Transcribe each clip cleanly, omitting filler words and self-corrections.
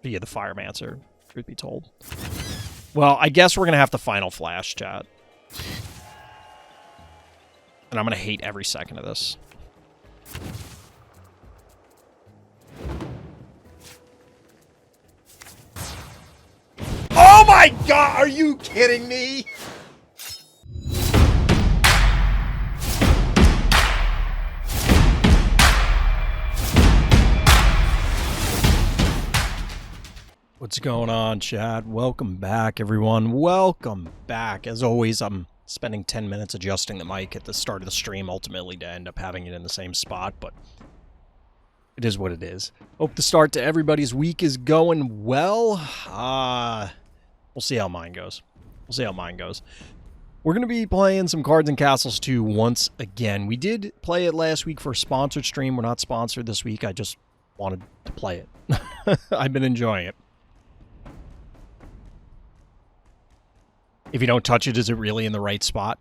via the Firemancer, truth be told. Well, I guess we're going to have to final flash, chat. And I'm going to hate every second of this. Oh my god, are you kidding me? What's going on, chat? Welcome back, everyone. Welcome back. As always, I'm spending 10 minutes adjusting the mic at the start of the stream, ultimately to end up having it in the same spot, but it is what it is. Hope the start to everybody's week is going well. We'll see how mine goes. We're going to be playing some Cards and Castles 2 once again. We did play it last week for a sponsored stream. We're not sponsored this week. I just wanted to play it. I've been enjoying it. If you don't touch it, is it really in the right spot?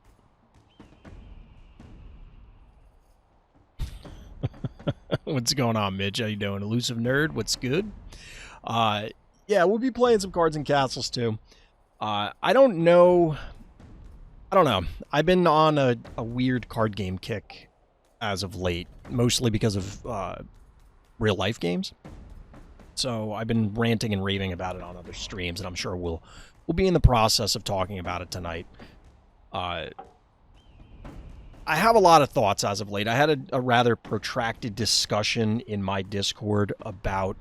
What's going on, Mitch? How you doing? Elusive Nerd, what's good? Yeah, we'll be playing some Cards and Castles too. I don't know. I've been on a weird card game kick as of late, mostly because of real life games. So I've been ranting and raving about it on other streams, and I'm sure we'll be in the process of talking about it tonight. I have a lot of thoughts as of late. I had a rather protracted discussion in my Discord about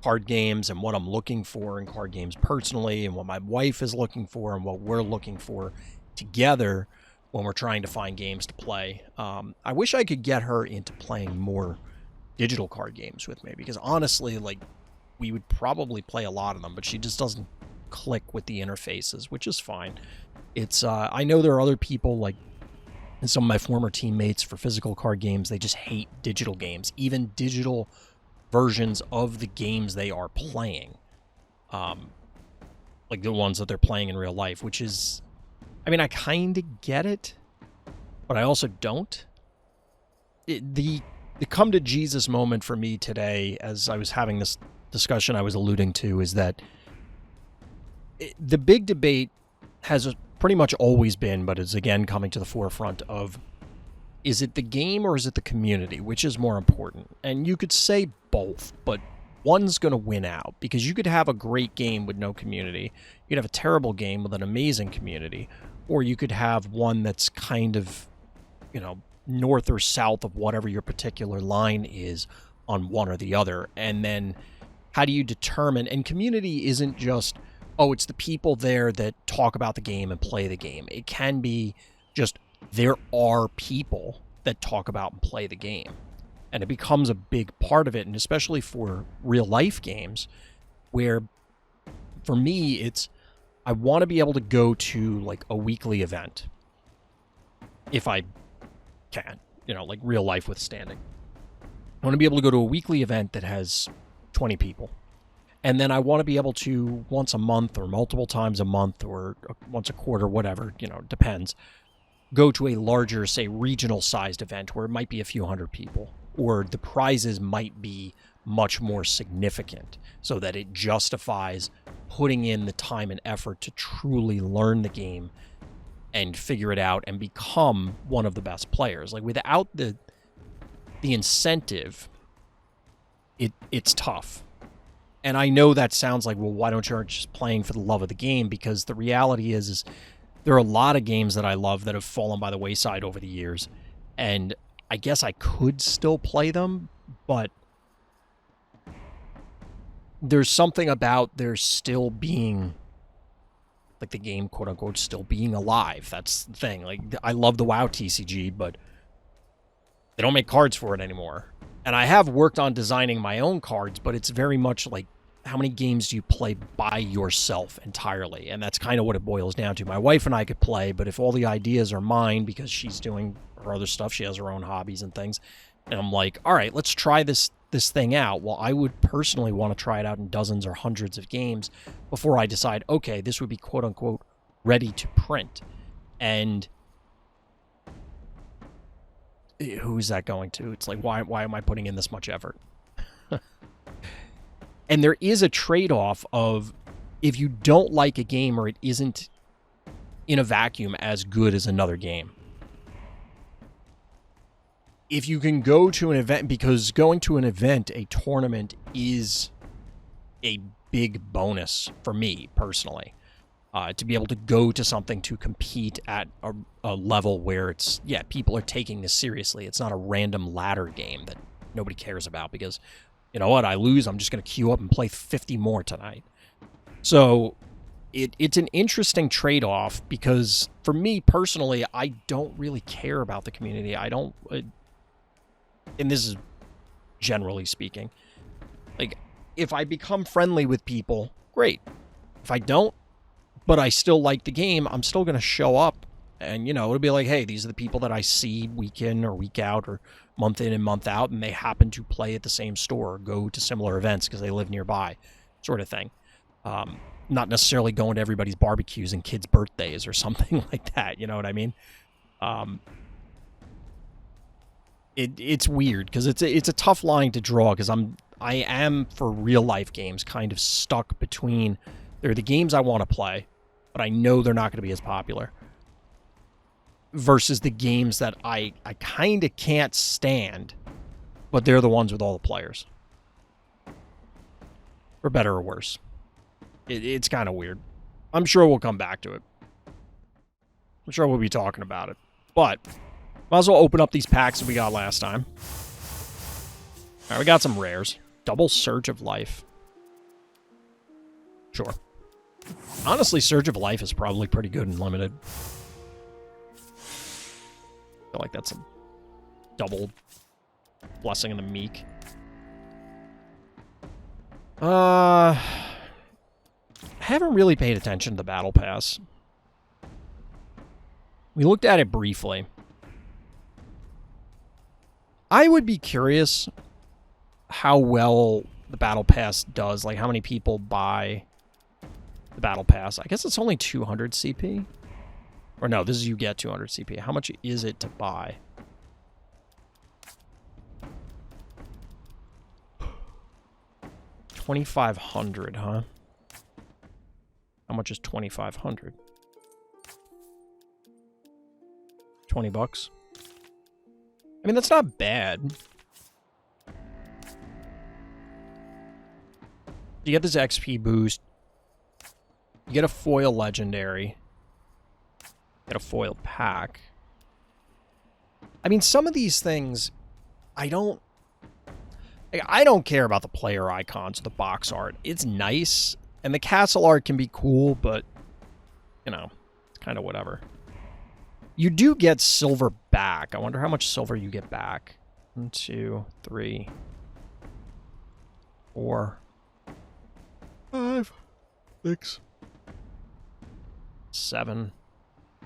card games and what I'm looking for in card games personally, and what my wife is looking for, and what we're looking for together when we're trying to find games to play. I wish I could get her into playing more digital card games with me, because honestly, like, we would probably play a lot of them, but she just doesn't click with the interfaces, which is fine. It's I know there are other people, like some of my former teammates for physical card games, they just hate digital games, even digital versions of the games they are playing, like the ones that they're playing in real life, which is, I mean, I kind of get it, but I also don't. The come to Jesus moment for me today, as I was having this discussion I was alluding to, is that the big debate has pretty much always been, but is again coming to the forefront of, is it the game or is it the community? Which is more important? And you could say both, but one's going to win out, because you could have a great game with no community. You could have a terrible game with an amazing community, or you could have one that's kind of, you know, north or south of whatever your particular line is on one or the other. And then how do you determine? And community isn't just, oh, it's the people there that talk about the game and play the game. It can be just, there are people that talk about and play the game. And it becomes a big part of it, and especially for real life games, where for me, it's, I want to be able to go to like a weekly event if I can, you know, like real life withstanding. I want to be able to go to a weekly event that has 20 people. And then I want to be able to, once a month or multiple times a month or once a quarter, whatever, you know, depends, go to a larger, say, regional-sized event where it might be a few hundred people, or the prizes might be much more significant so that it justifies putting in the time and effort to truly learn the game and figure it out and become one of the best players. Like, without the incentive, it's tough. And I know that sounds like, well, why don't you just playing for the love of the game? Because the reality is there are a lot of games that I love that have fallen by the wayside over the years. And I guess I could still play them, but there's something about there still being, like, the game, quote unquote, still being alive. That's the thing. Like, I love the WoW TCG, but they don't make cards for it anymore. And I have worked on designing my own cards, but it's very much like, how many games do you play by yourself entirely? And that's kind of what it boils down to. My wife and I could play, but if all the ideas are mine because she's doing her other stuff, she has her own hobbies and things, and I'm like, all right, let's try this thing out. Well, I would personally want to try it out in dozens or hundreds of games before I decide, okay, this would be quote-unquote ready to print. And who's that going to? It's like, why am I putting in this much effort? And there is a trade-off of if you don't like a game or it isn't in a vacuum as good as another game. If you can go to an event, because going to an event, a tournament, is a big bonus for me personally. To be able to go to something to compete at a level where it's, yeah, people are taking this seriously. It's not a random ladder game that nobody cares about because, you know what, I lose, I'm just going to queue up and play 50 more tonight. So it's an interesting trade-off because for me personally, I don't really care about the community. I don't, and this is generally speaking, like, if I become friendly with people, great. If I don't, but I still like the game, I'm still going to show up. And, you know, it'll be like, hey, these are the people that I see week in or week out or month in and month out, and they happen to play at the same store or go to similar events because they live nearby, sort of thing. Not necessarily going to everybody's barbecues and kids' birthdays or something like that, you know what I mean? It's weird because it's a tough line to draw because I am, for real-life games, kind of stuck between, they're the games I want to play, but I know they're not going to be as popular, versus the games that I kind of can't stand, but they're the ones with all the players. For better or worse. It's kind of weird. I'm sure we'll come back to it. I'm sure we'll be talking about it. But, might as well open up these packs that we got last time. Alright, we got some rares. Double Surge of Life. Sure. Honestly, Surge of Life is probably pretty good in Limited. I feel like that's a double Blessing of the Meek. I haven't really paid attention to the Battle Pass. We looked at it briefly. I would be curious how well the Battle Pass does. Like, how many people buy the Battle Pass. I guess it's only 200 CP. Or no, this is you get 200 CP. How much is it to buy? $2,500, huh? How much is 2,500? 20 bucks. I mean, that's not bad. You get this XP boost. You get a foil legendary. You get a foil pack. I mean, some of these things, I don't care about the player icons or the box art. It's nice, and the castle art can be cool, but, you know, it's kind of whatever. You do get silver back. I wonder how much silver you get back. 1, 2, 3, 4, 5, 6, 7,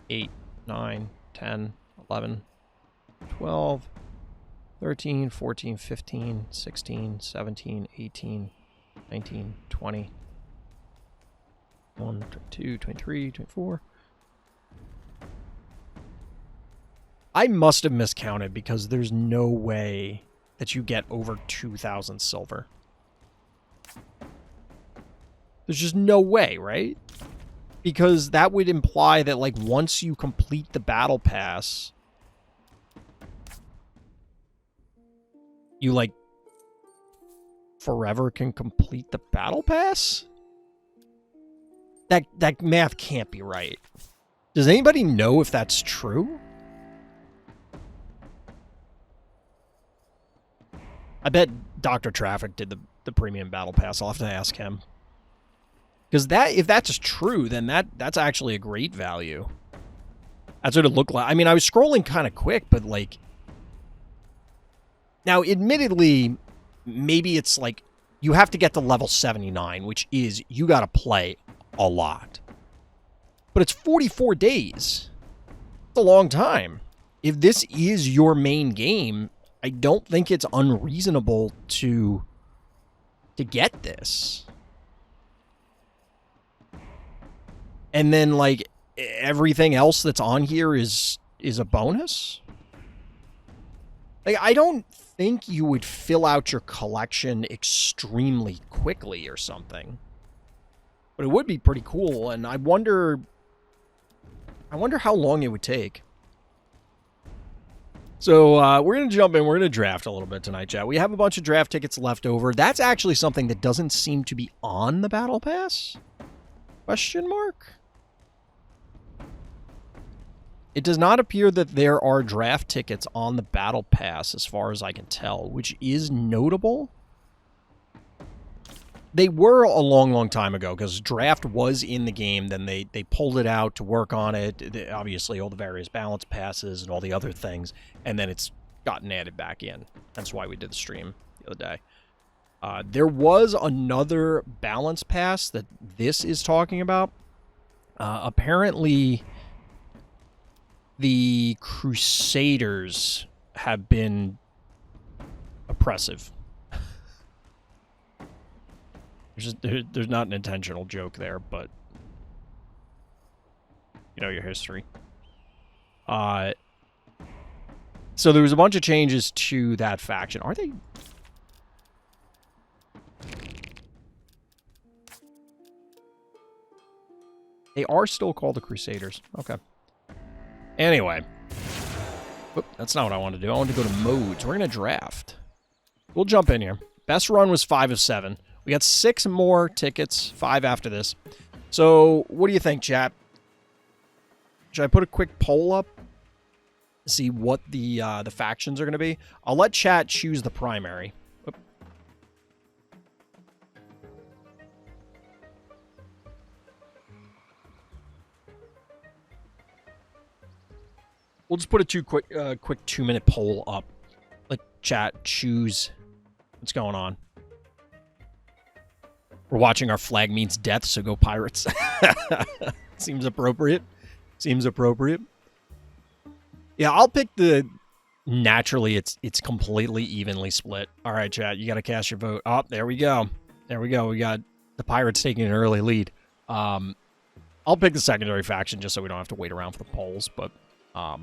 8, 9, 10, 11, 12, 13, 14, 15, 16, 17, 18, 19, 20, 21, 22, 23, 24. I must have miscounted because there's no way that you get over 2,000 silver. There's just no way, right? Because that would imply that, like, once you complete the battle pass, you, like, forever can complete the battle pass? That math can't be right. Does anybody know if that's true? I bet Dr. Traffic did the premium battle pass. I'll have to ask him. Because if that's true, then that's actually a great value. That's what it looked like. I mean, I was scrolling kind of quick, but, like... Now, admittedly, maybe it's like, you have to get to level 79, which is, you gotta play a lot. But it's 44 days. It's a long time. If this is your main game, I don't think it's unreasonable to get this. And then, like, everything else that's on here is a bonus? Like, I don't think you would fill out your collection extremely quickly or something. But it would be pretty cool, and I wonder how long it would take. So we're going to jump in. We're going to draft a little bit tonight, chat. We have a bunch of draft tickets left over. That's actually something that doesn't seem to be on the Battle Pass? Question mark? It does not appear that there are draft tickets on the Battle Pass, as far as I can tell, which is notable. They were a long, long time ago, because draft was in the game. Then they pulled it out to work on it. Obviously, all the various balance passes and all the other things. And then it's gotten added back in. That's why we did the stream the other day. There was another balance pass that this is talking about. Apparently, the Crusaders have been oppressive. There's not an intentional joke there, but you know your history. So there was a bunch of changes to that faction. Are they? They are still called the Crusaders. Okay. Anyway. Oop, that's not what I want to do. I want to go to modes. We're going to draft. We'll jump in here. Best run was 5 of 7. We got 6 more tickets, 5 after this. So, what do you think, chat? Should I put a quick poll up? See what the factions are going to be? I'll let chat choose the primary. Oop. We'll just put a quick 2-minute poll up. Let chat choose what's going on. We're watching Our Flag Means Death, so go Pirates. Seems appropriate. Seems appropriate. Yeah, I'll pick the... Naturally, it's completely evenly split. All right, chat, you got to cast your vote. Oh, there we go. There we go. We got the Pirates taking an early lead. I'll pick the secondary faction just so we don't have to wait around for the polls, but I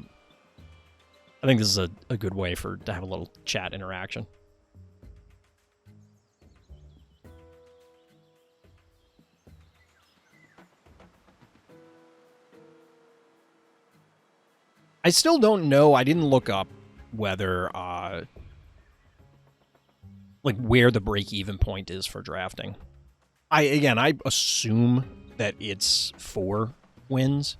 think this is a good way to have a little chat interaction. I still don't know. I didn't look up whether, like, where the break-even point is for drafting. I assume that it's 4 wins,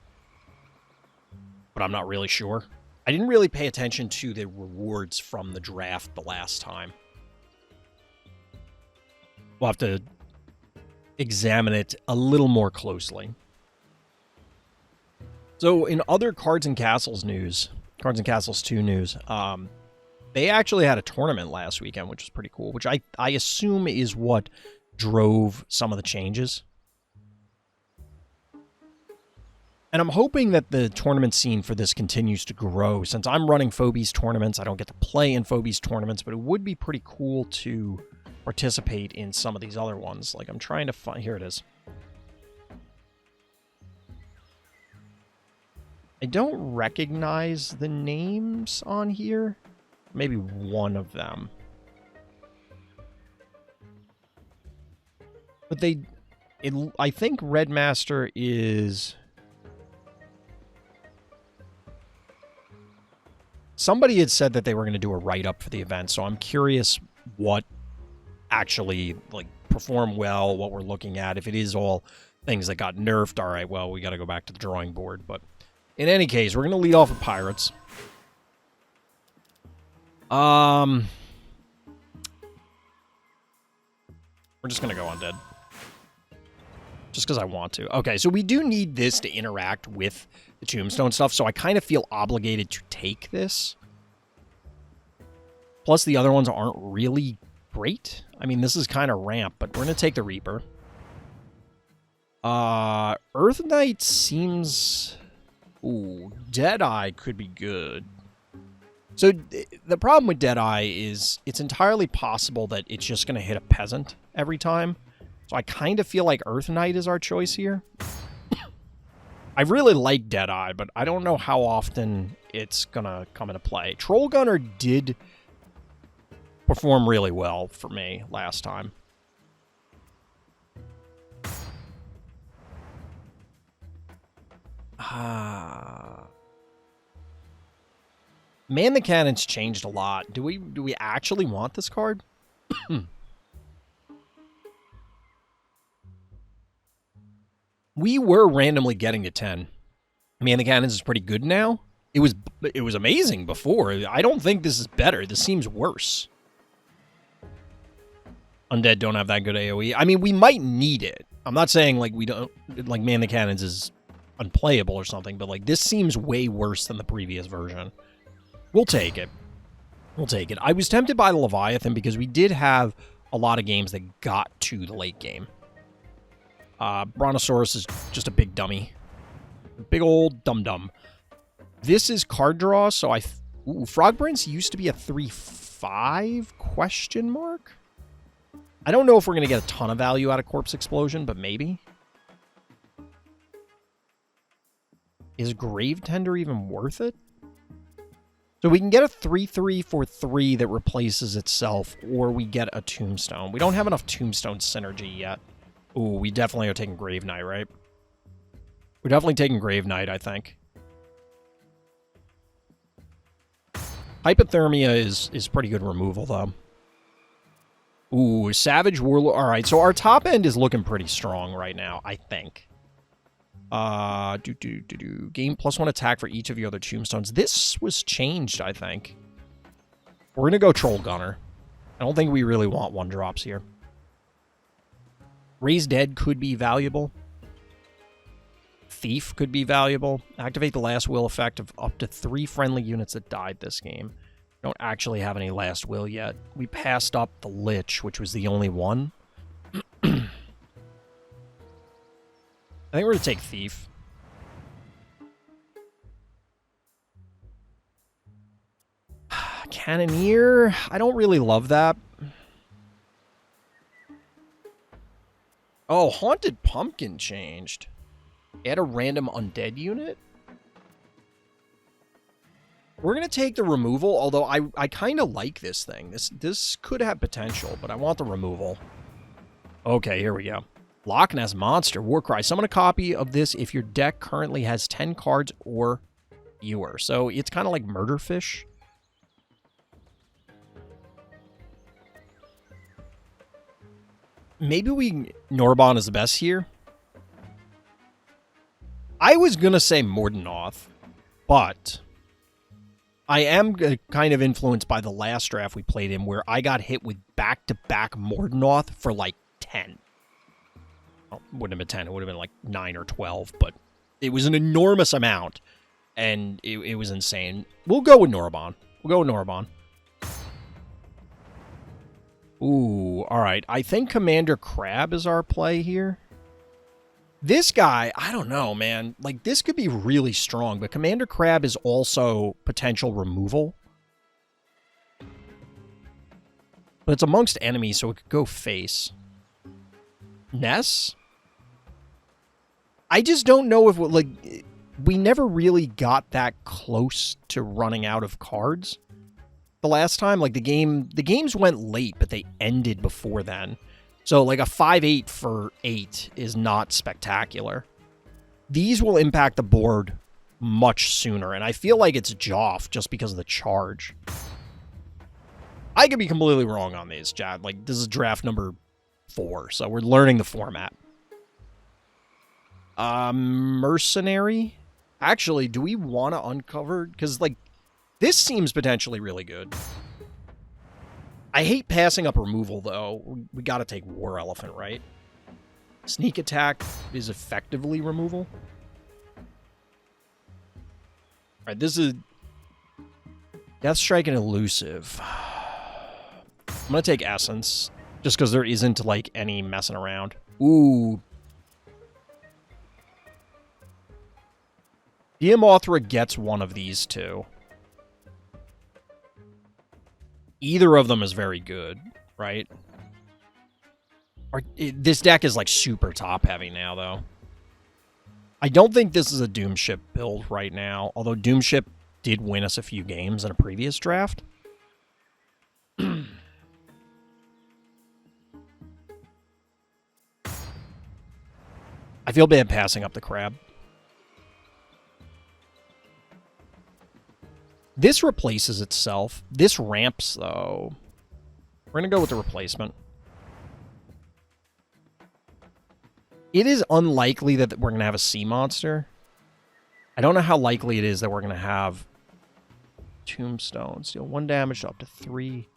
but I'm not really sure. I didn't really pay attention to the rewards from the draft the last time. We'll have to examine it a little more closely. So in other Cards and Castles news, Cards and Castles 2 news, they actually had a tournament last weekend, which was pretty cool, which I assume is what drove some of the changes. And I'm hoping that the tournament scene for this continues to grow. Since I'm running Phobe's tournaments, I don't get to play in Phobe's tournaments, but it would be pretty cool to participate in some of these other ones. Like, I'm trying to find... Here it is. I don't recognize the names on here. Maybe one of them. But I think Red Master is... Somebody had said that they were going to do a write-up for the event, so I'm curious what actually, like, performed well, what we're looking at. If it is all things that got nerfed, all right, well, we got to go back to the drawing board, but... In any case, we're going to lead off with Pirates. We're just going to go undead. Just because I want to. Okay, so we do need this to interact with the tombstone stuff, so I kind of feel obligated to take this. Plus, the other ones aren't really great. I mean, this is kind of ramp, but we're going to take the Reaper. Earth Knight seems... Ooh, Deadeye could be good. So the problem with Deadeye is it's entirely possible that it's just going to hit a peasant every time. So I kind of feel like Earth Knight is our choice here. I really like Deadeye, but I don't know how often it's going to come into play. Troll Gunner did performed really well for me last time. Man the Cannon's changed a lot. Do we actually want this card? We were randomly getting to 10. Man the Cannons is pretty good now. It was amazing before. I don't think this is better. This seems worse. Undead don't have that good AoE. I mean, we might need it. I'm not saying like we don't, like Man the Cannons is unplayable or something, but like this seems way worse than the previous version. We'll take it. We'll take it. I was tempted by the Leviathan because we did have a lot of games that got to the late game. Brontosaurus is just a big dummy. Big old dum-dum. This is card draw, so Frog Prince used to be a 3/5 question mark? I don't know if we're going to get a ton of value out of Corpse Explosion, but maybe. Is Grave Tender even worth it? So we can get a 3/3 for 3 that replaces itself, or we get a Tombstone. We don't have enough Tombstone synergy yet. Ooh, we definitely are taking Grave Knight, right? We're definitely taking Grave Knight, I think. Hypothermia is pretty good removal, though. Ooh, Savage Warlord. All right, so our top end is looking pretty strong right now, I think. Gain +1 attack for each of your other Tombstones. This was changed, I think. We're going to go Troll Gunner. I don't think we really want 1-drops here. Raise Dead could be valuable. Thief could be valuable. Activate the Last Will effect of up to 3 friendly units that died this game. We don't actually have any Last Will yet. We passed up the Lich, which was the only one. I think we're going to take Thief. Cannoneer. I don't really love that. Oh, Haunted Pumpkin changed. Add a random undead unit? We're going to take the removal, although I kind of like this thing. This could have potential, but I want the removal. Okay, here we go. Loch Ness Monster, Warcry. Summon a copy of this if your deck currently has 10 cards or fewer. So it's kind of like Murderfish. Maybe Norbon is the best here. I was going to say Mordanoth, but I am kind of influenced by the last draft we played in where I got hit with back-to-back Mordanoth for like 10. Well, it wouldn't have been 10. It would have been like 9 or 12, but it was an enormous amount, and it was insane. We'll go with Norbon. Ooh, all right. I think Commander Crab is our play here. This guy, I don't know, man. Like, this could be really strong, but Commander Crab is also potential removal. But it's amongst enemies, so it could go face. Ness? I just don't know if, like, we never really got that close to running out of cards. The last time, like, the games went late, but they ended before then. So, like, a 5/8 for 8 is not spectacular. These will impact the board much sooner, and I feel like it's Joff just because of the charge. I could be completely wrong on these, Chad. Like, this is draft number 4, so we're learning the format. Mercenary? Actually, do we want to uncover? Because, like, this seems potentially really good. I hate passing up removal, though. We got to take War Elephant, right? Sneak Attack is effectively removal. All right, this is Death Strike and Elusive. I'm going to take Essence, just because there isn't, like, any messing around. Ooh. Diamothra gets one of these two. Either of them is very good, right? This deck is, like, super top-heavy now, though. I don't think this is a Doomship build right now, although Doomship did win us a few games in a previous draft. I feel bad passing up the crab. This replaces itself. This ramps, though. We're going to go with the replacement. It is unlikely that we're going to have a sea monster. I don't know how likely it is that we're going to have tombstones. Deal 1 damage to up to 3.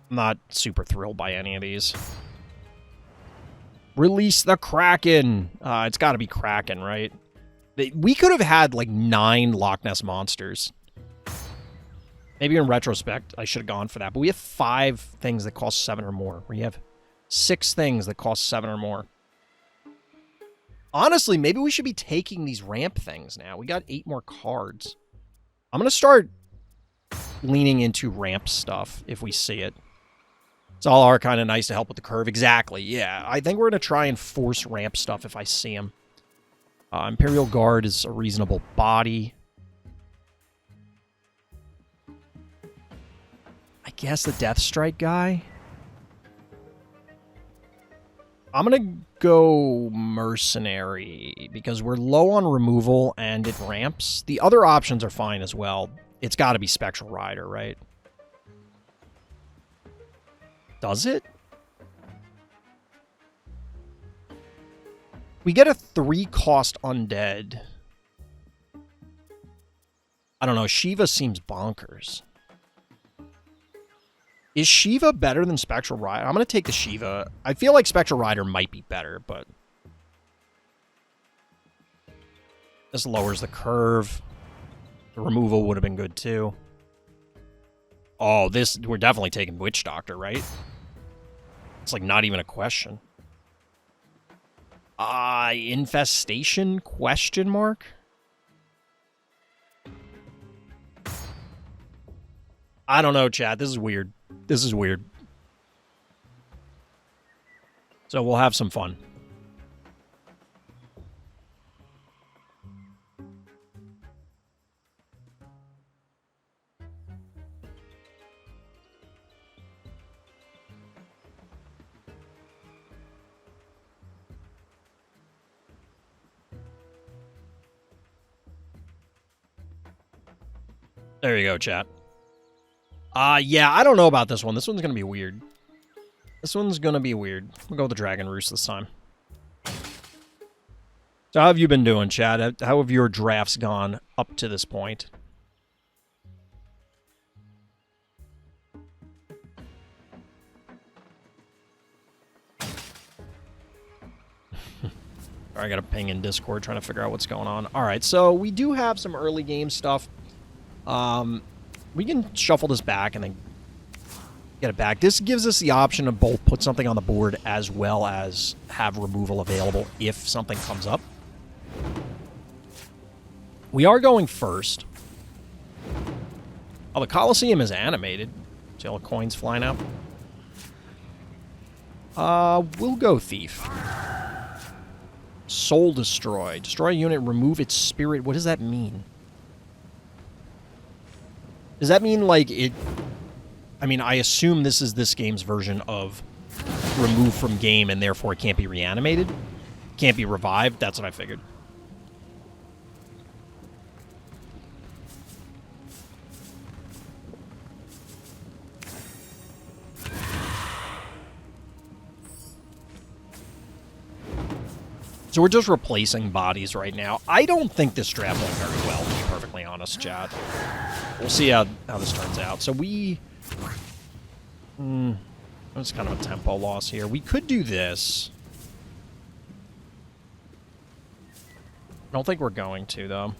I'm not super thrilled by any of these. Release the Kraken! It's got to be Kraken, right? We could have had, like, 9 Loch Ness Monsters. Maybe in retrospect, I should have gone for that. But we have 5 things that cost 7 or more. We have 6 things that cost 7 or more. Honestly, maybe we should be taking these ramp things now. We got 8 more cards. I'm going to start leaning into ramp stuff if we see it. It's all are kind of nice to help with the curve. Exactly, yeah. I think we're going to try and force ramp stuff if I see them. Imperial Guard is a reasonable body. I guess the Death Strike guy. I'm going to go Mercenary because we're low on removal and it ramps. The other options are fine as well. It's got to be Spectral Rider, right? Does it? We get a 3-cost undead. I don't know. Shiva seems bonkers. Is Shiva better than Spectral Rider? I'm going to take the Shiva. I feel like Spectral Rider might be better, but... this lowers the curve. The removal would have been good, too. Oh, this... we're definitely taking Witch Doctor, right? It's like not even a question. Infestation? Question mark? I don't know, chat. This is weird. This is weird. So we'll have some fun. There you go, chat. Yeah, I don't know about this one. This one's going to be weird. This one's going to be weird. We'll go with the Dragon Roost this time. So how have you been doing, chat? How have your drafts gone up to this point? I got a ping in Discord trying to figure out what's going on. All right, so we do have some early game stuff. We can shuffle this back and then get it back. This gives us the option to both put something on the board as well as have removal available if something comes up. We are going first. Oh, the Colosseum is animated. See all the coins flying out? We'll go Thief. Soul Destroy. Destroy a unit, remove its spirit. What does that mean? Does that mean, like, it... I mean, I assume this is this game's version of remove from game and therefore it can't be reanimated? Can't be revived? That's what I figured. So we're just replacing bodies right now. I don't think this draft went very well, to be perfectly honest, chat. We'll see how this turns out. So we... It's kind of a tempo loss here. We could do this. I don't think we're going to, though.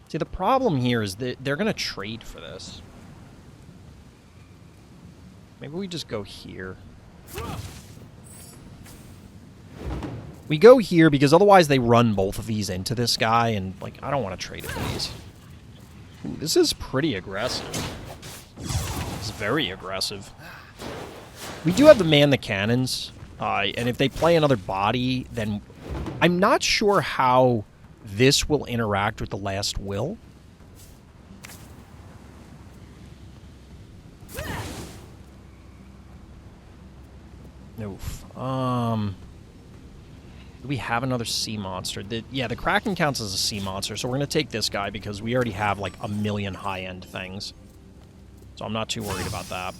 See, the problem here is that they're going to trade for this. Maybe we just go here. We go here because otherwise they run both of these into this guy, and, like, I don't want to trade for these. Ooh, this is pretty aggressive. It's very aggressive. We do have to man the cannons. And if they play another body, then I'm not sure how this will interact with the last will. Oof. Do we have another sea monster? Yeah, the Kraken counts as a sea monster, so we're going to take this guy because we already have like a million high-end things. So I'm not too worried about that.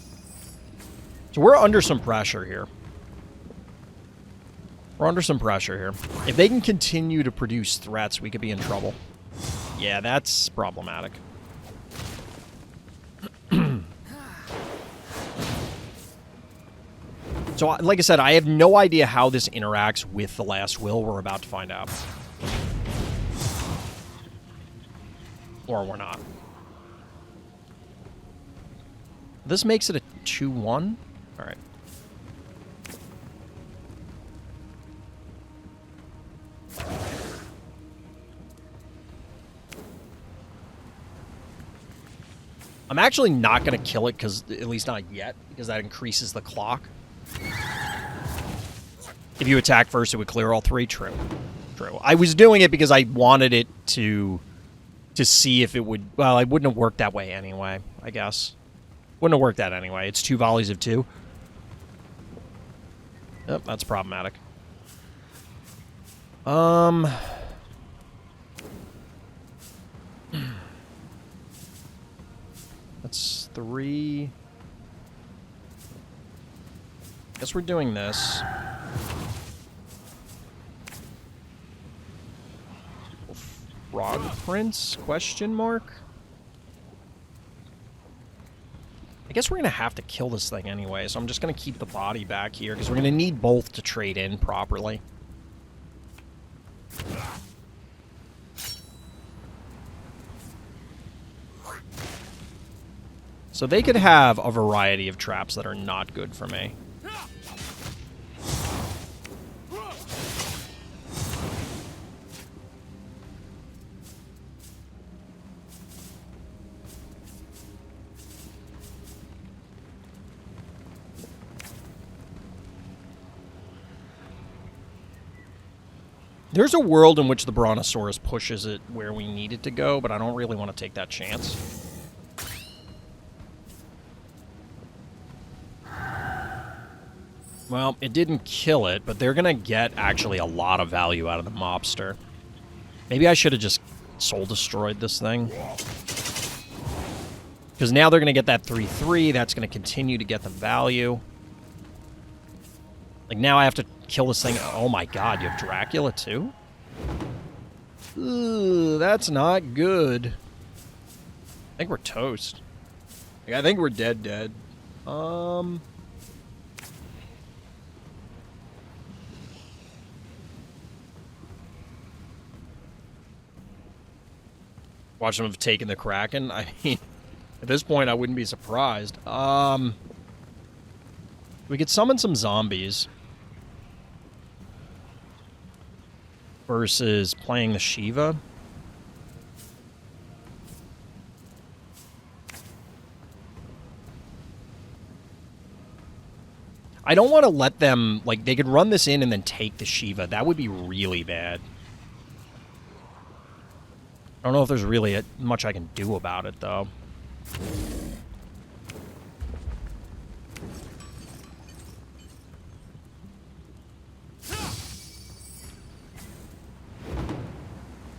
So we're under some pressure here. We're under some pressure here. If they can continue to produce threats, we could be in trouble. Yeah, that's problematic. So, like I said, I have no idea how this interacts with the last will. We're about to find out. Or we're not. This makes it a 2-1. All right. I'm actually not going to kill it, because at least not yet, because that increases the clock. If you attack first, it would clear all three. True. True. I was doing it because I wanted it to see if it would... Well, it wouldn't have worked that way anyway, I guess. Wouldn't have worked that anyway. It's 2 volleys of 2. Yep, that's problematic. That's 3... Guess we're doing this. Frog Prince? Question mark? I guess we're going to have to kill this thing anyway, so I'm just going to keep the body back here, because we're going to need both to trade in properly. So they could have a variety of traps that are not good for me. There's a world in which the Brontosaurus pushes it where we need it to go, but I don't really want to take that chance. Well, it didn't kill it, but they're going to get actually a lot of value out of the mobster. Maybe I should have just soul-destroyed this thing. Because now they're going to get that 3-3. That's going to continue to get them value. Like, now I have to kill this thing. Oh my god, you have Dracula too? Ooh, that's not good. I think we're toast. Like, I think we're dead. Watch them have taken the Kraken. I mean, at this point, I wouldn't be surprised. We could summon some zombies. Versus playing the Shiva. I don't want to let them... Like, they could run this in and then take the Shiva. That would be really bad. I don't know if there's really much I can do about it, though.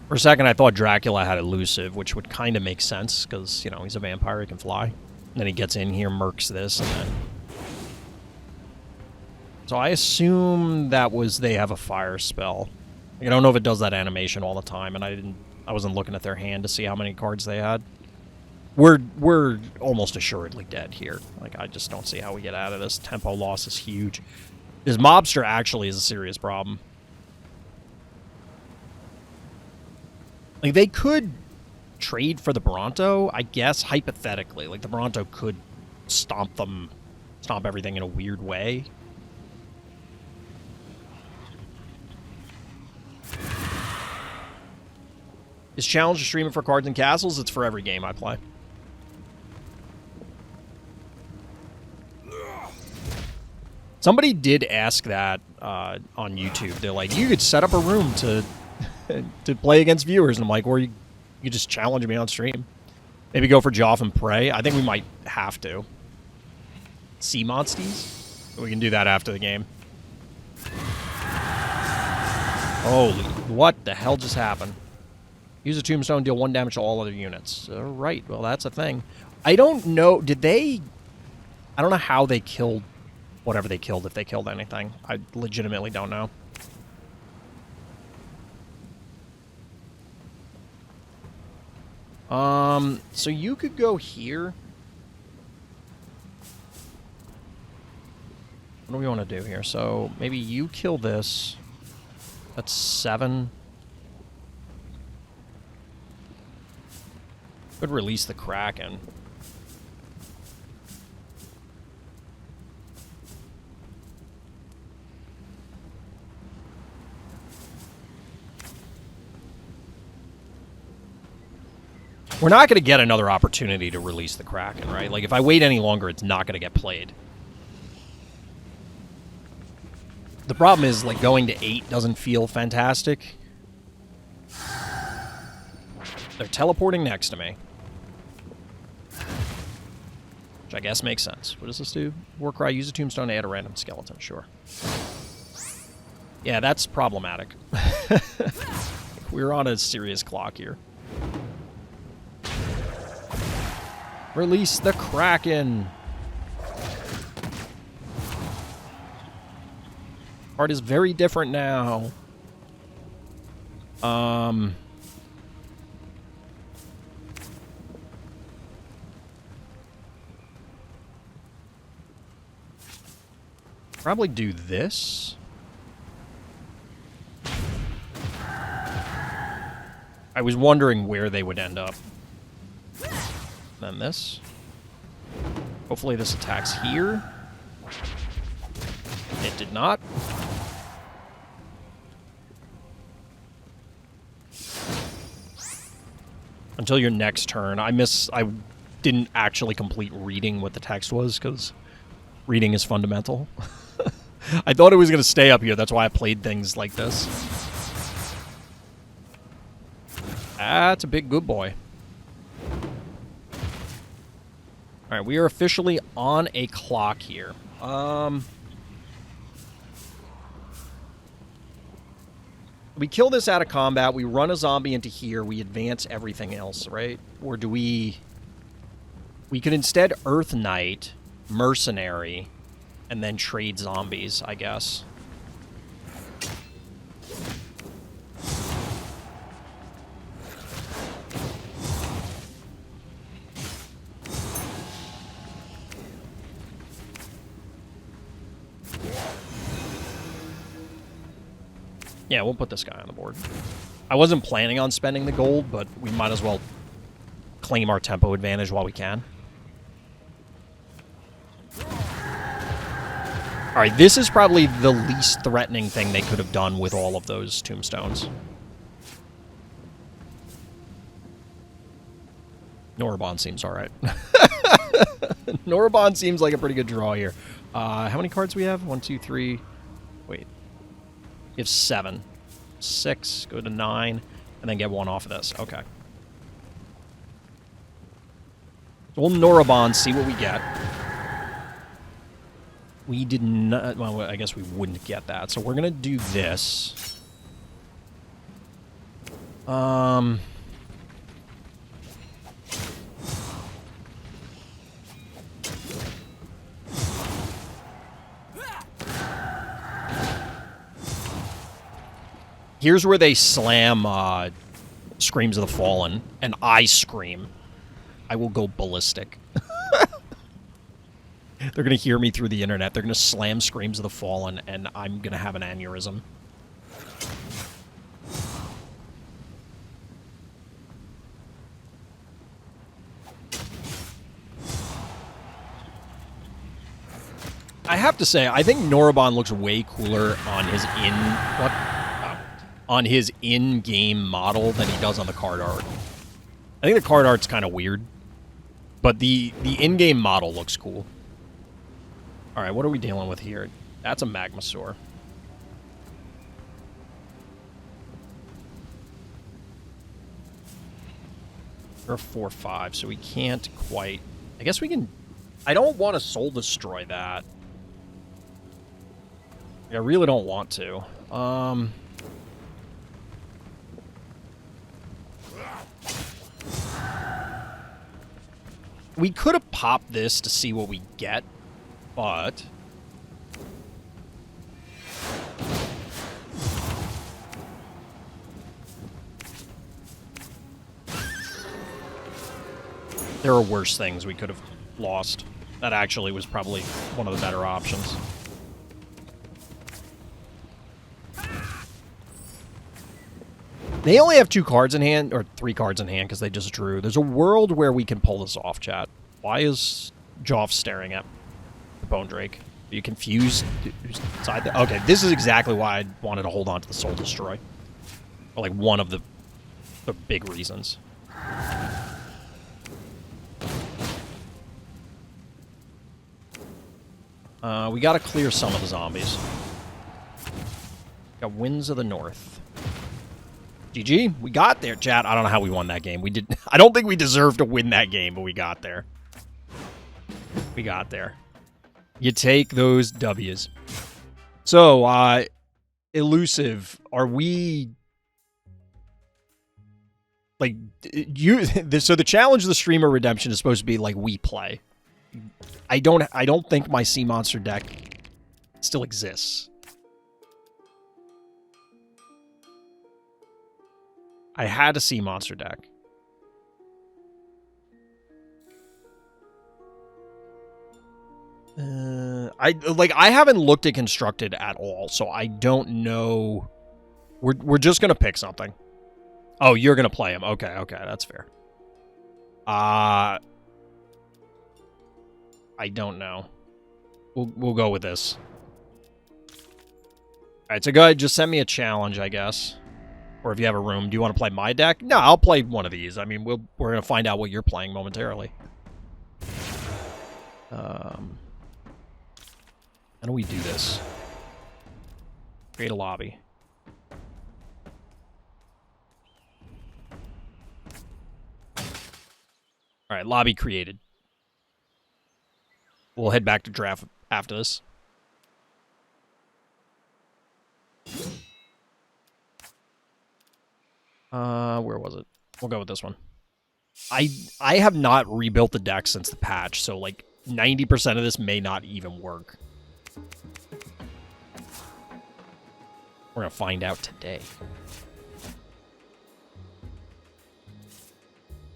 For a second, I thought Dracula had elusive, which would kind of make sense, because, you know, he's a vampire, he can fly. And then he gets in here, murks this, and then... So I assume that was they have a fire spell. Like, I don't know if it does that animation all the time, and I wasn't looking at their hand to see how many cards they had. We're almost assuredly dead here. Like, I just don't see how we get out of this. Tempo loss is huge. This mobster actually is a serious problem. Like, they could trade for the Bronto, I guess, hypothetically. Like, the Bronto could stomp everything in a weird way. Is Challenger streaming for Cards and Castles? It's for every game I play. Somebody did ask that on YouTube. They're like, you could set up a room to to play against viewers. And I'm like, or you just challenge me on stream. Maybe go for Joff and Prey. I think we might have to. Sea Monsties? We can do that after the game. Holy, what the hell just happened? Use a tombstone, deal 1 damage to all other units. All right, well, that's a thing. I don't know. Did they... I don't know how they killed whatever they killed, if they killed anything. I legitimately don't know. So you could go here. What do we want to do here? So maybe you kill this. That's 7. Could release the Kraken. We're not going to get another opportunity to release the Kraken, right? Like, if I wait any longer, it's not going to get played. The problem is, like, going to 8 doesn't feel fantastic. They're teleporting next to me. Which I guess makes sense. What does this do? Warcry, use a tombstone to add a random skeleton. Sure. Yeah, that's problematic. We're on a serious clock here. Release the Kraken! Card is very different now. Probably do this. I was wondering where they would end up. Then this. Hopefully this attacks here. It did not. Until your next turn. I didn't actually complete reading what the text was, because reading is fundamental. I thought it was going to stay up here. That's why I played things like this. That's a big good boy. Alright, we are officially on a clock here. We kill this out of combat, we run a zombie into here, we advance everything else, right? Or do we... We could instead Earth Knight, Mercenary, and then trade zombies, I guess. Yeah, we'll put this guy on the board. I wasn't planning on spending the gold, but we might as well claim our tempo advantage while we can. Alright, this is probably the least threatening thing they could have done with all of those tombstones. Norabon seems alright. Norabon seems like a pretty good draw here. How many cards we have? 1, 2, 3... Wait. You have 7. 6, go to 9, and then get 1 off of this. Okay. So we'll Norabon, see what we get. We did not... Well, I guess we wouldn't get that. So we're going to do this. Here's where they slam Screams of the Fallen, and I scream. I will go ballistic. They're going to hear me through the internet. They're going to slam Screams of the Fallen, and I'm going to have an aneurysm. I have to say, I think Norabon looks way cooler on his on his in-game model than he does on the card art. I think the card art's kind of weird, but the in-game model looks cool. All right, what are we dealing with here? That's a Magmasaur. We're 4-5, so we can't quite... I guess we can... I don't want to Soul Destroy that. I really don't want to. We could have popped this to see what we get, but... there are worse things we could have lost. That actually was probably one of the better options. They only have 2 cards in hand, or 3 cards in hand, because they just drew. There's a world where we can pull this off, chat. Why is Joff staring at the Bone Drake? Are you confused? Okay, this is exactly why I wanted to hold on to the Soul Destroy. Or like one of the big reasons. We gotta clear some of the zombies. Got Winds of the North. GG, we got there, chat. I don't know how we won that game. We did. I don't think we deserved to win that game, but we got there. We got there. You take those W's. So, Elusive, are we... like, you... so the challenge of the Streamer Redemption is supposed to be, like, we play. I don't think my Sea Monster deck still exists. I had a Sea Monster deck. I haven't looked at Constructed at all, so I don't know. We're just gonna pick something. Oh, you're gonna play him. Okay, that's fair. I don't know. We'll go with this. Alright, so go ahead, just send me a challenge, I guess. Or if you have a room, do you want to play my deck? No, I'll play one of these. I mean, we're gonna find out what you're playing momentarily. How do we do this? Create a lobby. Alright, lobby created. We'll head back to draft after this. Where was it? We'll go with this one. I have not rebuilt the deck since the patch, so like 90% of this may not even work. We're gonna find out today.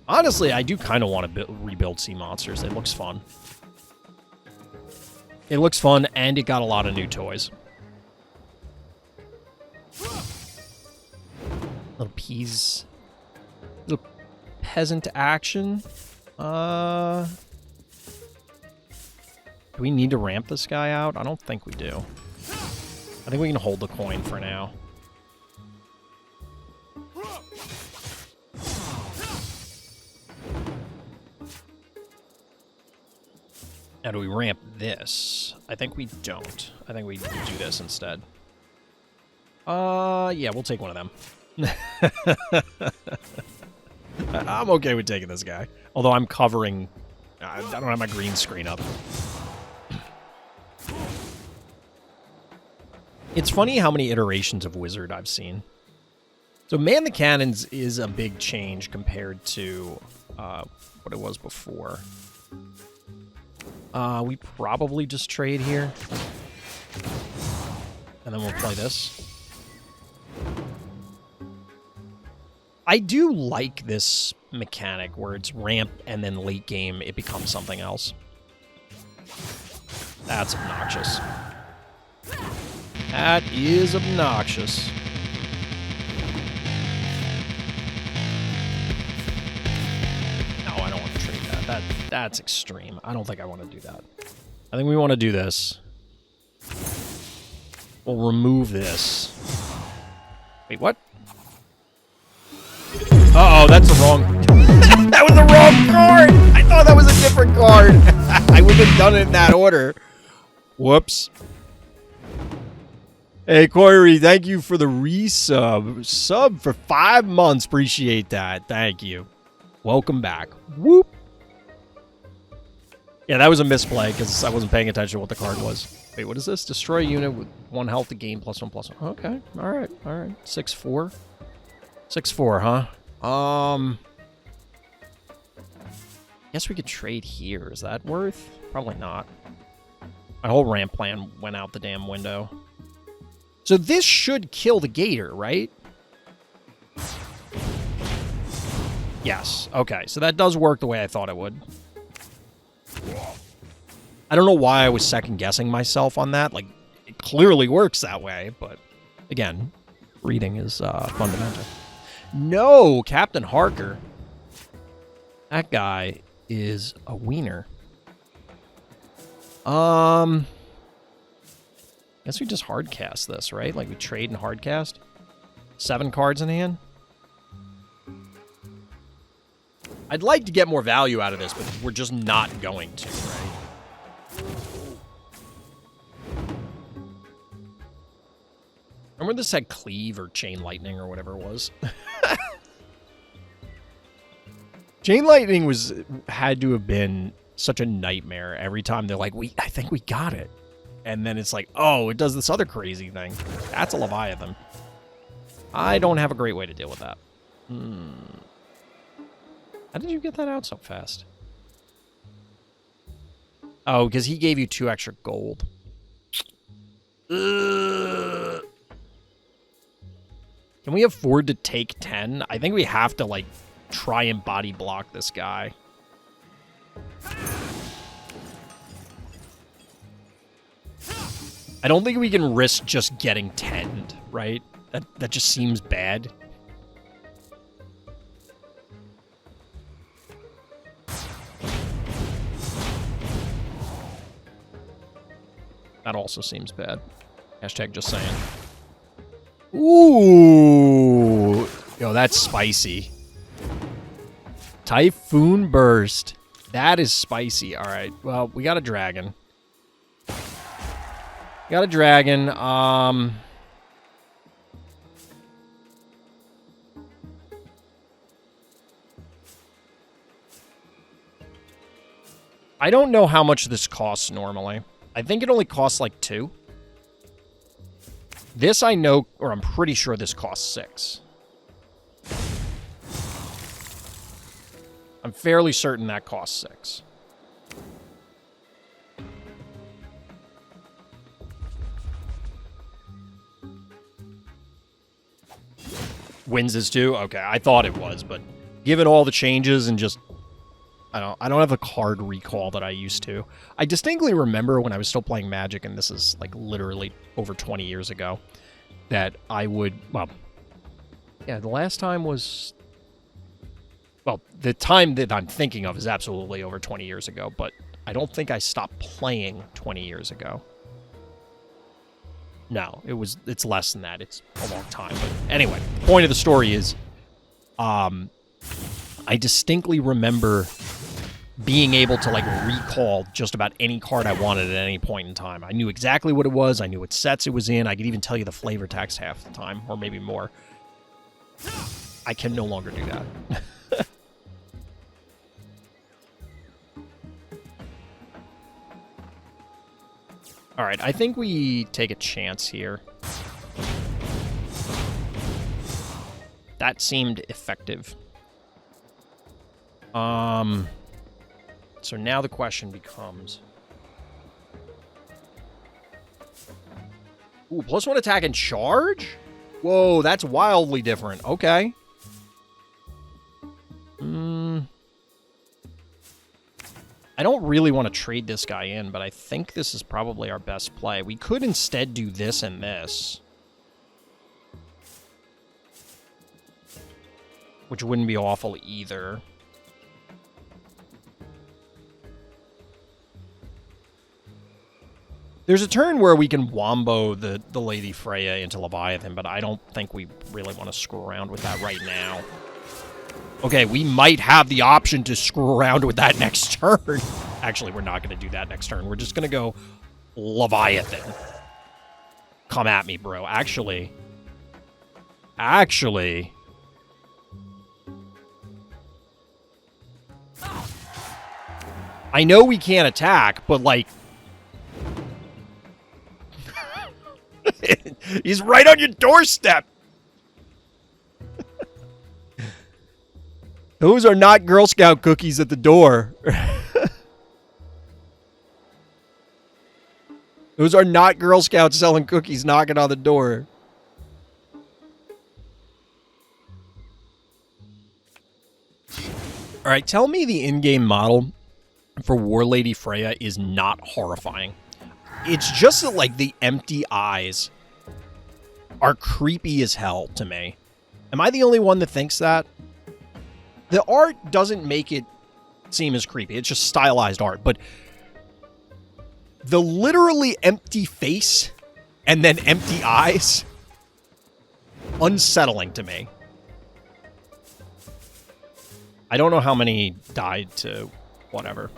Honestly, I do kind of want to rebuild Sea Monsters. It looks fun. It looks fun, and it got a lot of new toys. Little peas. Little peasant action. Do we need to ramp this guy out? I don't think we do. I think we can hold the coin for now. Now, do we ramp this? I think we don't. I think we do this instead. Yeah, we'll take one of them. I'm okay with taking this guy. Although I'm covering... I don't have my green screen up. It's funny how many iterations of Wizard I've seen. So Man the Cannons is a big change compared to what it was before. We probably just trade here. And then we'll play this. I do like this mechanic where it's ramp and then late game it becomes something else. That's obnoxious. That is obnoxious. No, I don't want to trade that. That's extreme. I don't think I want to do that. I think we want to do this. We'll remove this. Wait, what? Uh-oh, that's the wrong... That was the wrong card! I thought that was a different card! I would have done it in that order. Whoops. Hey, Corey, thank you for the resub. Sub for 5 months. Appreciate that. Thank you. Welcome back. Whoop. Yeah, that was a misplay because I wasn't paying attention to what the card was. Wait, what is this? Destroy a unit with 1 health to gain +1/+1. Okay. All right. All right. 6/4. 6/4, huh? Guess we could trade here. Is that worth? Probably not. My whole ramp plan went out the damn window. So this should kill the gator, right? Yes. Okay, so that does work the way I thought it would. I don't know why I was second-guessing myself on that. Like, it clearly works that way, but again, reading is fundamental. No, Captain Harker. That guy is a wiener. Guess we just hardcast this, right? Like we trade and hardcast. 7 cards in hand. I'd like to get more value out of this, but we're just not going to, right? Remember this had Cleave or Chain Lightning or whatever it was? Chain Lightning had to have been such a nightmare every time they're like, I think we got it. And then it's like, oh, it does this other crazy thing. That's a Leviathan. I don't have a great way to deal with that. How did you get that out so fast? Oh, because he gave you 2 extra gold. Can we afford to take 10? I think we have to, like, try and body block this guy. I don't think we can risk just getting 10'd, right? That just seems bad. That also seems bad. Hashtag just saying. Ooh. Yo, that's spicy. Typhoon Burst. That is spicy. All right. Well, we got a dragon. Got a dragon. I don't know how much this costs normally. I think it only costs like 2. This I know, or I'm pretty sure this costs 6. I'm fairly certain that costs 6. Wins is 2? Okay, I thought it was, but given all the changes and just... I don't have the card recall that I used to. I distinctly remember when I was still playing Magic, and this is like literally over 20 years ago, that I would... Well, yeah, the last time was... Well, the time that I'm thinking of is absolutely over 20 years ago, but I don't think I stopped playing 20 years ago. No, it's less than that. It's a long time. But anyway, the point of the story is, I distinctly remember being able to like recall just about any card I wanted at any point in time. I knew exactly what it was. I knew what sets it was in. I could even tell you the flavor text half the time, or maybe more. I can no longer do that. All right, I think we take a chance here. That seemed effective. So now the question becomes... Ooh, +1 attack and charge? Whoa, that's wildly different. Okay. I don't really want to trade this guy in, but I think this is probably our best play. We could instead do this and this, which wouldn't be awful either. There's a turn where we can wombo the Lady Freya into Leviathan, but I don't think we really want to screw around with that right now. Okay, we might have the option to screw around with that next turn. Actually, we're not going to do that next turn. We're just going to go Leviathan. come at me, bro. Actually. I know we can't attack, but, like... He's right on your doorstep! Those are not Girl Scout cookies at the door. Those are not Girl Scouts selling cookies knocking on the door. Alright, tell me the in-game model for War Lady Freya is not horrifying. It's just that, like, the empty eyes are creepy as hell to me. Am I the only one that thinks that? The art doesn't make it seem as creepy. It's just stylized art. But the literally empty face and then empty eyes, unsettling to me. I don't know how many died to whatever.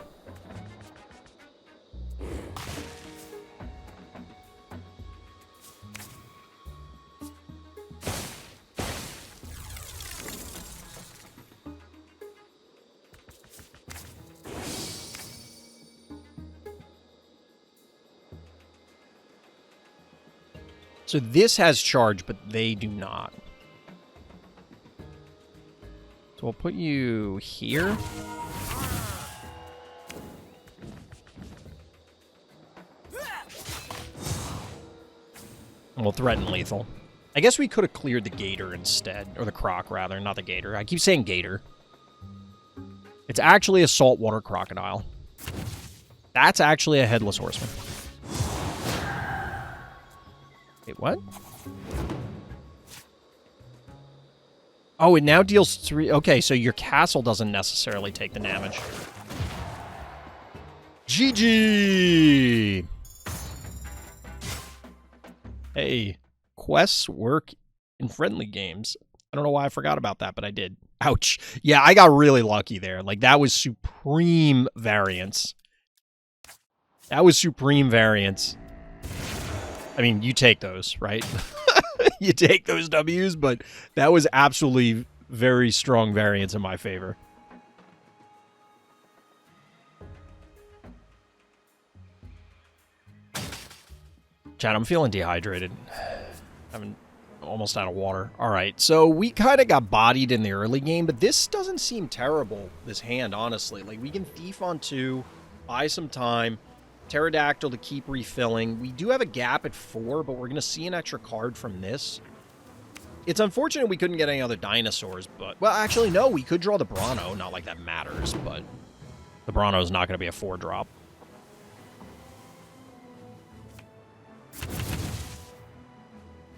So this has charge, but they do not. So we'll put you here. And we'll threaten lethal. I guess we could have cleared the gator instead. Or the croc, rather. Not the gator. I keep saying gator. It's actually a saltwater crocodile. That's actually a headless horseman. Wait, what? Oh, it now deals 3... Okay, so your castle doesn't necessarily take the damage. GG! Hey, quests work in friendly games. I don't know why I forgot about that, but I did. Ouch. Yeah, I got really lucky there. Like, that was supreme variance. That was supreme variance. I mean, you take those, right? You take those W's, but that was absolutely very strong variance in my favor. Chad, I'm feeling dehydrated. I'm almost out of water. All right, so we kind of got bodied in the early game, but this doesn't seem terrible, this hand, honestly. Like, we can thief on 2, buy some time, Pterodactyl to keep refilling. We do have a gap at 4, but we're going to see an extra card from this. It's unfortunate we couldn't get any other dinosaurs, but... Well, actually, no, we could draw the Bronto. Not like that matters, but... The Bronto is not going to be a 4-drop.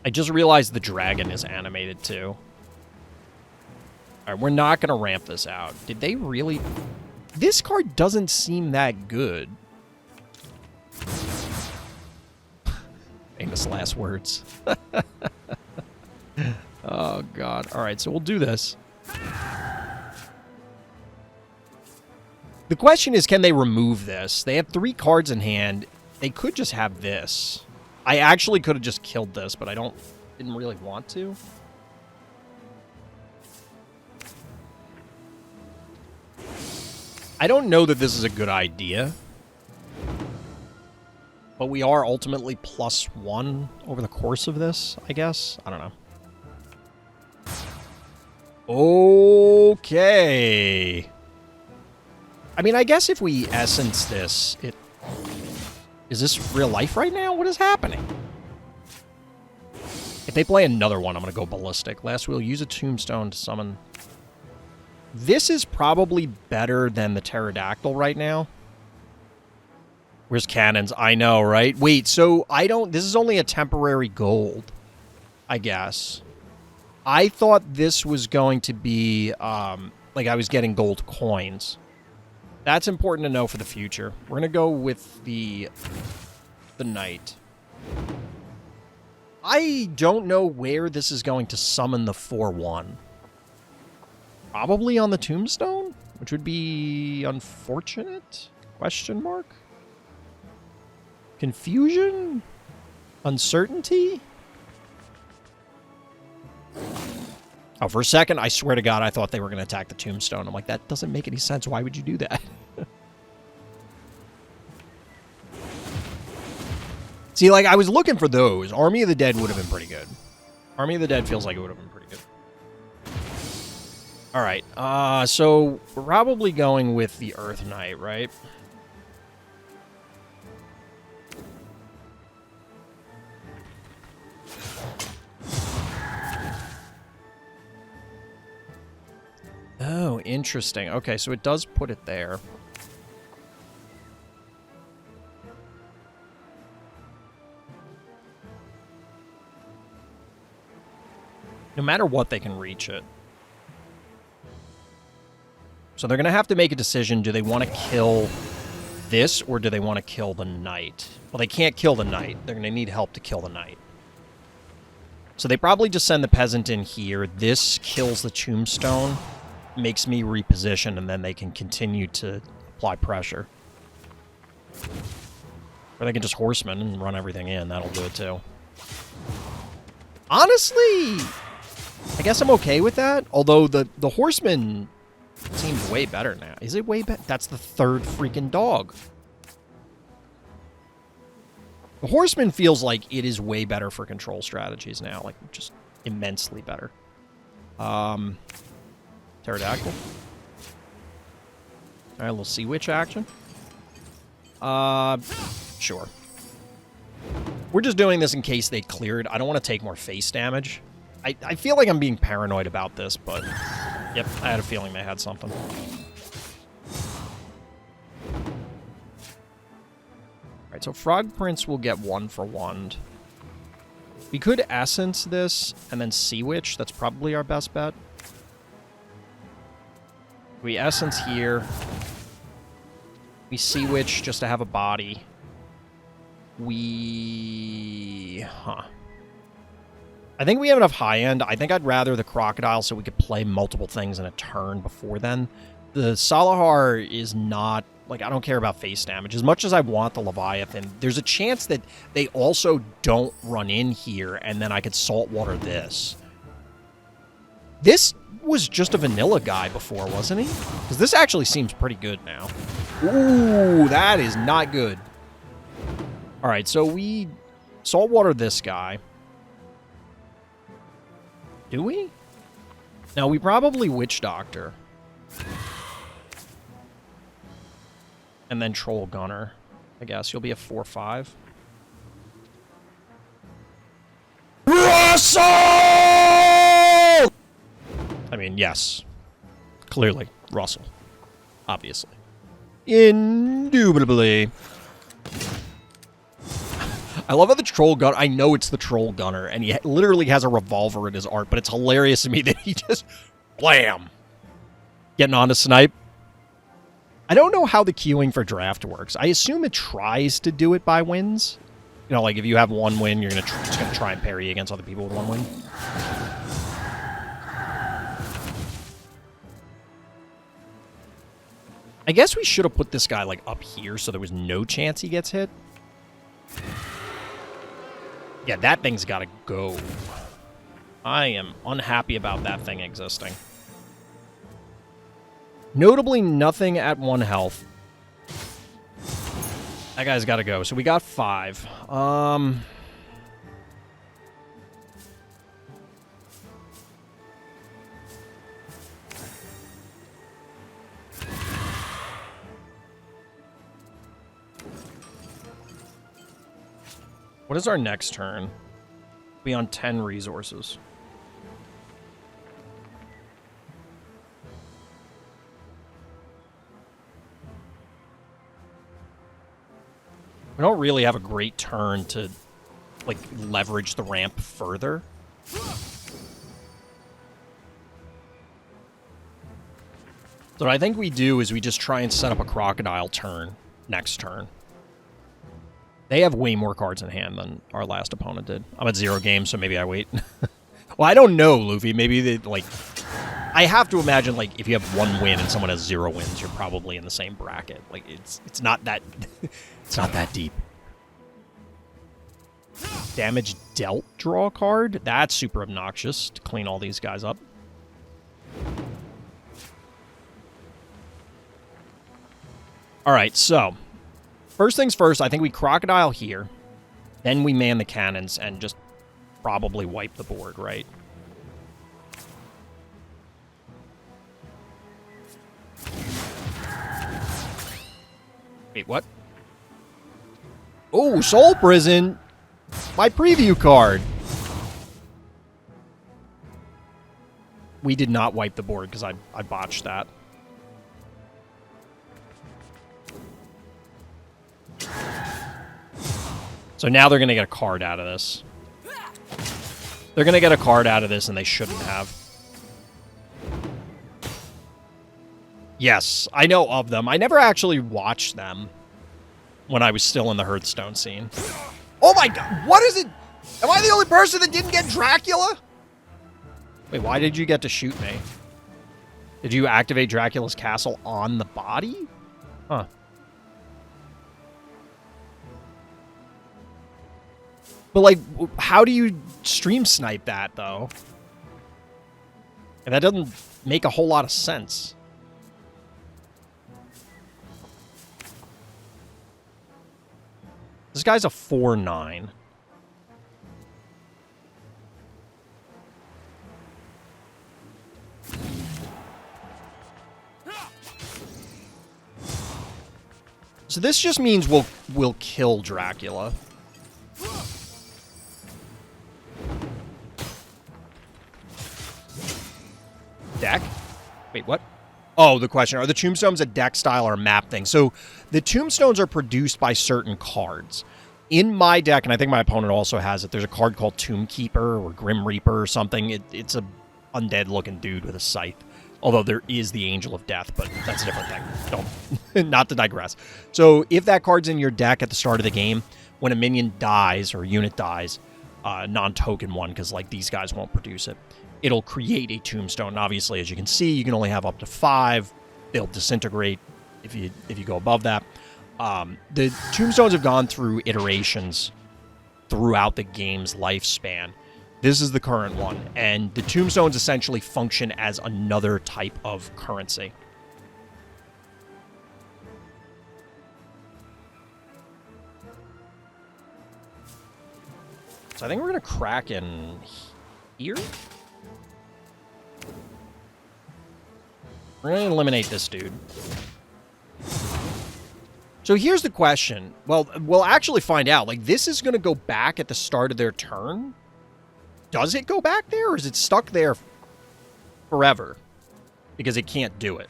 I just realized the dragon is animated, too. Alright, we're not going to ramp this out. Did they really... This card doesn't seem that good. Famous last words. Oh, God. All right, so we'll do this. The question is, can they remove this? They have 3 cards in hand. They could just have this. I actually could have just killed this, but I didn't really want to. I don't know that this is a good idea. But we are ultimately +1 over the course of this, I guess. I don't know. Okay. I mean, I guess if we essence this, it... Is this real life right now? What is happening? If they play another one, I'm going to go ballistic. Last we'll use a tombstone to summon... This is probably better than the pterodactyl right now. Where's cannons? I know, right? Wait, so this is only a temporary gold, I guess. I thought this was going to be, like I was getting gold coins. That's important to know for the future. We're going to go with the knight. I don't know where this is going to summon the 4-1. Probably on the tombstone, which would be unfortunate? Question mark? Confusion? Uncertainty? Oh, for a second, I swear to God, I thought they were going to attack the tombstone. I'm like, that doesn't make any sense. Why would you do that? See, like, I was looking for those. Army of the Dead would have been pretty good. Army of the Dead feels like it would have been pretty good. All right, so we're probably going with the Earth Knight, right? Oh, interesting. Okay, so it does put it there. No matter what, they can reach it. So they're going to have to make a decision. Do they want to kill this, or do they want to kill the knight? Well, they can't kill the knight. They're going to need help to kill the knight. So they probably just send the peasant in here. This kills the tombstone, makes me reposition, and then they can continue to apply pressure. Or they can just horseman and run everything in. That'll do it, too. Honestly, I guess I'm okay with that. Although the horseman seems way better now. Is it way better? That's the third freaking dog. The horseman feels like it is way better for control strategies now. Like, just immensely better. Pterodactyl. Alright, a little Sea Witch action. Sure. We're just doing this in case they cleared. I don't want to take more face damage. I feel like I'm being paranoid about this, but... Yep, I had a feeling they had something. Alright, so Frog Prince will get 1 for 1. We could Essence this, and then Sea Witch. That's probably our best bet. We Essence here. We Sea Witch just to have a body. I think we have enough high end. I think I'd rather the Crocodile so we could play multiple things in a turn before then. The Salahar is not... Like, I don't care about face damage. As much as I want the Leviathan, there's a chance that they also don't run in here, and then I could saltwater this. This was just a vanilla guy before, wasn't he? Because this actually seems pretty good now. Ooh, that is not good. All right, so we saltwater this guy. Do we? No, we probably Witch Doctor. And then Troll Gunner. I guess you'll be a 4/5. Russell! I mean, yes. Clearly, Russell. Obviously. Indubitably. I love how the Troll Gunner... I know it's the Troll Gunner, and he literally has a revolver in his art, but it's hilarious to me that he just... Blam! Getting on to snipe. I don't know how the queuing for draft works. I assume it tries to do it by wins. You know, like if you have 1 win, you're it's gonna try and parry against other people with 1 win. I guess we should have put this guy like up here so there was no chance he gets hit. Yeah, that thing's gotta go. I am unhappy about that thing existing. Notably, nothing at 1 health. That guy's got to go. So we got 5. What is our next turn? Be on 10 resources. We don't really have a great turn to, like, leverage the ramp further. So what I think we do is we just try and set up a Crocodile turn next turn. They have way more cards in hand than our last opponent did. I'm at 0 games, so maybe I wait. Well, I don't know, Luffy. Maybe they, like... I have to imagine, like, if you have 1 win and someone has 0 wins, you're probably in the same bracket. Like, it's not that... It's not that deep. Damage dealt, draw a card. That's super obnoxious to clean all these guys up. Alright, so first things first, I think we Crocodile here. Then we man the cannons and just probably wipe the board, right? Wait, what? Oh, Soul Prison! My preview card! We did not wipe the board because I botched that. So now they're going to get a card out of this. They're going to get a card out of this and they shouldn't have. Yes, I know of them. I never actually watched them when I was still in the Hearthstone scene. Oh my god, what is it? Am I the only person that didn't get Dracula? Wait, why did you get to shoot me? Did you activate Dracula's castle on the body? Huh. But, like, how do you stream snipe that, though? And that doesn't make a whole lot of sense. This guy's a 4/9. So this just means we'll kill Dracula. Deck? Wait, what? Oh, the question. Are the tombstones a deck style or a map thing? So the tombstones are produced by certain cards. In my deck, and I think my opponent also has it, there's a card called Tombkeeper or Grim Reaper or something. It's a undead-looking dude with a scythe. Although there is the Angel of Death, but that's a different thing. Don't, not to digress. So if that card's in your deck at the start of the game, when a minion dies or a unit dies, non-token one, because like these guys won't produce it, it'll create a tombstone. And obviously, as you can see, you can only have up to 5. They'll disintegrate if you go above that. The tombstones have gone through iterations throughout the game's lifespan. This is the current one, and the tombstones essentially function as another type of currency. So I think we're going to crack in here. We're going to eliminate this dude. So here's the question. Well, we'll actually find out. Like, this is going to go back at the start of their turn. Does it go back there, or is it stuck there forever because it can't do it?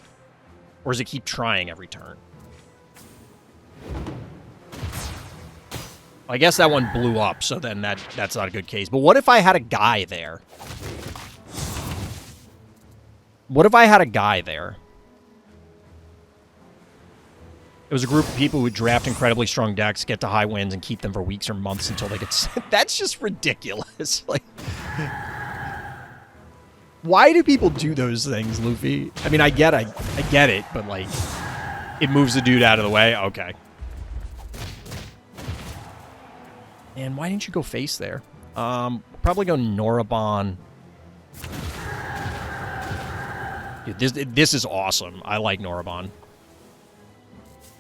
Or does it keep trying every turn? I guess that one blew up, so then that's not a good case. But what if I had a guy there? What if I had a guy there? It was a group of people who would draft incredibly strong decks, get to high wins, and keep them for weeks or months until they get sent. That's just ridiculous. Like, why do people do those things, Luffy? I mean, I get it, but like, it moves the dude out of the way. Okay. And why didn't you go face there? Probably go Norabon. Dude, this is awesome. I like Norabon.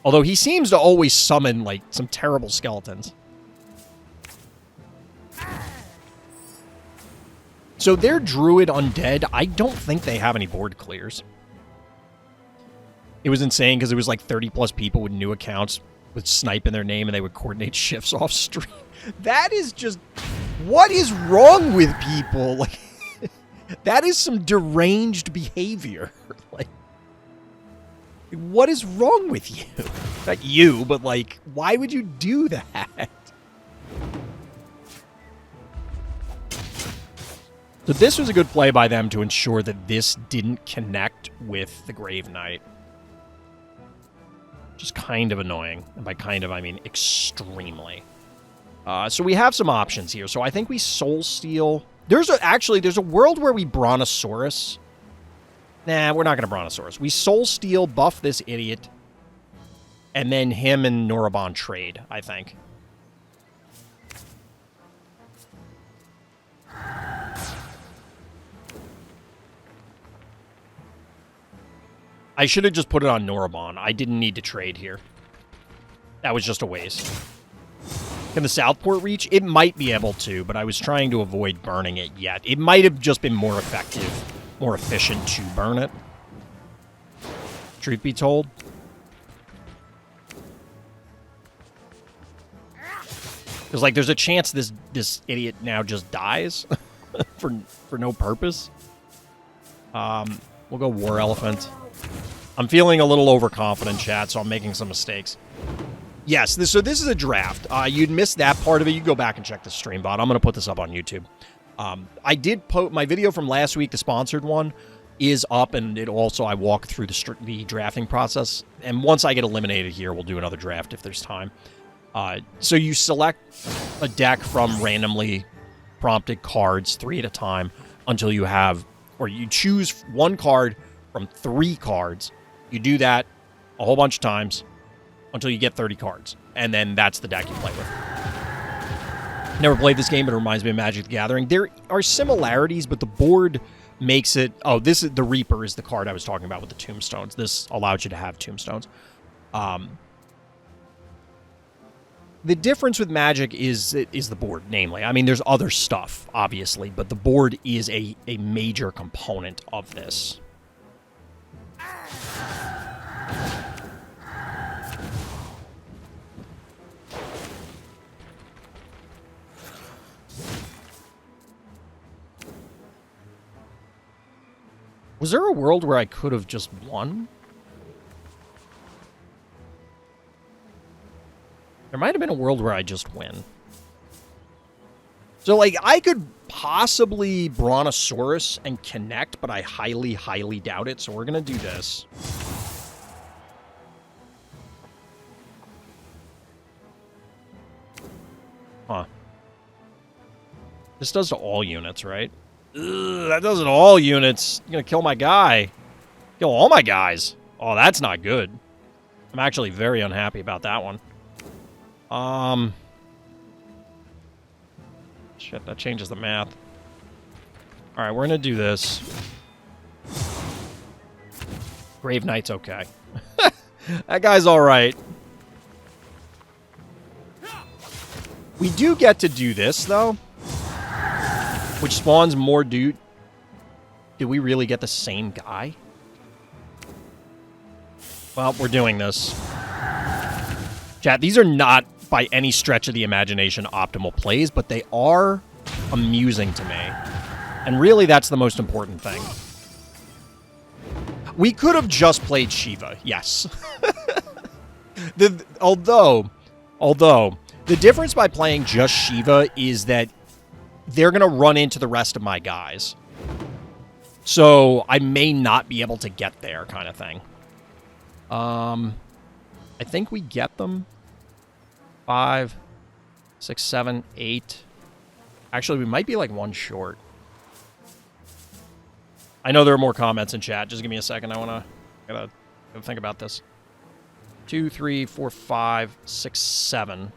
Although he seems to always summon, like, some terrible skeletons. So their Druid Undead, I don't think they have any board clears. It was insane because it was like 30-plus people with new accounts with Snipe in their name, and they would coordinate shifts off stream. That is just... What is wrong with people? Like, that is some deranged behavior. Like, what is wrong with you? Not you, but like, why would you do that? So this was a good play by them to ensure that this didn't connect with the Grave Knight. Just kind of annoying. And by kind of, I mean extremely. So we have some options here. So I think we Soul Steal. There's a world where we Brontosaurus. Nah, we're not going to Brontosaurus. We Soul Steal, buff this idiot, and then him and Norabon trade, I think. I should have just put it on Norabon. I didn't need to trade here. That was just a waste. Can the Southport reach? It might be able to, but I was trying to avoid burning it yet. It might have just been more effective, more efficient to burn it. Truth be told. Because, like, there's a chance this idiot now just dies for no purpose. We'll go War Elephant. I'm feeling a little overconfident, chat, so I'm making some mistakes. Yes, so this is a draft. You'd missed that part of it. You go back and check the stream bot. I'm going to put this up on YouTube. I did post my video from last week, the sponsored one, is up, and it also, I walk through the drafting process. And once I get eliminated here, we'll do another draft if there's time. So you select a deck from randomly prompted cards, 3 at a time, until you have, or you choose one card from 3 cards. You do that a whole bunch of times until you get 30 cards. And then that's the deck you play with. Never played this game, but it reminds me of Magic the Gathering. There are similarities, but the board makes it... Oh, this is the Reaper is the card I was talking about with the tombstones. This allows you to have tombstones. The difference with Magic is the board, namely. I mean, there's other stuff, obviously, but the board is a major component of this. Was there a world where I could have just won? There might have been a world where I just win. So, like, I could possibly Brontosaurus and connect, but I highly, highly doubt it. So we're going to do this. Huh. This does to all units, right? Ugh, that does it to all units. You're going to kill my guy. Kill all my guys. Oh, that's not good. I'm actually very unhappy about that one. Shit, that changes the math. Alright, we're gonna do this. Grave Knight's okay. That guy's alright. We do get to do this, though. Which spawns more dude. Did we really get the same guy? Well, we're doing this. Chat, these are not, by any stretch of the imagination, optimal plays, but they are amusing to me. And really, that's the most important thing. We could have just played Shiva, yes. Although, the difference by playing just Shiva is that they're going to run into the rest of my guys. So, I may not be able to get there, kind of thing. I think we get them. 5, 6, 7, 8. Actually, we might be like 1 short. I know there are more comments in chat. Just give me a second. I gotta think about this. 2, 3, 4, 5, 6, 7.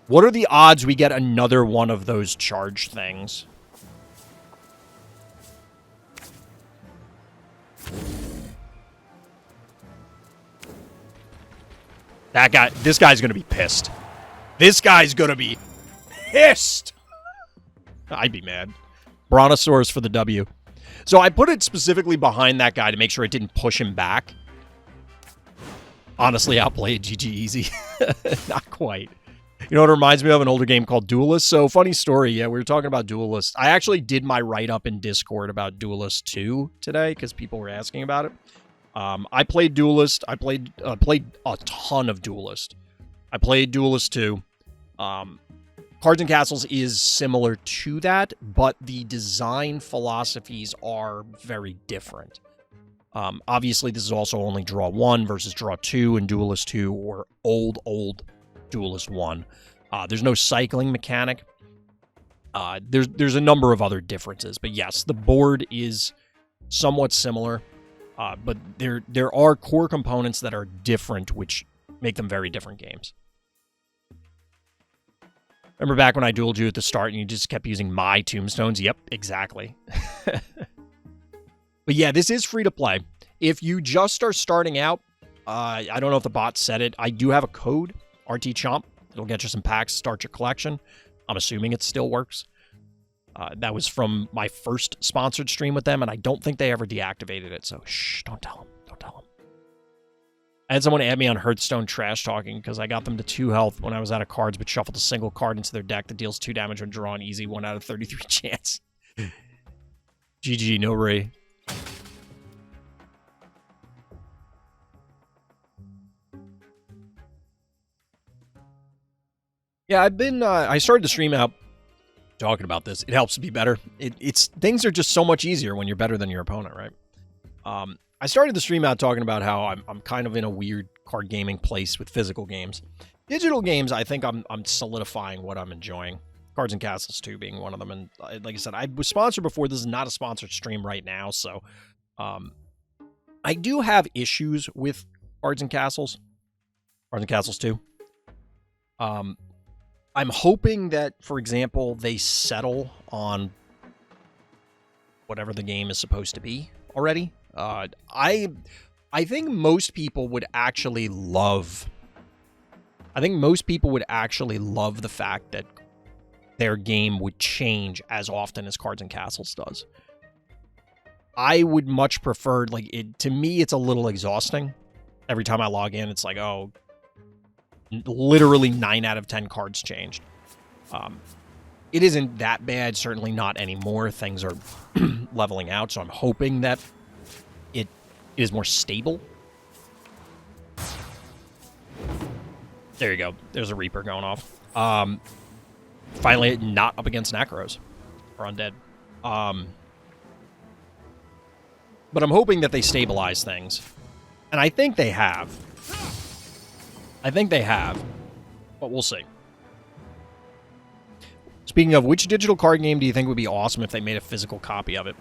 What are the odds we get another one of those charge things? That guy, this guy's gonna be pissed. This guy's gonna be pissed. I'd be mad. Brontosaurus for the W. So I put it specifically behind that guy to make sure it didn't push him back. Honestly, outplayed GG easy. Not quite. You know what it reminds me of? An older game called Duelist. So, funny story. Yeah, we were talking about Duelist. I actually did my write-up in Discord about Duelist 2 today because people were asking about it. I played Duelist. I played a ton of Duelist. I played Duelist 2. Cards and Castles is similar to that, but the design philosophies are very different. Obviously, this is also only draw 1 versus draw 2 in Duelist 2 or old Duelist 1. There's no cycling mechanic. There's a number of other differences, but yes, the board is somewhat similar. But there are core components that are different, which make them very different games. Remember back when I dueled you at the start and you just kept using my tombstones? Yep, exactly. But yeah, this is free to play. If you just are starting out, I don't know if the bot said it. I do have a code, RTchomp. It'll get you some packs, start your collection. I'm assuming it still works. That was from my first sponsored stream with them, and I don't think they ever deactivated it. So shh, don't tell them. Don't tell them. I had someone add me on Hearthstone trash talking because I got them to 2 health when I was out of cards, but shuffled a single card into their deck that deals 2 damage when drawn. Easy 1 out of 33 chance. GG, no Ray. Yeah, I've been, I started the stream out talking about this. It helps to be better. Things are just so much easier when you're better than your opponent, right? I started the stream out talking about how I'm kind of in a weird card gaming place with physical games. Digital games, I think I'm solidifying what I'm enjoying. Cards and Castles 2 being one of them. And like I said, I was sponsored before. This is not a sponsored stream right now, so I do have issues with Cards and Castles. Cards and Castles 2. I'm hoping that, for example, they settle on whatever the game is supposed to be already. I think most people would actually love... I think most people would actually love the fact that their game would change as often as Cards and Castles does. I would much prefer, like, to me, it's a little exhausting. Every time I log in, it's like, oh... literally 9 out of 10 cards changed. It isn't that bad, certainly not anymore. Things are leveling out, so I'm hoping that it is more stable. There you go. There's a Reaper going off. Finally, not up against Necros or Undead. But I'm hoping that they stabilize things. And I think they have. But we'll see. Speaking of, which digital card game do you think would be awesome if they made a physical copy of it?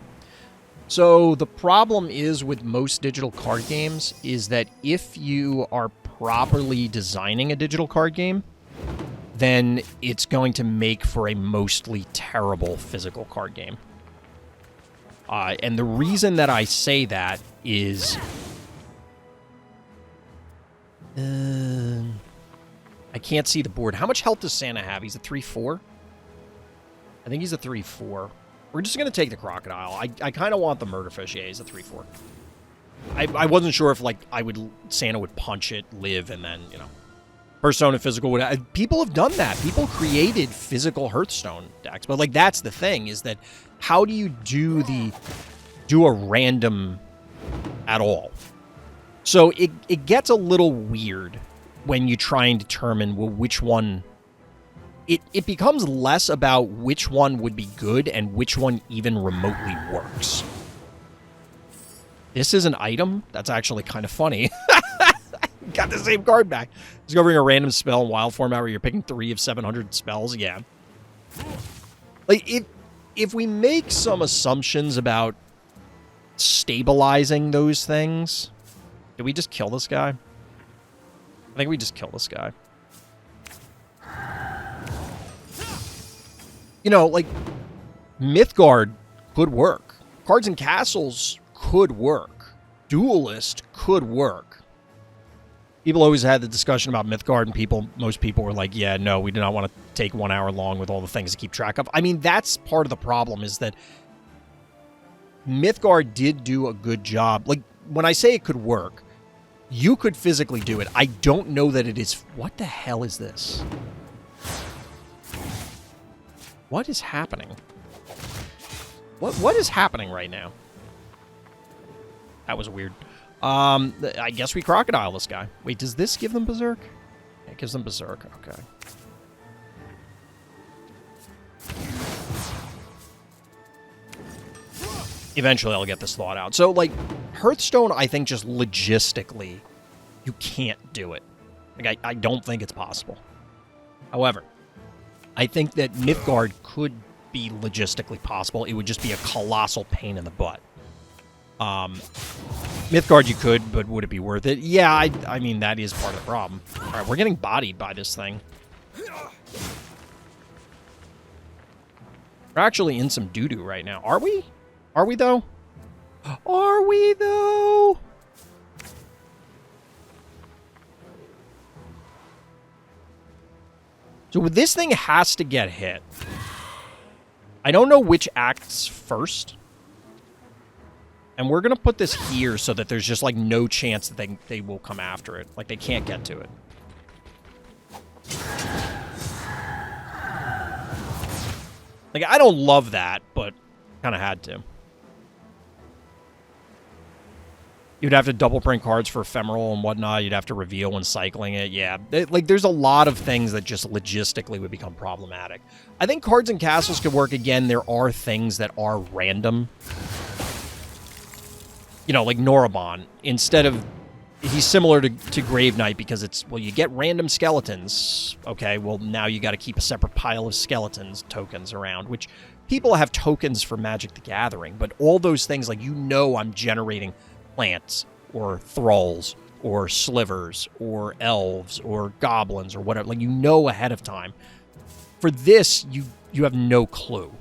So the problem is with most digital card games is that if you are properly designing a digital card game, then it's going to make for a mostly terrible physical card game. And the reason that I say that is... I can't see the board. How much health does Santa have? He's a 3-4? I think he's a 3-4. We're just going to take the Crocodile. I kind of want the Murderfish. Yeah, he's a 3-4. I wasn't sure if, like, Santa would punch it, live, and then, you know. Hearthstone and physical would... people have done that. People created physical Hearthstone decks. But, like, that's the thing, is that how do you do a random at all? So it gets a little weird when you try and determine, well, which one... It becomes less about which one would be good and which one even remotely works. This is an item? That's actually kind of funny. Got the same card back. Discovering a random spell in wild format where you're picking 3 of 700 spells, yeah. Like, if we make some assumptions about stabilizing those things... Did we just kill this guy? I think we just killed this guy. You know, like, Mythgard could work. Cards and Castles could work. Duelist could work. People always had the discussion about Mythgard, and most people were like, yeah, no, we do not want to take 1 hour long with all the things to keep track of. I mean, that's part of the problem, is that Mythgard did do a good job. Like, when I say it could work, you could physically do it. I don't know that it is... What the hell is this? What is happening? What is happening right now? That was weird. I guess we Crocodile this guy. Wait, does this give them Berserk? Yeah, it gives them Berserk. Okay. Eventually I'll get this thought out. So, like, Hearthstone, I think just logistically, you can't do it. Like, I don't think it's possible. However, I think that Mythgard could be logistically possible. It would just be a colossal pain in the butt. Mythgard you could, but would it be worth it? Yeah, I mean, that is part of the problem. All right, we're getting bodied by this thing. We're actually in some doo-doo right now. Are we? Are we, though? Are we, though? So this thing has to get hit. I don't know which acts first. And we're going to put this here so that there's just, like, no chance that they will come after it. Like, they can't get to it. Like, I don't love that, but kind of had to. You'd have to double print cards for ephemeral and whatnot. You'd have to reveal when cycling it. Yeah, like, there's a lot of things that just logistically would become problematic. I think Cards and Castles could work. Again, there are things that are random. You know, like Norabon. Instead of... He's similar to Grave Knight because it's... Well, you get random skeletons. Okay, well, now you got to keep a separate pile of skeletons tokens around, which people have tokens for Magic the Gathering, but all those things, like, you know I'm generating plants or thralls or slivers or elves or goblins or whatever. Like, you know ahead of time. For this, you have no clue.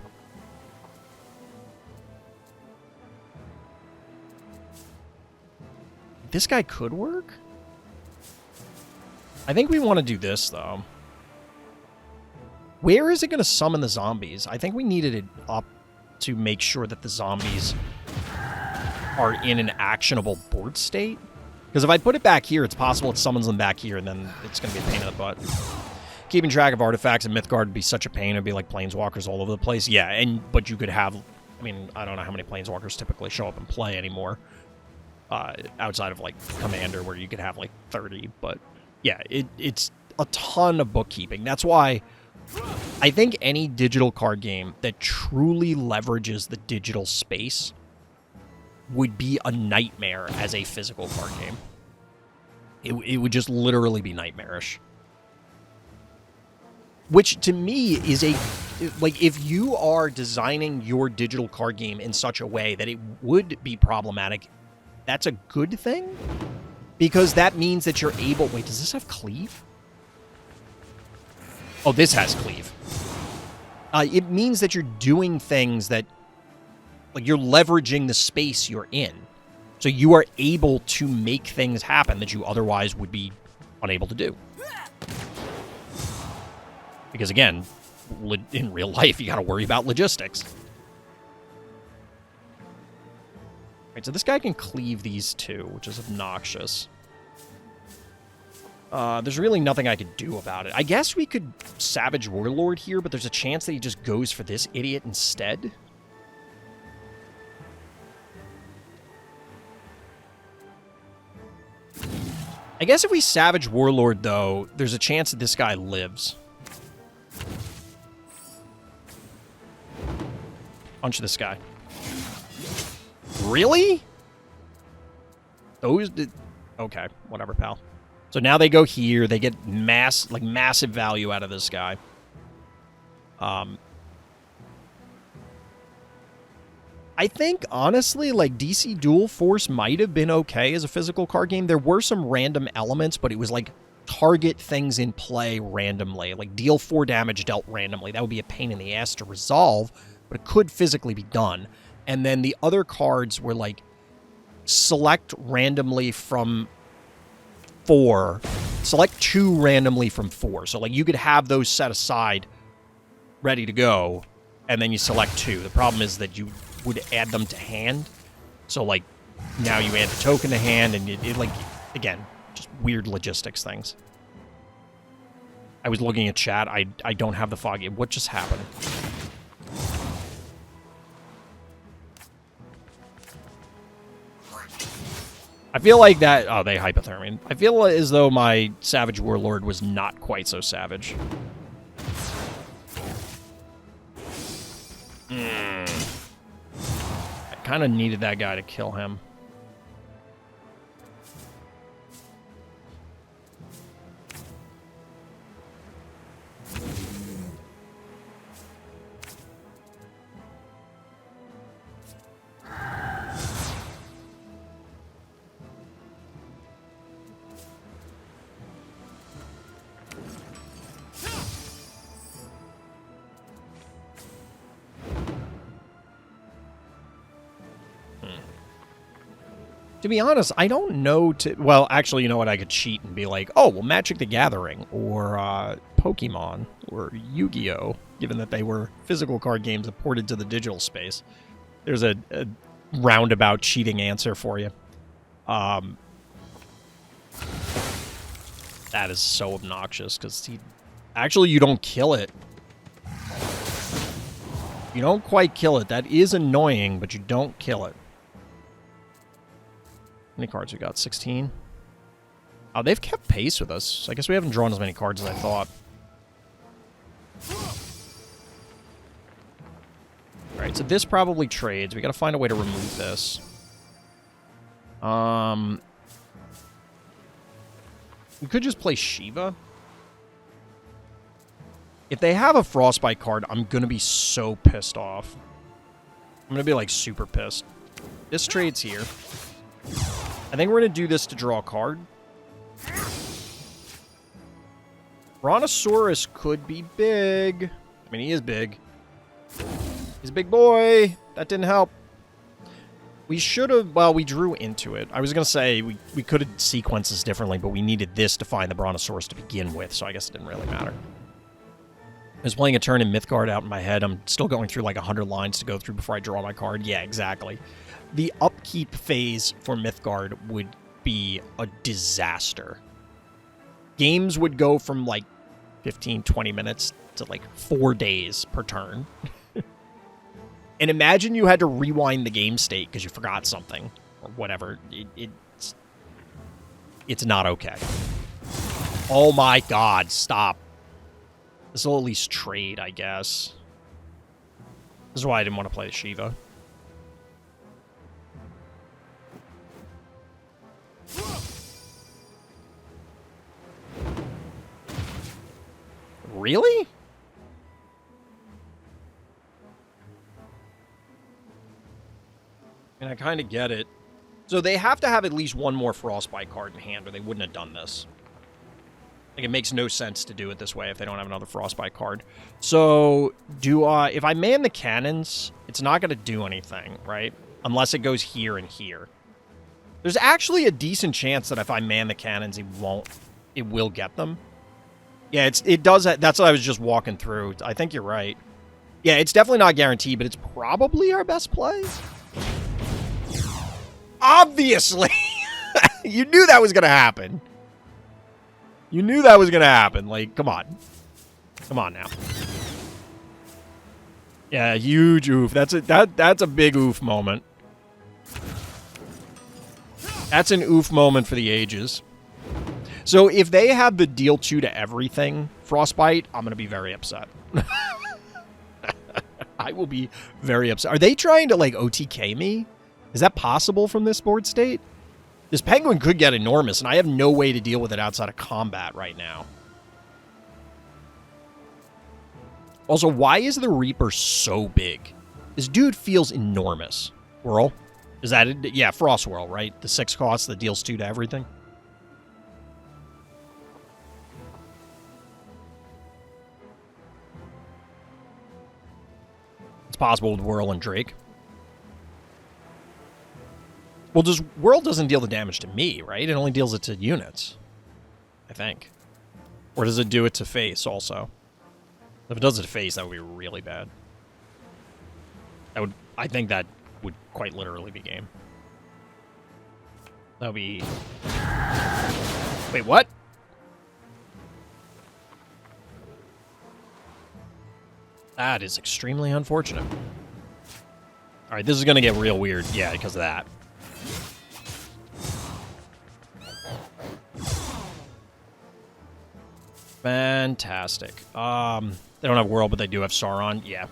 This guy could work. I think we want to do this, though. Where is it going to summon the zombies? I think we needed it up to make sure that the zombies are in an actionable board state. Because if I put it back here, it's possible it summons them back here, and then it's going to be a pain in the butt. Keeping track of artifacts in Mythgard would be such a pain. It'd be like planeswalkers all over the place. Yeah, but you could have... I mean, I don't know how many planeswalkers typically show up and play anymore. Outside of, like, Commander, where you could have, like, 30. But, yeah, it's a ton of bookkeeping. That's why I think any digital card game that truly leverages the digital space would be a nightmare as a physical card game. It would just literally be nightmarish. Which, to me, is a... Like, if you are designing your digital card game in such a way that it would be problematic... That's a good thing, because that means that you're able... Wait, does this have cleave? Oh, this has cleave. It means that you're doing things that... Like, you're leveraging the space you're in. So you are able to make things happen that you otherwise would be unable to do. Because, again, in real life, you got to worry about logistics. Right, so this guy can cleave these two, which is obnoxious. There's really nothing I could do about it. I guess we could Savage Warlord here, but there's a chance that he just goes for this idiot instead. I guess if we Savage Warlord, though, there's a chance that this guy lives. Punch this guy. Really? Those did... Okay, whatever, pal. So now they go here. They get massive value out of this guy. I think, honestly, like, DC Dual Force might have been okay as a physical card game. There were some random elements, but it was, like, target things in play randomly. Like, deal 4 damage dealt randomly. That would be a pain in the ass to resolve, but it could physically be done. And then the other cards were, like, select randomly from 4. Select 2 randomly from 4. So, like, you could have those set aside, ready to go, and then you select 2. The problem is that you would add them to hand. So, like, now you add the token to hand, and it like, again, just weird logistics things. I was looking at chat. I don't have the foggy. What just happened? I feel like that... Oh, they hypothermian. I feel as though my Savage Warlord was not quite so savage. I kind of needed that guy to kill him. To be honest, I don't know well, actually, you know what? I could cheat and be like, oh, well, Magic the Gathering or Pokemon or Yu-Gi-Oh!, given that they were physical card games that ported to the digital space. There's a roundabout cheating answer for you. That is so obnoxious, because actually, you don't kill it. You don't quite kill it. That is annoying, but you don't kill it. How many cards we got? 16? Oh, they've kept pace with us. I guess we haven't drawn as many cards as I thought. Alright, so this probably trades. We gotta find a way to remove this. We could just play Shiva. If they have a Frostbite card, I'm gonna be so pissed off. I'm gonna be, like, super pissed. This trade's here. I think we're gonna do this to draw a card. Brontosaurus could be big. I mean, he is big. He's a big boy. That didn't help. We should have... Well, we drew into it. I was going to say we could have sequenced this differently, but we needed this to find the Brontosaurus to begin with, so I guess it didn't really matter. I was playing a turn in Mythgard out in my head. I'm still going through like 100 lines to go through before I draw my card. Yeah, exactly. The upkeep phase for Mythgard would be a disaster. Games would go from like 15, 20 minutes to like 4 days per turn. And imagine you had to rewind the game state because you forgot something or whatever. It's not okay. Oh my god, stop. This will at least trade, I guess. This is why I didn't want to play Shiva. Really? And I kind of get it. So they have to have at least one more Frostbite card in hand, or they wouldn't have done this. Like, it makes no sense to do it this way if they don't have another Frostbite card. So, if I man the cannons, it's not going to do anything, right? Unless it goes here and here. There's actually a decent chance that if I man the cannons, it will get them. Yeah, it does. That's what I was just walking through. I think you're right. Yeah, it's definitely not guaranteed, but it's probably our best play. Obviously! You knew that was going to happen. You knew that was going to happen. Like, come on. Come on now. Yeah, huge oof. That's a big oof moment. That's an oof moment for the ages. So if they have the deal 2 to everything Frostbite, I'm going to be very upset. I will be very upset. Are they trying to, like, OTK me? Is that possible from this board state? This penguin could get enormous, and I have no way to deal with it outside of combat right now. Also, why is the Reaper so big? This dude feels enormous. Whirl? Is that it? Yeah, Frost Whirl, right? The 6 cost that deals 2 to everything. It's possible with Whirl and Drake. Well, Whirl doesn't deal the damage to me, right? It only deals it to units, I think. Or does it do it to face also? If it does it to face, that would be really bad. I think that would quite literally be game. That would be... Wait, what? That is extremely unfortunate. Alright, this is going to get real weird. Yeah, because of that. Fantastic. They don't have Whirl, but they do have Sauron. Yeah.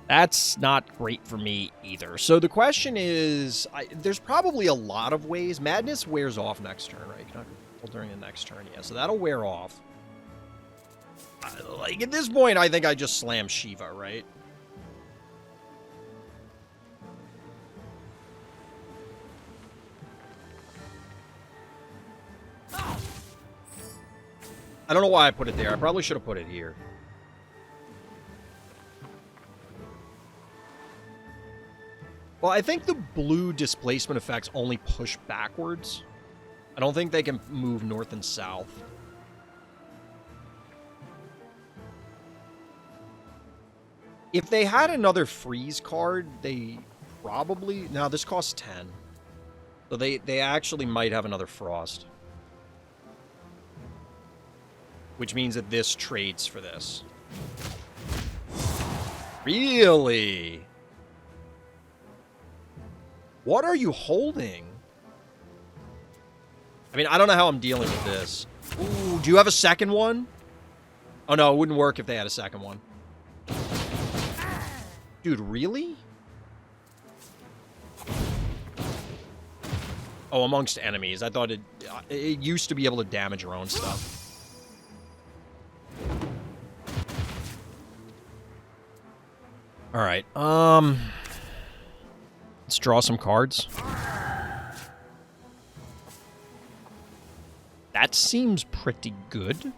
That's not great for me either. So the question is, there's probably a lot of ways. Madness wears off next turn, right? You cannot control during the next turn. Yeah, so that'll wear off. Like, at this point, I think I just slam Shiva, right? I don't know why I put it there. I probably should have put it here. Well, I think the blue displacement effects only push backwards. I don't think they can move north and south. If they had another freeze card, they probably... Now, this costs 10. So they actually might have another frost. Which means that this trades for this. Really? What are you holding? I mean, I don't know how I'm dealing with this. Ooh, do you have a second one? Oh, no, it wouldn't work if they had a second one. Dude, really? Oh, amongst enemies. I thought it used to be able to damage your own stuff. All right. Let's draw some cards. That seems pretty good.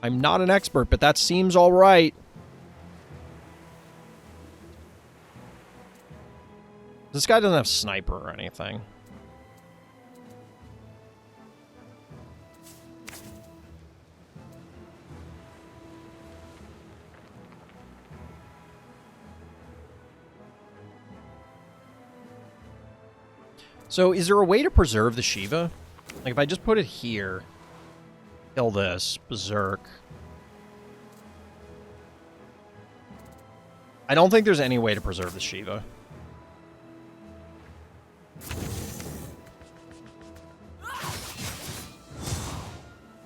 I'm not an expert, but that seems all right. This guy doesn't have sniper or anything. So is there a way to preserve the Shiva? Like if I just put it here, kill this, berserk. I don't think there's any way to preserve the Shiva.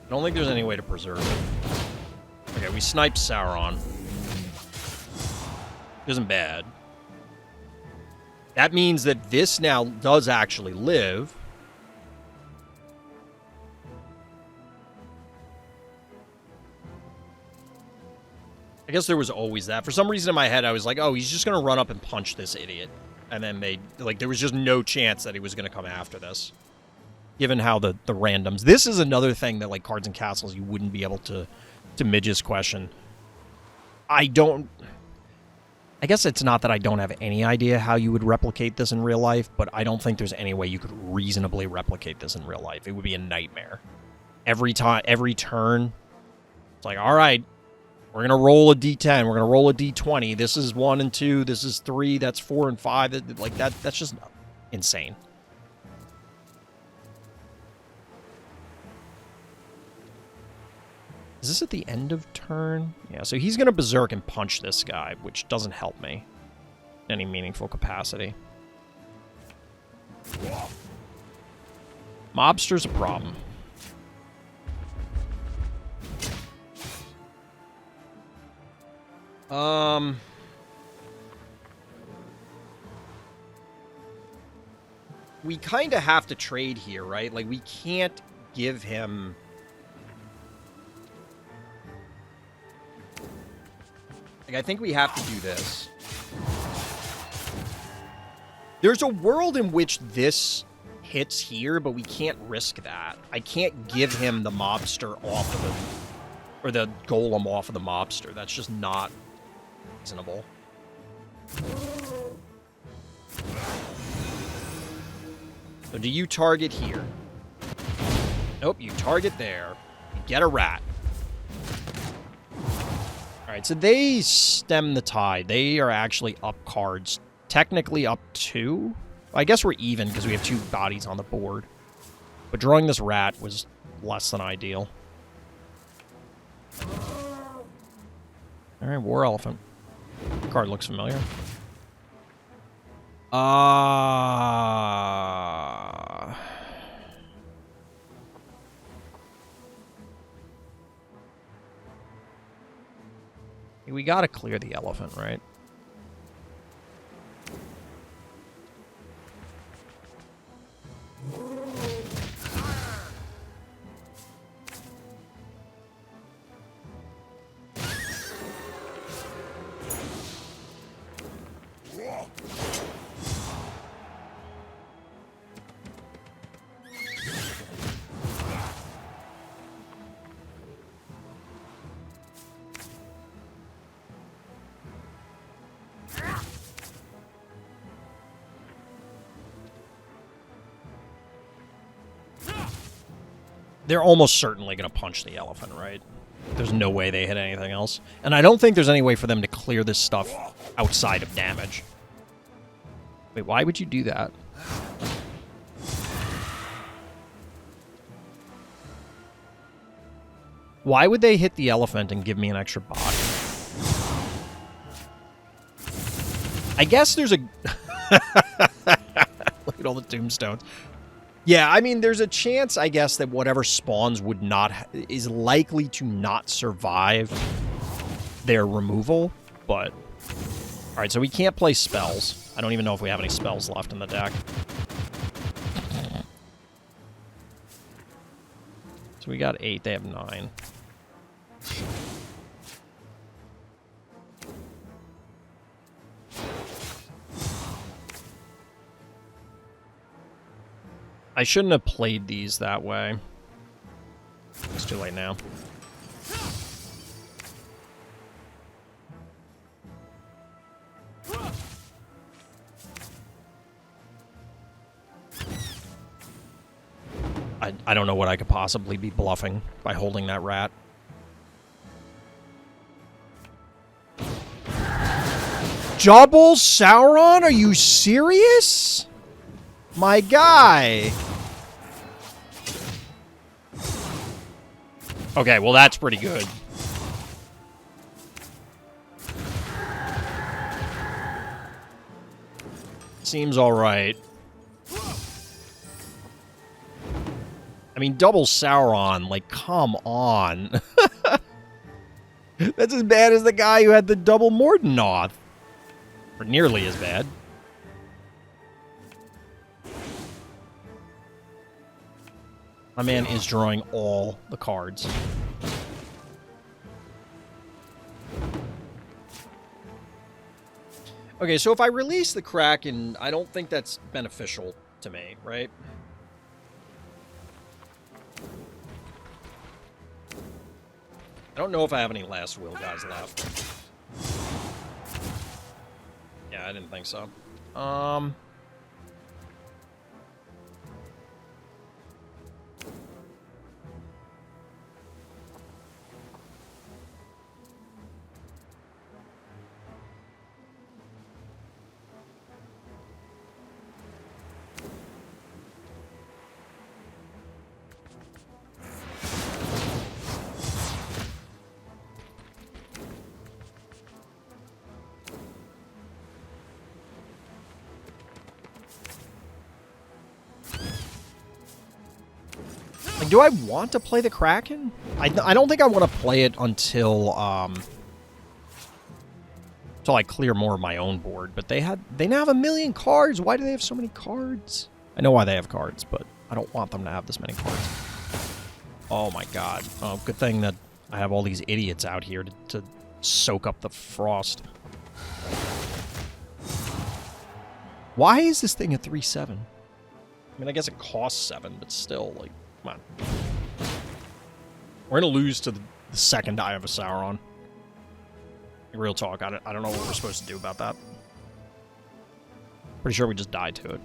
I don't think there's any way to preserve it. Okay, we sniped Sauron. Isn't bad. That means that this now does actually live. I guess there was always that. For some reason in my head, I was like, oh, he's just going to run up and punch this idiot. And then like, there was just no chance that he was going to come after this. Given how the randoms. This is another thing that, like, Cards and Castles, you wouldn't be able to Midge's question. I guess it's not that I don't have any idea how you would replicate this in real life, but I don't think there's any way you could reasonably replicate this in real life. It would be a nightmare. Every time, every turn, it's like, all right, we're going to roll a D10. We're going to roll a D20. This is 1 and 2. This is 3. That's 4 and 5. Like, that's just insane. Is this at the end of turn? Yeah, so he's going to berserk and punch this guy, which doesn't help me in any meaningful capacity. Mobster's a problem. We kind of have to trade here, right? Like, we can't give him... Like, I think we have to do this. There's a world in which this hits here, but we can't risk that. I can't give him the mobster off of the... Or the golem off of the mobster. That's just not reasonable. So do you target here? Nope, you target there. You get a rat. Alright, so they stem the tide. They are actually up cards. Technically up 2. I guess we're even because we have 2 bodies on the board. But drawing this rat was less than ideal. Alright, War Elephant. The card looks familiar. We gotta clear the elephant, right? They're almost certainly going to punch the elephant, right? There's no way they hit anything else. And I don't think there's any way for them to clear this stuff outside of damage. Wait, why would you do that? Why would they hit the elephant and give me an extra body? I guess there's a... Look at all the tombstones. Yeah, I mean, there's a chance, I guess, that whatever spawns would not... is likely to not survive their removal, but... Alright, so we can't play spells. I don't even know if we have any spells left in the deck. So we got 8, they have 9. I shouldn't have played these that way. It's too late now. I don't know what I could possibly be bluffing by holding that rat. Double Sauron? Are you serious? My guy. Okay, well that's pretty good. Seems alright. I mean, double Sauron, like, come on. That's as bad as the guy who had the double Mordennoth. Or nearly as bad. My man is drawing all the cards. Okay, so if I release the Kraken, I don't think that's beneficial to me, right? I don't know if I have any Last Will guys left. Yeah, I didn't think so. Like, do I want to play the Kraken? I don't think I want to play it until I clear more of my own board. But they now have 1 million cards. Why do they have so many cards? I know why they have cards, but I don't want them to have this many cards. Oh my god. Oh, good thing that I have all these idiots out here to soak up the frost. Why is this thing a 3/7? I mean, I guess it costs 7, but still, like, come on. We're gonna lose to the second Eye of a Sauron. Real talk, I don't know what we're supposed to do about that. Pretty sure we just died to it.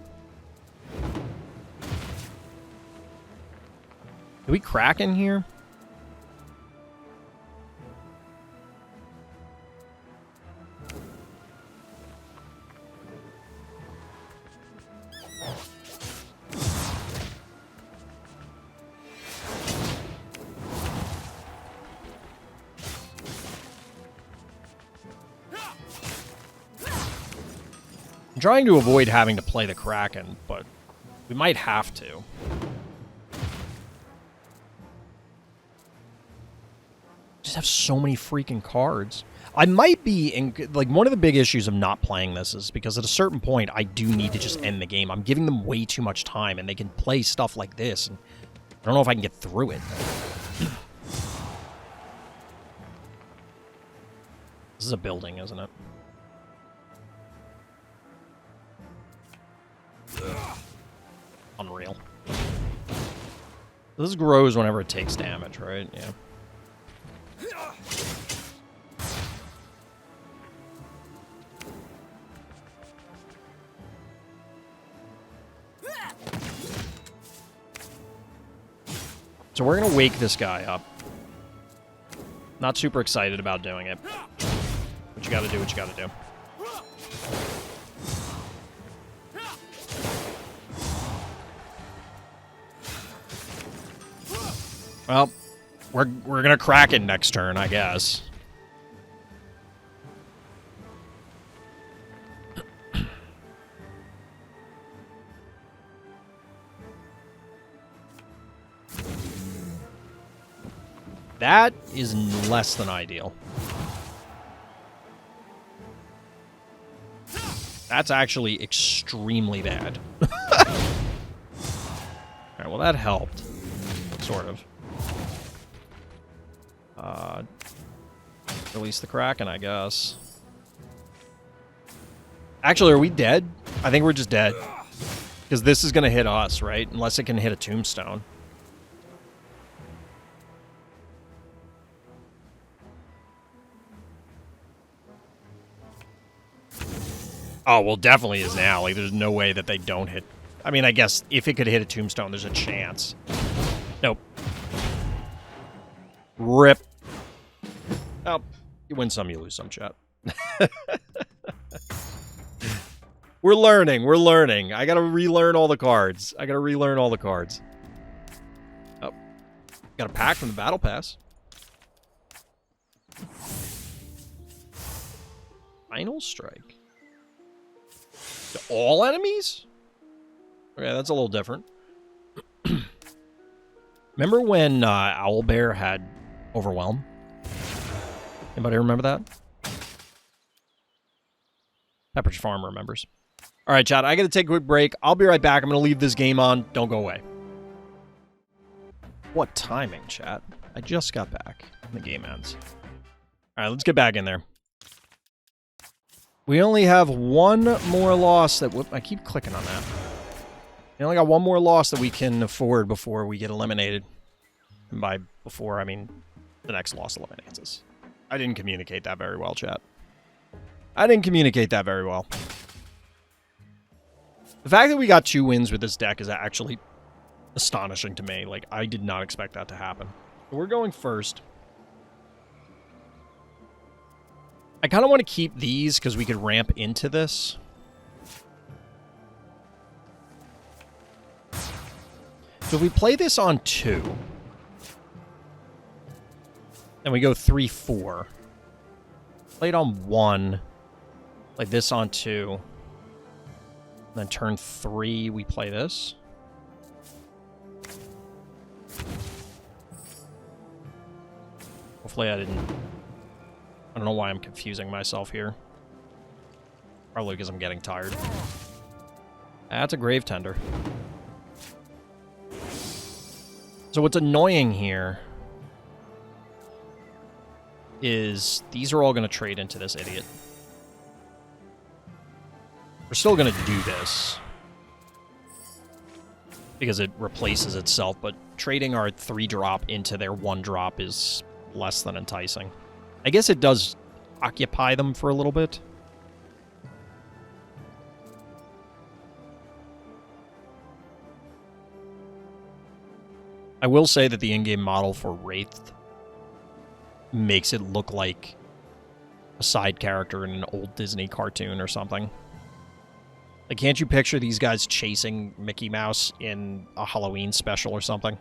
Do we crack in here? I'm trying to avoid having to play the Kraken, but we might have to. Just have so many freaking cards. I might be in, like, one of the big issues of not playing this is because at a certain point I do need to just end the game. I'm giving them way too much time and they can play stuff like this, and I don't know if I can get through it. This is a building, isn't it? Unreal. This grows whenever it takes damage, right? Yeah. So we're going to wake this guy up. Not super excited about doing it. But you got to do what you got to do. Well, we're going to crack it next turn, I guess. That is less than ideal. That's actually extremely bad. Alright, well that helped. Sort of. Release the Kraken, I guess. Actually, are we dead? I think we're just dead. Because this is going to hit us, right? Unless it can hit a tombstone. Oh, well, definitely is now. Like, there's no way that they don't hit. I mean, I guess if it could hit a tombstone, there's a chance. Nope. Rip. Oh, you win some, you lose some, chat. We're learning. We're learning. I gotta relearn all the cards. I gotta relearn all the cards. Oh. Got a pack from the Battle Pass. Final Strike. To all enemies? Okay, that's a little different. Remember when Owlbear had Overwhelm? Anybody remember that? Pepperidge Farm remembers. All right, chat, I got to take a quick break. I'll be right back. I'm going to leave this game on. Don't go away. What timing, chat? I just got back. The game ends. All right, let's get back in there. We only have one more loss that... Whoop, I keep clicking on that. We only got one more loss that we can afford before we get eliminated. And by before, I mean the next loss eliminates us. I didn't communicate that very well, chat. I didn't communicate that very well. The fact that we got 2 wins with this deck is actually astonishing to me. Like, I did not expect that to happen. So we're going first. I kind of want to keep these because we could ramp into this. So if we play this on 2, and we go 3-4, play it on 1, play this on 2, then turn 3, we play this. Hopefully I don't know why I'm confusing myself here. Probably because I'm getting tired. That's a Grave Tender. So what's annoying here is these are all going to trade into this idiot. We're still going to do this because it replaces itself, but trading our 3-drop into their 1-drop is less than enticing. I guess it does occupy them for a little bit. I will say that the in-game model for Wraith makes it look like a side character in an old Disney cartoon or something. Like, can't you picture these guys chasing Mickey Mouse in a Halloween special or something?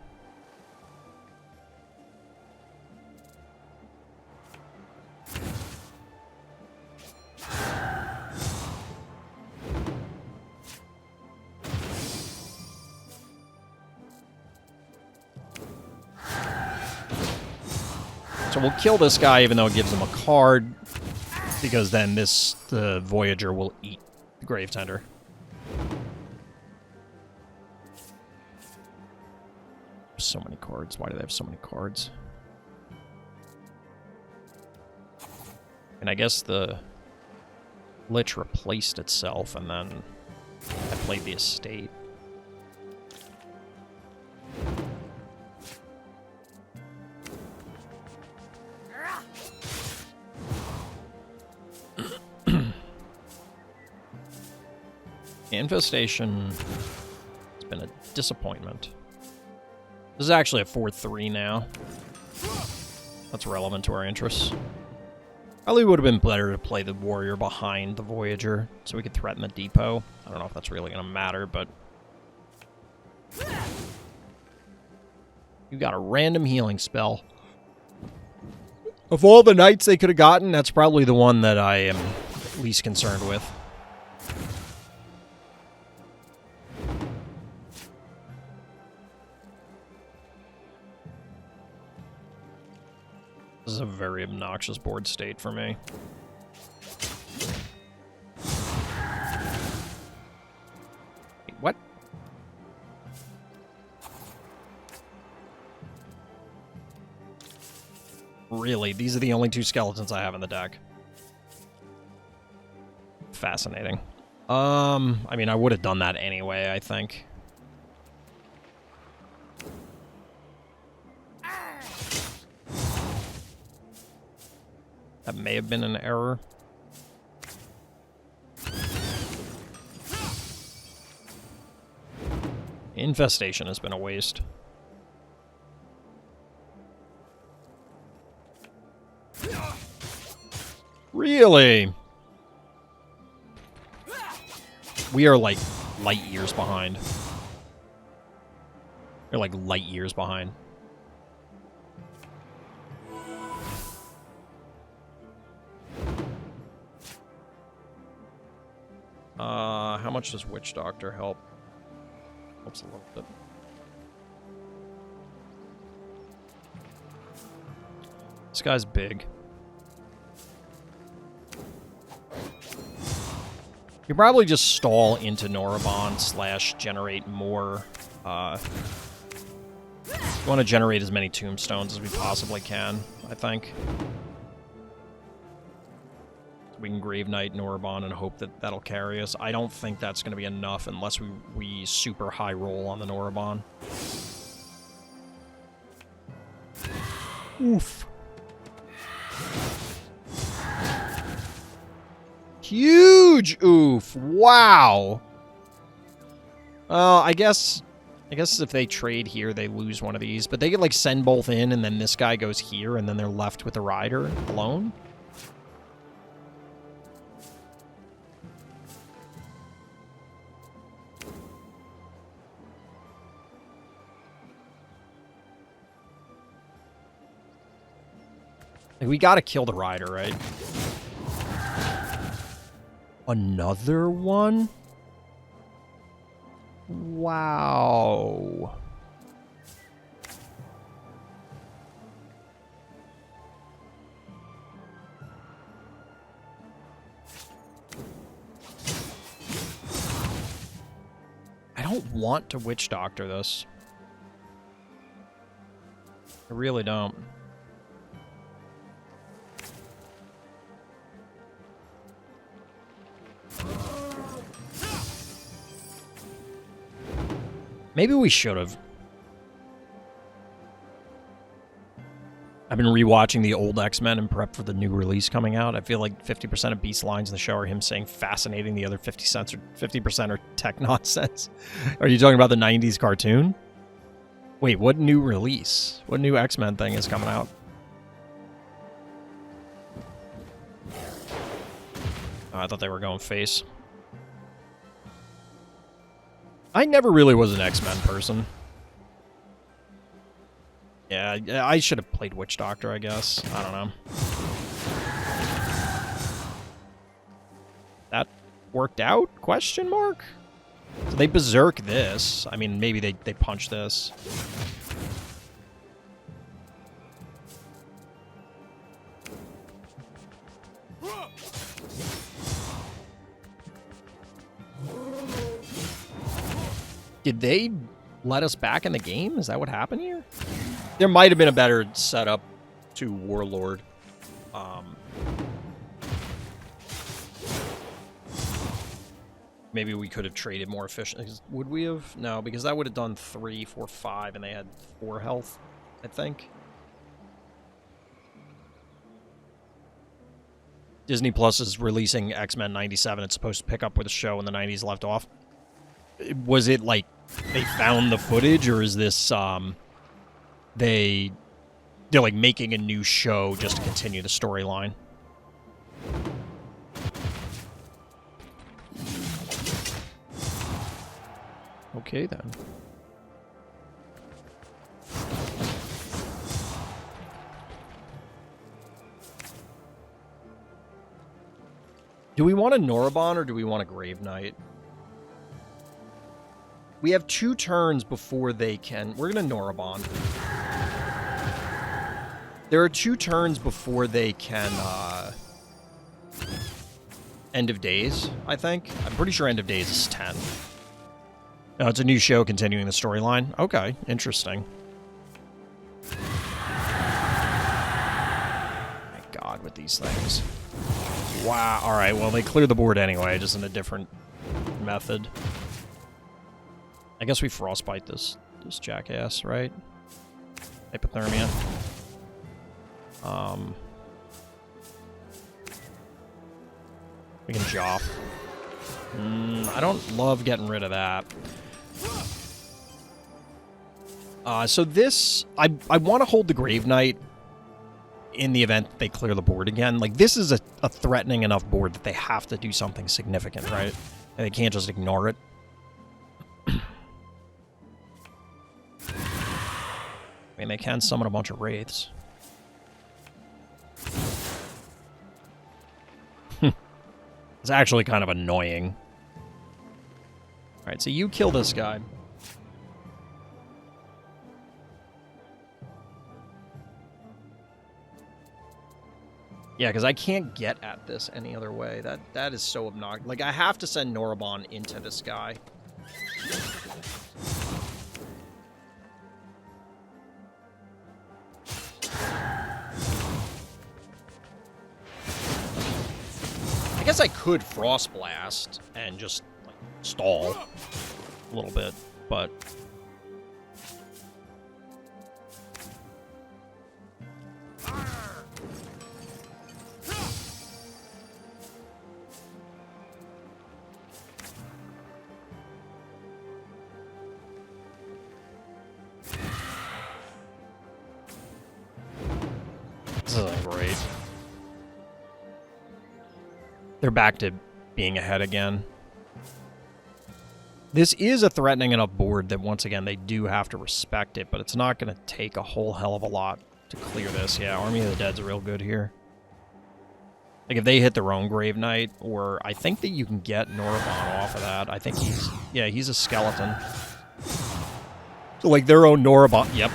So we'll kill this guy even though it gives him a card, because then the Voyager will eat the Grave Tender. So many cards. Why do they have so many cards? And I guess the Lich replaced itself, and then I played the Estate. Infestation has been a disappointment. This is actually a 4-3 now. That's relevant to our interests. Probably would have been better to play the warrior behind the Voyager, so we could threaten the depot. I don't know if that's really going to matter, but... You got a random healing spell. Of all the knights they could have gotten, that's probably the one that I am least concerned with. This is a very obnoxious board state for me. Wait, what? Really? These are the only two skeletons I have in the deck. Fascinating. I mean, I would have done that anyway, I think. That may have been an error. Infestation has been a waste. Really? We are like light years behind. We're like light years behind. How much does Witch Doctor help? Helps a little bit. This guy's big. You probably just stall into Norabon / generate more. You want to generate as many tombstones as we possibly can, I think. We can Grave Knight Norabon and hope that that'll carry us. I don't think that's going to be enough unless we super high roll on the Norabon. Oof. Huge oof. Wow. I guess if they trade here, they lose one of these. But they could, like, send both in, and then this guy goes here, and then they're left with the rider alone. Like, we gotta kill the rider, right? Another one? Wow. I don't want to Witch Doctor this. I really don't. Maybe we should have. I've been rewatching the old X-Men in prep for the new release coming out. I feel like 50% of Beast's lines in the show are him saying fascinating. The other 50% are tech nonsense. Are you talking about the 90s cartoon? Wait, what new release? What new X-Men thing is coming out? Oh, I thought they were going face. I never really was an X-Men person. Yeah, I should have played Witch Doctor, I guess. I don't know. That worked out? Question mark? So they berserk this. I mean, maybe they punch this. Did they let us back in the game? Is that what happened here? There might have been a better setup to Warlord. Maybe we could have traded more efficiently. Would we have? No, because that would have done 3, 4, 5, and they had 4 health, I think. Disney Plus is releasing X-Men 97. It's supposed to pick up where the show in the 90s left off. Was it like they found the footage, or is this they're like making a new show just to continue the storyline. Okay, then. Do we want a Norabon or do we want a Grave Knight? We have 2 turns before they can... We're going to Norabon. There are 2 turns before they can... End of Days, I think. I'm pretty sure End of Days is 10. No, it's a new show continuing the storyline. Okay, interesting. My God, with these things. Wow. All right, well, they clear the board anyway, just in a different method. I guess we frostbite this jackass, right? Hypothermia. We can Joff. I don't love getting rid of that. So this... I want to hold the Grave Knight in the event they clear the board again. Like, this is a threatening enough board that they have to do something significant, right? And they can't just ignore it. I mean, they can summon a bunch of Wraiths. It's actually kind of annoying. Alright, so you kill this guy. Yeah, because I can't get at this any other way. That is so obnoxious. Like, I have to send Norabon into this guy. I guess I could Frost Blast and just like, stall a little bit, but... This isn't great. They're back to being ahead again. This is a threatening enough board that, once again, they do have to respect it, but it's not going to take a whole hell of a lot to clear this. Yeah, Army of the Dead's real good here. Like, if they hit their own Grave Knight, or I think that you can get Norabon off of that. I think he's... Yeah, he's a skeleton. So, like, their own Norabon... Yep.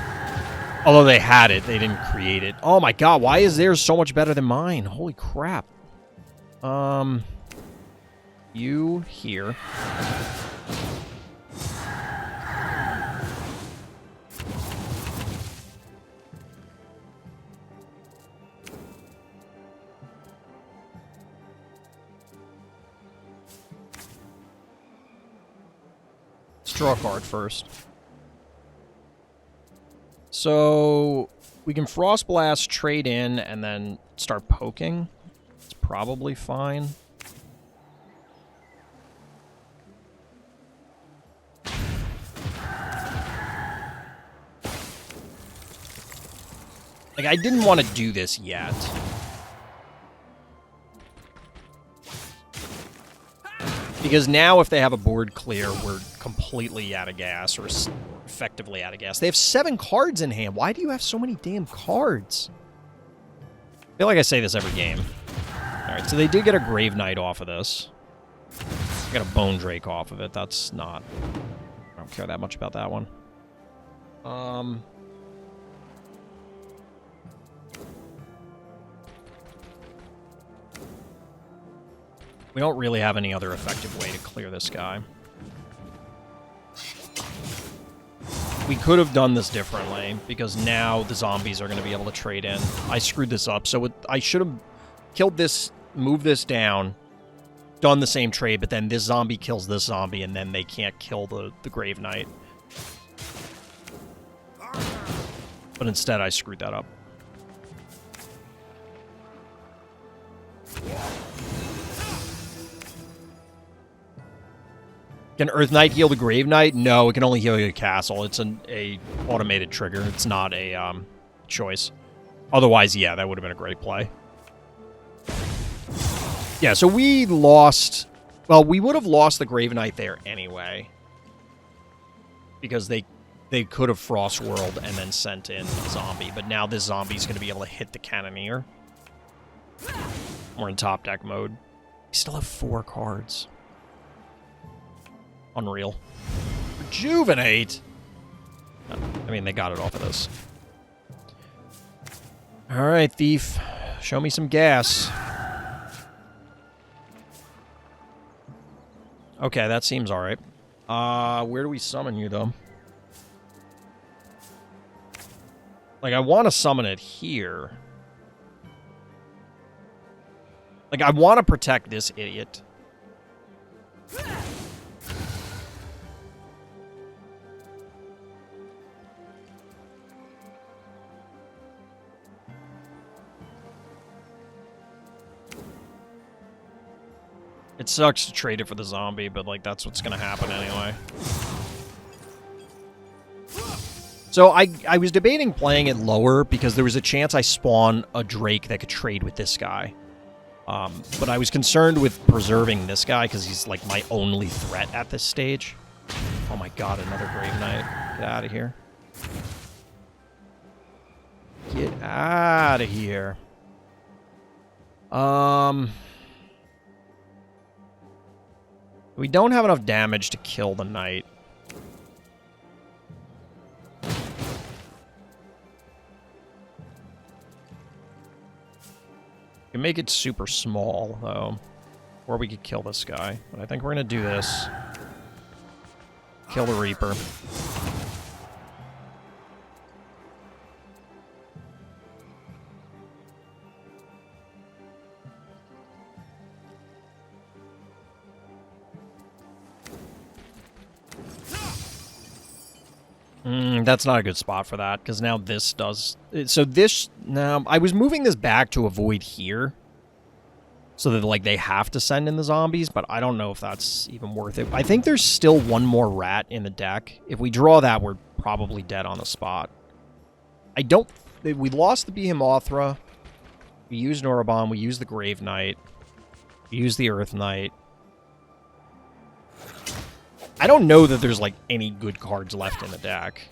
Although they had it, they didn't create it. Oh my God, why is theirs so much better than mine? Holy crap. You here. Let's draw a card first. So we can Frost Blast, trade in, and then start poking. It's probably fine. Like, I didn't want to do this yet. Because now if they have a board clear, we're completely out of gas, or effectively out of gas. They have 7 cards in hand. Why do you have so many damn cards? I feel like I say this every game. Alright, so they did get a Grave Knight off of this. I got a Bone Drake off of it. That's not... I don't care that much about that one. We don't really have any other effective way to clear this guy. We could have done this differently, because now the zombies are going to be able to trade in. I screwed this up, so I should have killed this, moved this down, done the same trade, but then this zombie kills this zombie, and then they can't kill the Grave Knight. But instead, I screwed that up. Can Earth Knight heal the Grave Knight? No, it can only heal your castle. It's a automated trigger. It's not a choice. Otherwise, yeah, that would have been a great play. Yeah, so we lost... Well, we would have lost the Grave Knight there anyway. Because they could have Frost World and then sent in a zombie. But now this zombie's going to be able to hit the Cannoneer. We're in top deck mode. We still have 4 cards. Unreal. Rejuvenate? I mean, they got it off of this. Alright, Thief. Show me some gas. Okay, that seems alright. Where do we summon you, though? Like, I want to summon it here. Like, I want to protect this idiot. It sucks to trade it for the zombie, but, like, that's what's gonna happen anyway. So, I was debating playing it lower because there was a chance I spawn a Drake that could trade with this guy. But I was concerned with preserving this guy because he's, like, my only threat at this stage. Oh my god, another Grave Knight. Get out of here. Get out of here. We don't have enough damage to kill the knight. We can make it super small, though. Or we could kill this guy. But I think we're going to do this. Kill the Reaper. That's not a good spot for that, because now this does... So this... Now, I was moving this back to avoid here. So that, like, they have to send in the zombies, but I don't know if that's even worth it. I think there's still one more rat in the deck. If we draw that, we're probably dead on the spot. I don't... We lost the Behemothra. We used Norabon. We used the Grave Knight. We used the Earth Knight. I don't know that there's, like, any good cards left in the deck.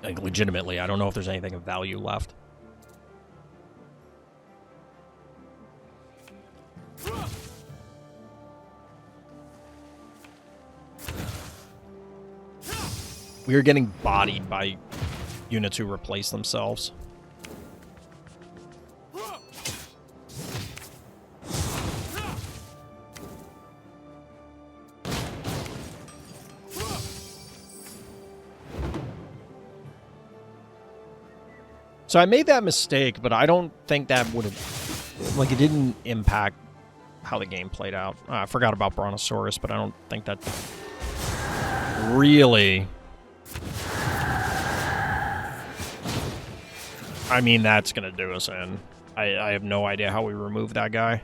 Like, legitimately, I don't know if there's anything of value left. We are getting bodied by units who replace themselves. So I made that mistake, but I don't think that would have... Like, it didn't impact how the game played out. I forgot about Brontosaurus, but I don't think that really... I mean, that's going to do us in. I have no idea how we remove that guy.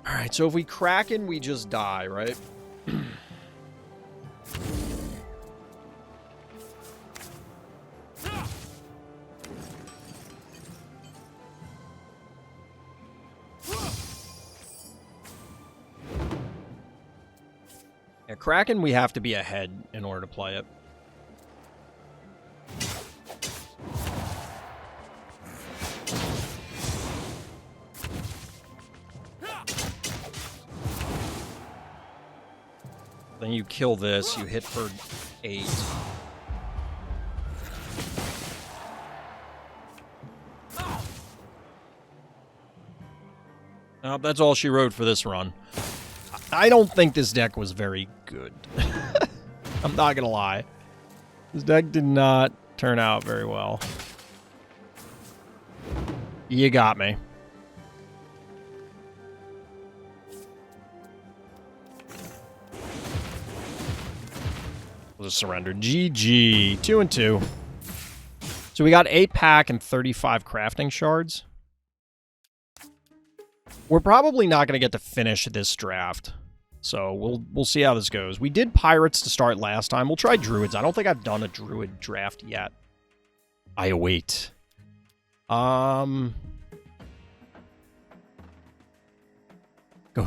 Alright, so if we Kraken, we just die, right? Yeah, Kraken, we have to be ahead in order to play it. Then you kill this, you hit for 8. That's all she wrote for this run. I don't think this deck was very good. I'm not gonna lie. This deck did not turn out very well. You got me. We'll just surrender. GG. 2 and 2. So we got 8 pack and 35 crafting shards. We're probably not going to get to finish this draft. So we'll see how this goes. We did Pirates to start last time. We'll try Druids. I don't think I've done a Druid draft yet. I await. Go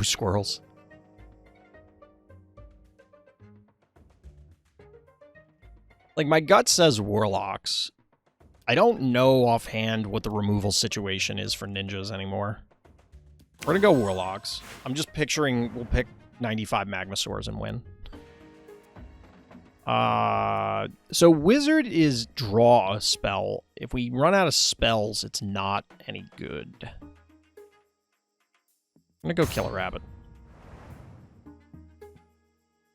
Squirrels. Like, my gut says Warlocks. I don't know offhand what the removal situation is for ninjas anymore. We're gonna go Warlocks. I'm just picturing we'll pick 95 Magmasaurs and win. So Wizard is draw a spell. If we run out of spells, it's not any good. I'm gonna go kill a rabbit.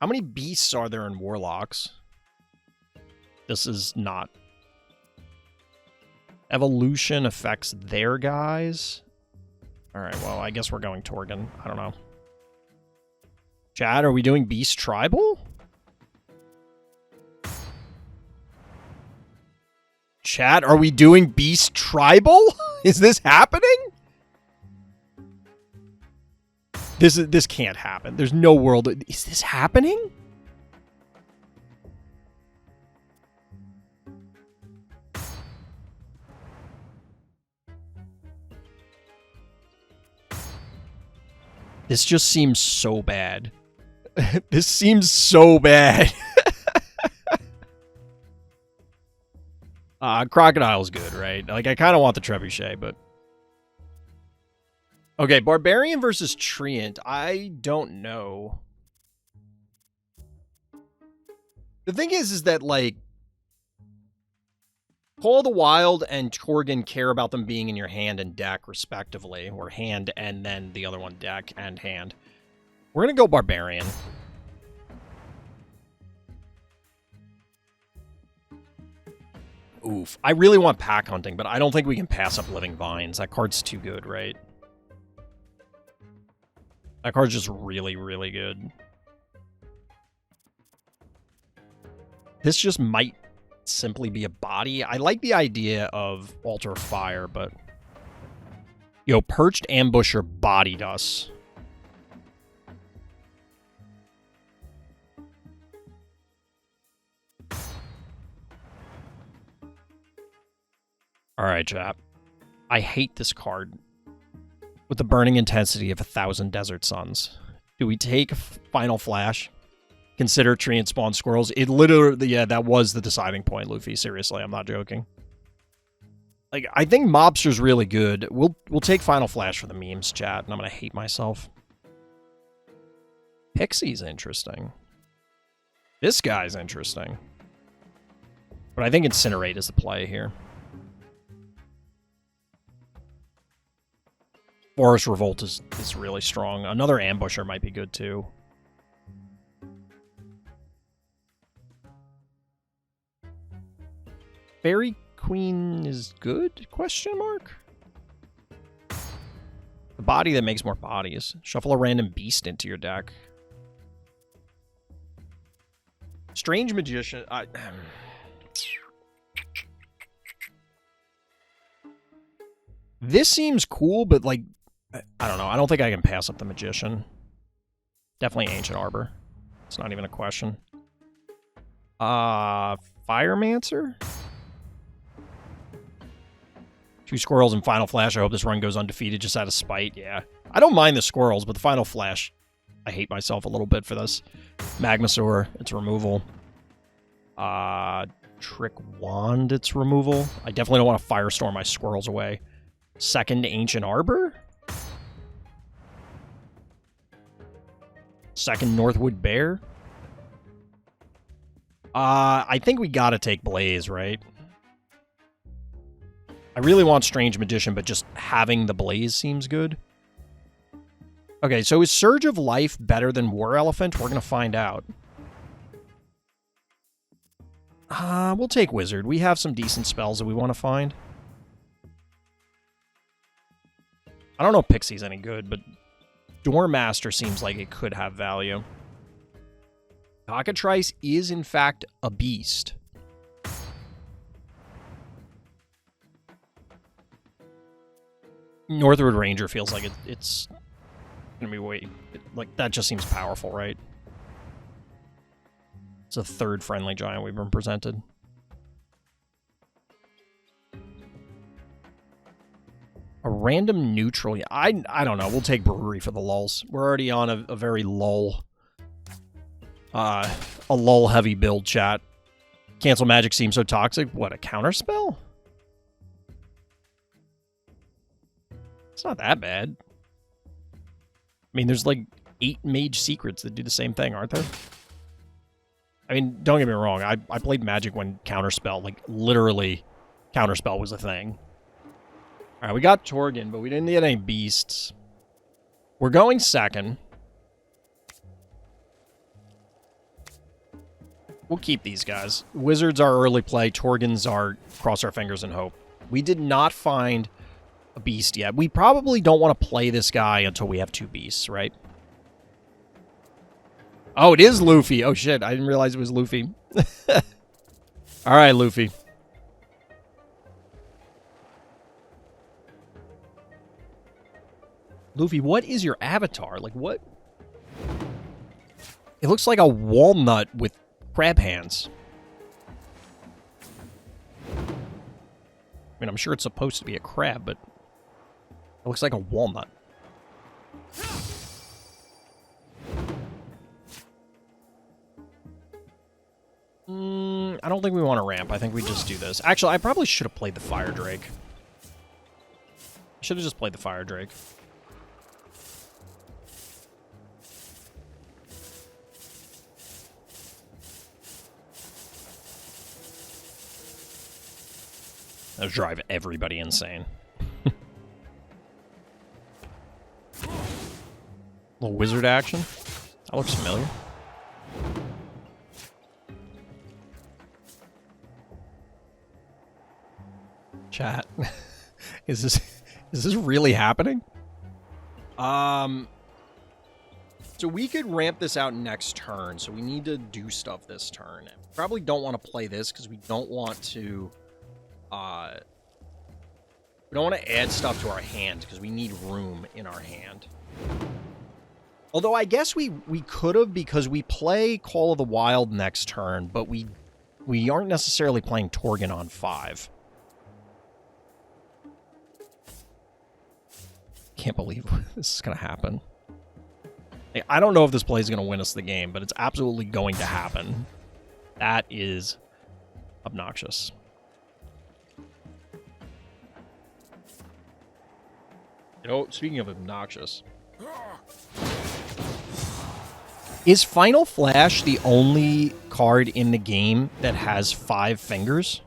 How many beasts are there in Warlocks? This is not. Evolution affects their guys. Alright, well, I guess we're going Torgon. I don't know. Chad, are we doing Beast Tribal? Chat, are we doing Beast Tribal? Is this happening? This can't happen. There's no world. Is this happening? This just seems so bad. This seems so bad. Crocodile's good, right? Like, I kind of want the Trebuchet, but... Okay, Barbarian versus Treant. I don't know. The thing is that, like... Call of the Wild and Torgon care about them being in your hand and deck, respectively. Or hand and then the other one deck and hand. We're going to go Barbarian. Oof. I really want Pack Hunting, but I don't think we can pass up Living Vines. That card's too good, right? That card's just really, really good. This just might simply be a body. I like the idea of Altar of Fire, but... Yo, Perched Ambusher bodied us. Alright, chap. I hate this card. With the burning intensity of 1,000 Desert Suns. Do we take Final Flash? Consider tree and spawn squirrels? It literally, yeah, that was the deciding point, Luffy. Seriously, I'm not joking. Like, I think Mobster's really good. We'll take Final Flash for the memes, chat, and I'm gonna hate myself. Pixie's interesting. This guy's interesting. But I think Incinerate is the play here. Forest Revolt is really strong. Another Ambusher might be good, too. Fairy Queen is good? Question mark? The body that makes more bodies. Shuffle a random beast into your deck. Strange Magician... This seems cool, but, like... I don't know. I don't think I can pass up the Magician. Definitely Ancient Arbor. It's not even a question. Firemancer? 2 squirrels and Final Flash. I hope this run goes undefeated just out of spite. Yeah. I don't mind the squirrels, but the Final Flash... I hate myself a little bit for this. Magmasaur, its removal. Trick Wand, its removal. I definitely don't want to Firestorm my squirrels away. Second Ancient Arbor? Second Northwood Bear? I think we gotta take Blaze, right? I really want Strange Magician, but just having the Blaze seems good. Okay, so is Surge of Life better than War Elephant? We're gonna find out. We'll take Wizard. We have some decent spells that we want to find. I don't know if Pixie's any good, but Doormaster seems like it could have value. Cockatrice is, in fact, a beast. Northwood Ranger feels like it's gonna be way... Like, that just seems powerful, right? It's the third friendly giant we've been presented. A random neutral... I don't know. We'll take Brewery for the lulls. We're already on a very lull... a lull-heavy build, chat. Cancel magic seems so toxic. What, a counterspell? It's not that bad. I mean, there's like 8 mage secrets that do the same thing, aren't there? I mean, don't get me wrong. I played Magic when counterspell, like literally counterspell was a thing. All right, we got Torgon, but we didn't get any beasts. We're going second. We'll keep these guys. Wizards are early play. Torgons are cross our fingers and hope. We did not find a beast yet. We probably don't want to play this guy until we have 2 beasts, right? Oh, it is Luffy. Oh, shit. I didn't realize it was Luffy. All right, Luffy. Luffy, what is your avatar? Like, what? It looks like a walnut with crab hands. I mean, I'm sure it's supposed to be a crab, but it looks like a walnut. I don't think we want to ramp. I think we just do this. Actually, I probably should have played the Fire Drake. I should have just played the Fire Drake. That'll drive everybody insane. Little wizard action. That looks familiar. Chat. Is this really happening? So we could ramp this out next turn, so we need to do stuff this turn. Probably don't want to play this because we don't want to we don't want to add stuff to our hand because we need room in our hand. Although I guess we could have, because we play Call of the Wild next turn, but we aren't necessarily playing Torgon on 5. Can't believe this is going to happen. I don't know if this play is going to win us the game, but it's absolutely going to happen. That is obnoxious. You know, speaking of obnoxious, is Final Flash the only card in the game that has 5 fingers?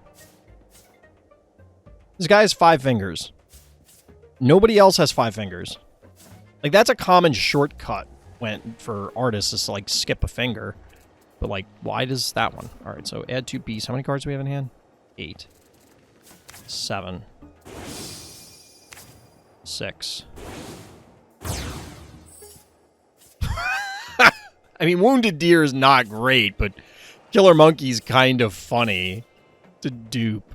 This guy has 5 fingers. Nobody else has 5 fingers. Like, that's a common shortcut for artists, is to, like, skip a finger. But, like, why does that one? All right, so add 2 beasts. How many cards do we have in hand? 8. 7. 6. I mean, Wounded Deer is not great, but Killer Monkey's kind of funny to dupe.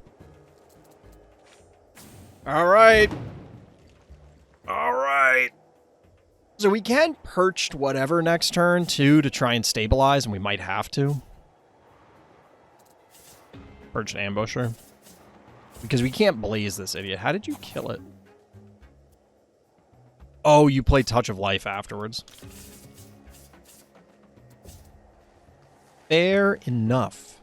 All right. All right. So we can Perched whatever next turn, too, to try and stabilize, and we might have to. Perched Ambusher. Because we can't Blaze this idiot. How did you kill it? Oh, you play Touch of Life afterwards. Fair enough.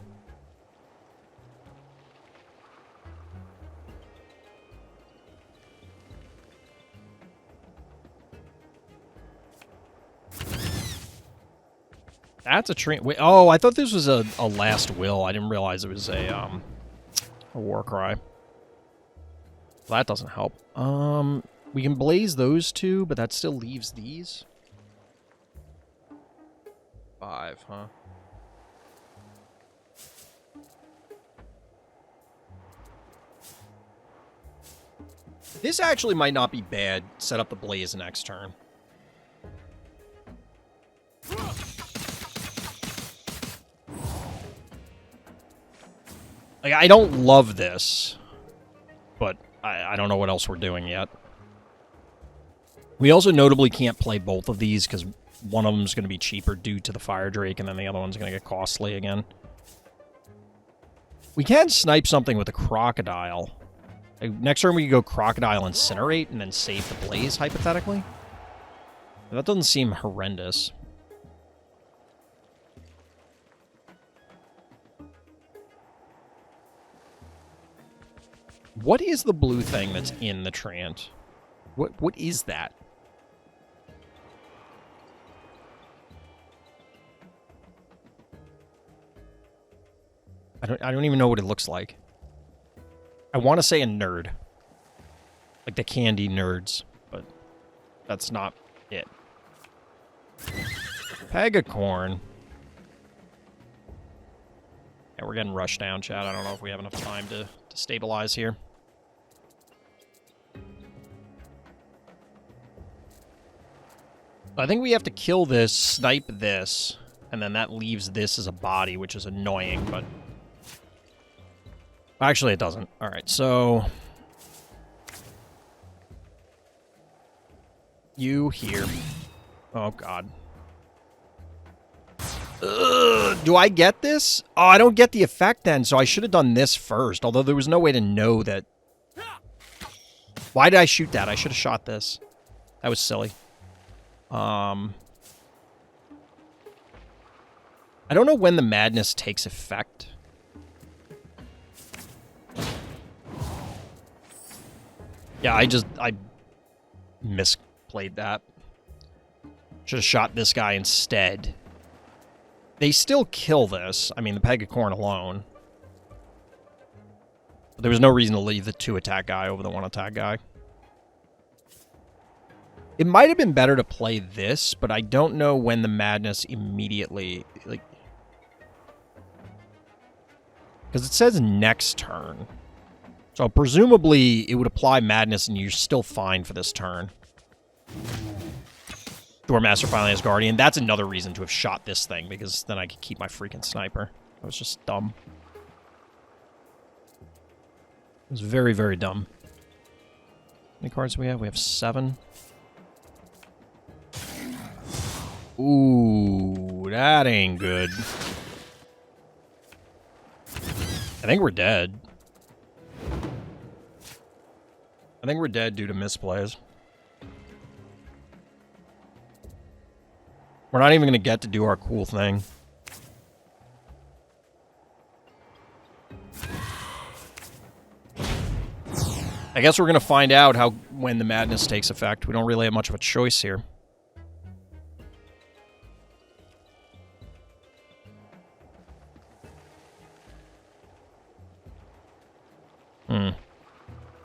That's a train. Wait, oh, I thought this was a last will. I didn't realize it was a war cry. Well, that doesn't help. We can Blaze those 2, but that still leaves these. 5, huh? This actually might not be bad. Set up the Blaze next turn. Like, I don't love this, but I don't know what else we're doing yet. We also notably can't play both of these because one of them is going to be cheaper due to the Fire Drake, and then the other one's going to get costly again. We can snipe something with a Crocodile. Next turn we could go Crocodile Incinerate and then save the Blaze, hypothetically. That doesn't seem horrendous. What is the blue thing that's in the Treant? What is that? I don't even know what it looks like. I want to say a nerd. Like the candy nerds, but that's not it. Pegacorn. Yeah, we're getting rushed down, chat. I don't know if we have enough time to stabilize here. I think we have to kill this, snipe this, and then that leaves this as a body, which is annoying, but... Actually, it doesn't. Alright, so... You here. Oh, God. Ugh, do I get this? Oh, I don't get the effect then, so I should have done this first, although there was no way to know that... Why did I shoot that? I should have shot this. That was silly. I don't know when the madness takes effect. Yeah, I misplayed that. Should have shot this guy instead. They still kill this. I mean, the Pegacorn alone. But there was no reason to leave the 2-attack guy over the 1-attack guy. It might have been better to play this, but I don't know when the madness immediately... like, because it says next turn. So presumably it would apply madness and you're still fine for this turn. Doormaster finally has Guardian. That's another reason to have shot this thing, because then I could keep my freaking sniper. That was just dumb. It was very, very dumb. How many cards do we have? We have 7. Ooh, that ain't good. I think we're dead. I think we're dead due to misplays. We're not even going to get to do our cool thing. I guess we're going to find out when the madness takes effect. We don't really have much of a choice here.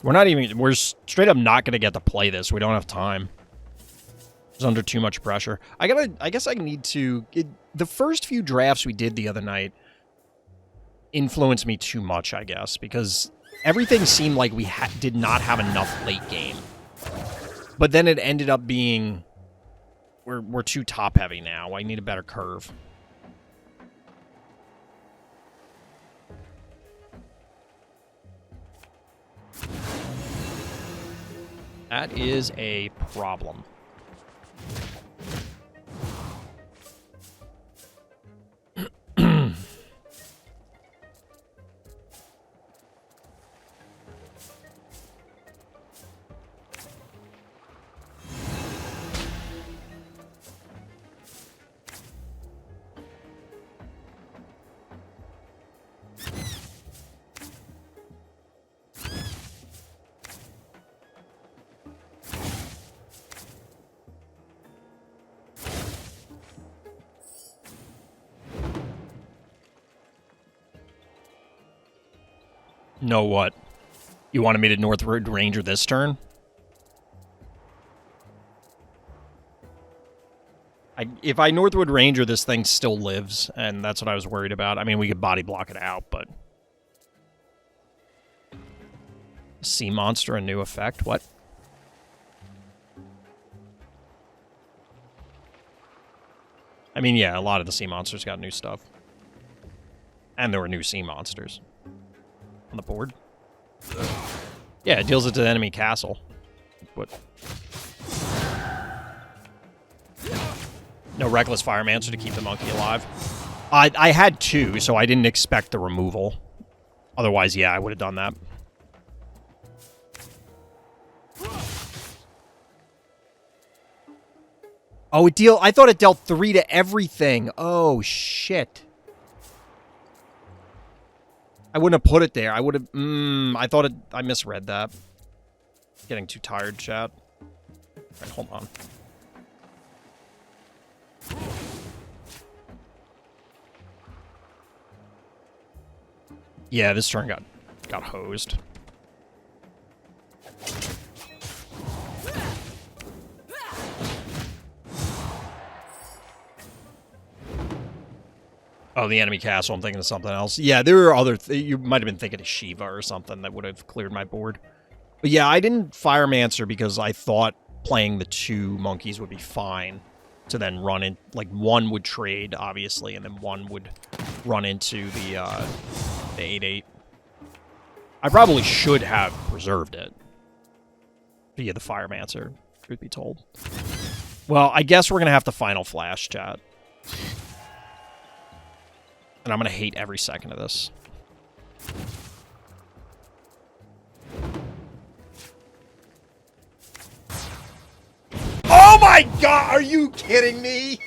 We're straight up not going to get to play this. We don't have time. It's under too much pressure. I guess I need to... the first few drafts we did the other night influenced me too much, I guess, because everything seemed like we did not have enough late game. But then it ended up being... We're too top-heavy now. I need a better curve. That is a problem. No what? You wanted me to Northwood Ranger this turn? If I Northwood Ranger, this thing still lives, and that's what I was worried about. I mean, we could body block it out, but... Sea Monster, a new effect? What? I mean, yeah, a lot of the Sea Monsters got new stuff. And there were new Sea Monsters. On the board? Yeah, it deals it to the enemy castle. What? No Reckless Firemancer to keep the monkey alive. I had 2, so I didn't expect the removal. Otherwise, yeah, I would have done that. Oh, I thought it dealt 3 to everything. Oh, shit. I wouldn't have put it there. I would have... I misread that. Getting too tired, chat. Alright, hold on. Yeah, this turn got hosed. Oh, the enemy castle. I'm thinking of something else. Yeah, there are other... you might have been thinking of Shiva or something that would have cleared my board. But yeah, I didn't Firemancer because I thought playing the 2 monkeys would be fine. To then run in... like, 1 would trade, obviously, and then 1 would run into the 8-8. I probably should have preserved it. Via the Firemancer, truth be told. Well, I guess we're going to have to Final Flash, chat. And I'm going to hate every second of this. Oh my god! Are you kidding me?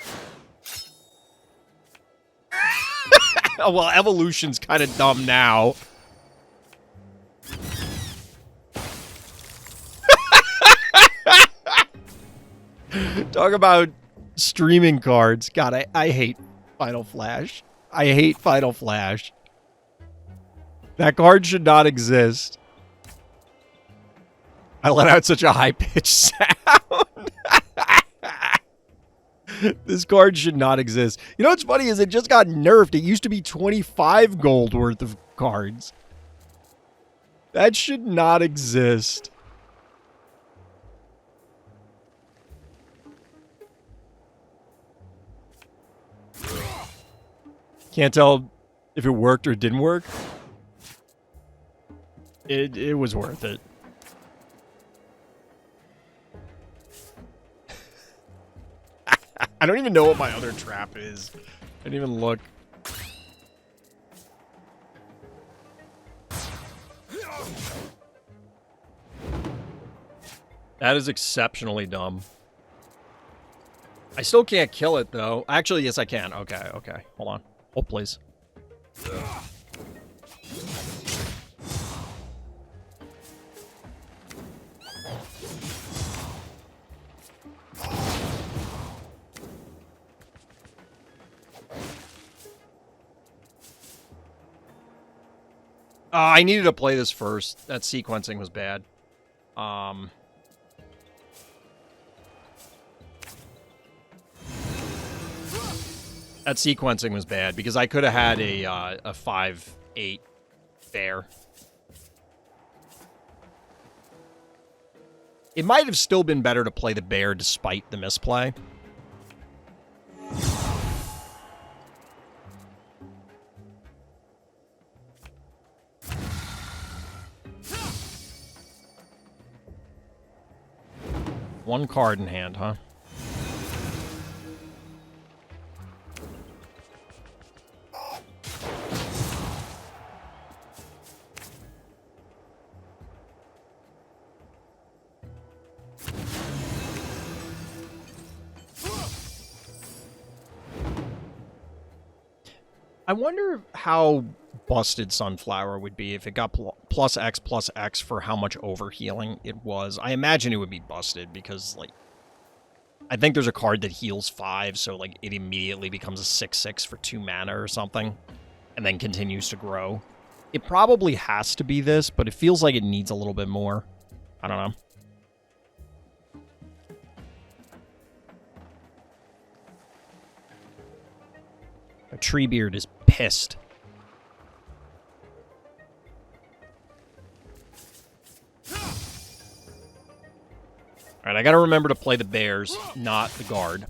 Oh, well, Evolution's kind of dumb now. Talk about streaming cards. God, I hate Final Flash. I hate Final Flash. That card should not exist. I let out such a high-pitched sound. This card should not exist. You know what's funny is it just got nerfed. It used to be 25 gold worth of cards. That should not exist. Can't tell if it worked or didn't work. It was worth it. I don't even know what my other trap is. I didn't even look. That is exceptionally dumb. I still can't kill it, though. Actually, yes, I can. Okay, okay. Hold on. Hold, please. I needed to play this first. That sequencing was bad. That sequencing was bad because I could have had a 5-8 bear. It might have still been better to play the bear despite the misplay. One card in hand, huh? I wonder how busted Sunflower would be if it got plus X for how much overhealing it was. I imagine it would be busted because, like, I think there's a card that heals 5, so, like, it immediately becomes a 6/6 for 2 mana or something, and then continues to grow. It probably has to be this, but it feels like it needs a little bit more. I don't know. Treebeard is pissed. Alright, I gotta remember to play the bears, not the guard.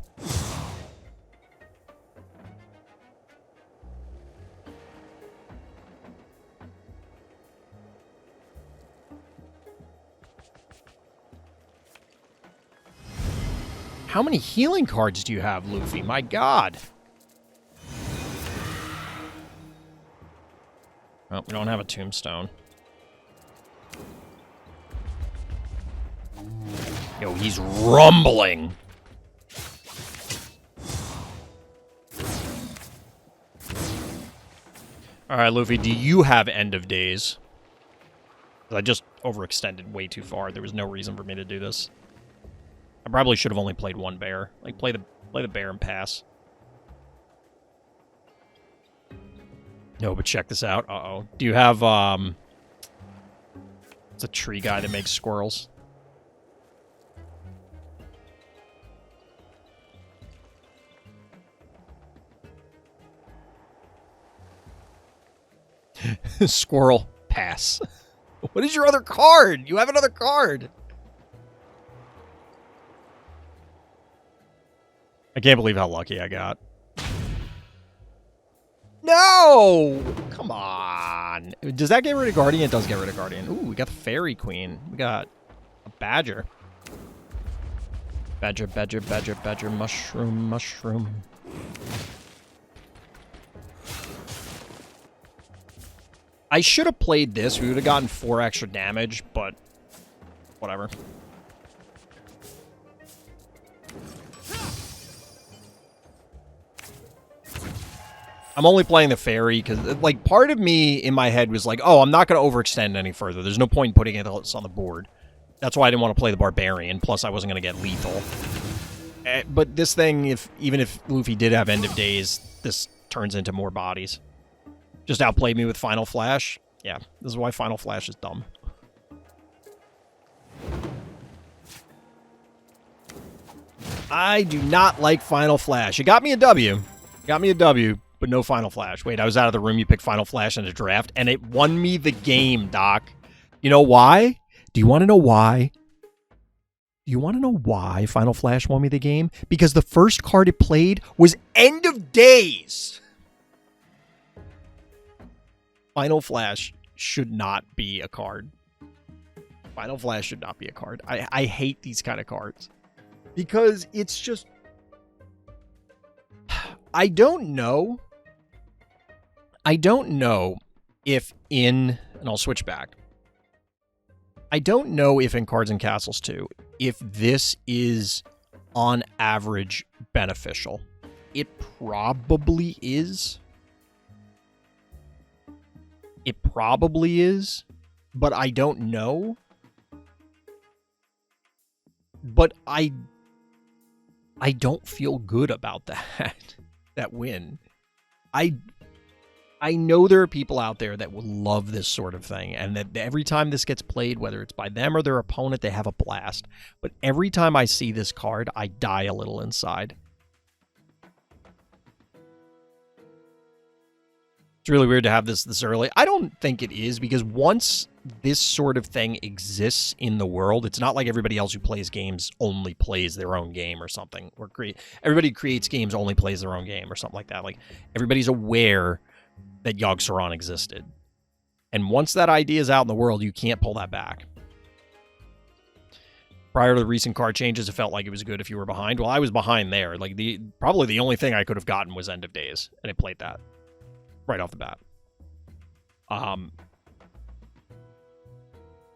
How many healing cards do you have, Luffy? My god. Well, we don't have a tombstone. Yo, he's rumbling. All right, Luffy, do you have End of Days? I just overextended way too far. There was no reason for me to do this. I probably should have only played one bear. Like, play the bear and pass. No, but check this out. Uh-oh. Do you have, it's a tree guy that makes squirrels. Squirrel, pass. What is your other card? You have another card. I can't believe how lucky I got. No! Come on. Does that get rid of Guardian? It does get rid of Guardian. Ooh, we got the Fairy Queen. We got a Badger. Badger, Badger, Badger, Badger, Mushroom, Mushroom. I should have played this. We would have gotten 4 extra damage, but whatever. I'm only playing the fairy because, like, part of me in my head was like, oh, I'm not going to overextend any further. There's no point in putting it else on the board. That's why I didn't want to play the barbarian. Plus, I wasn't going to get lethal. But this thing, even if Luffy did have End of Days, this turns into more bodies. Just outplayed me with Final Flash. Yeah, this is why Final Flash is dumb. I do not like Final Flash. It got me a W. Got me a W, but no Final Flash. Wait, I was out of the room. You picked Final Flash in a draft, and it won me the game, Doc. You know why? Do you want to know why? Do you want to know why Final Flash won me the game? Because the first card it played was End of Days. Final Flash should not be a card. Final Flash should not be a card. I hate these kind of cards. Because it's just... I don't know if in... And I'll switch back. I don't know if in Cards and Castles 2, if this is, on average, beneficial. It probably is. It probably is, but I don't know. But I don't feel good about that win. I know there are people out there that will love this sort of thing, and that every time this gets played, whether it's by them or their opponent, they have a blast. But every time I see this card, I die a little inside. It's really weird to have this early. I don't think it is, because once this sort of thing exists in the world, it's not like everybody else who plays games only plays their own game or something. Or everybody who creates games only plays their own game or something like that. Like, everybody's aware that Yogg-Saron existed. And once that idea is out in the world, you can't pull that back. Prior to the recent card changes, it felt like it was good if you were behind. Well, I was behind there. Like, probably the only thing I could have gotten was End of Days, and it played that right off the bat.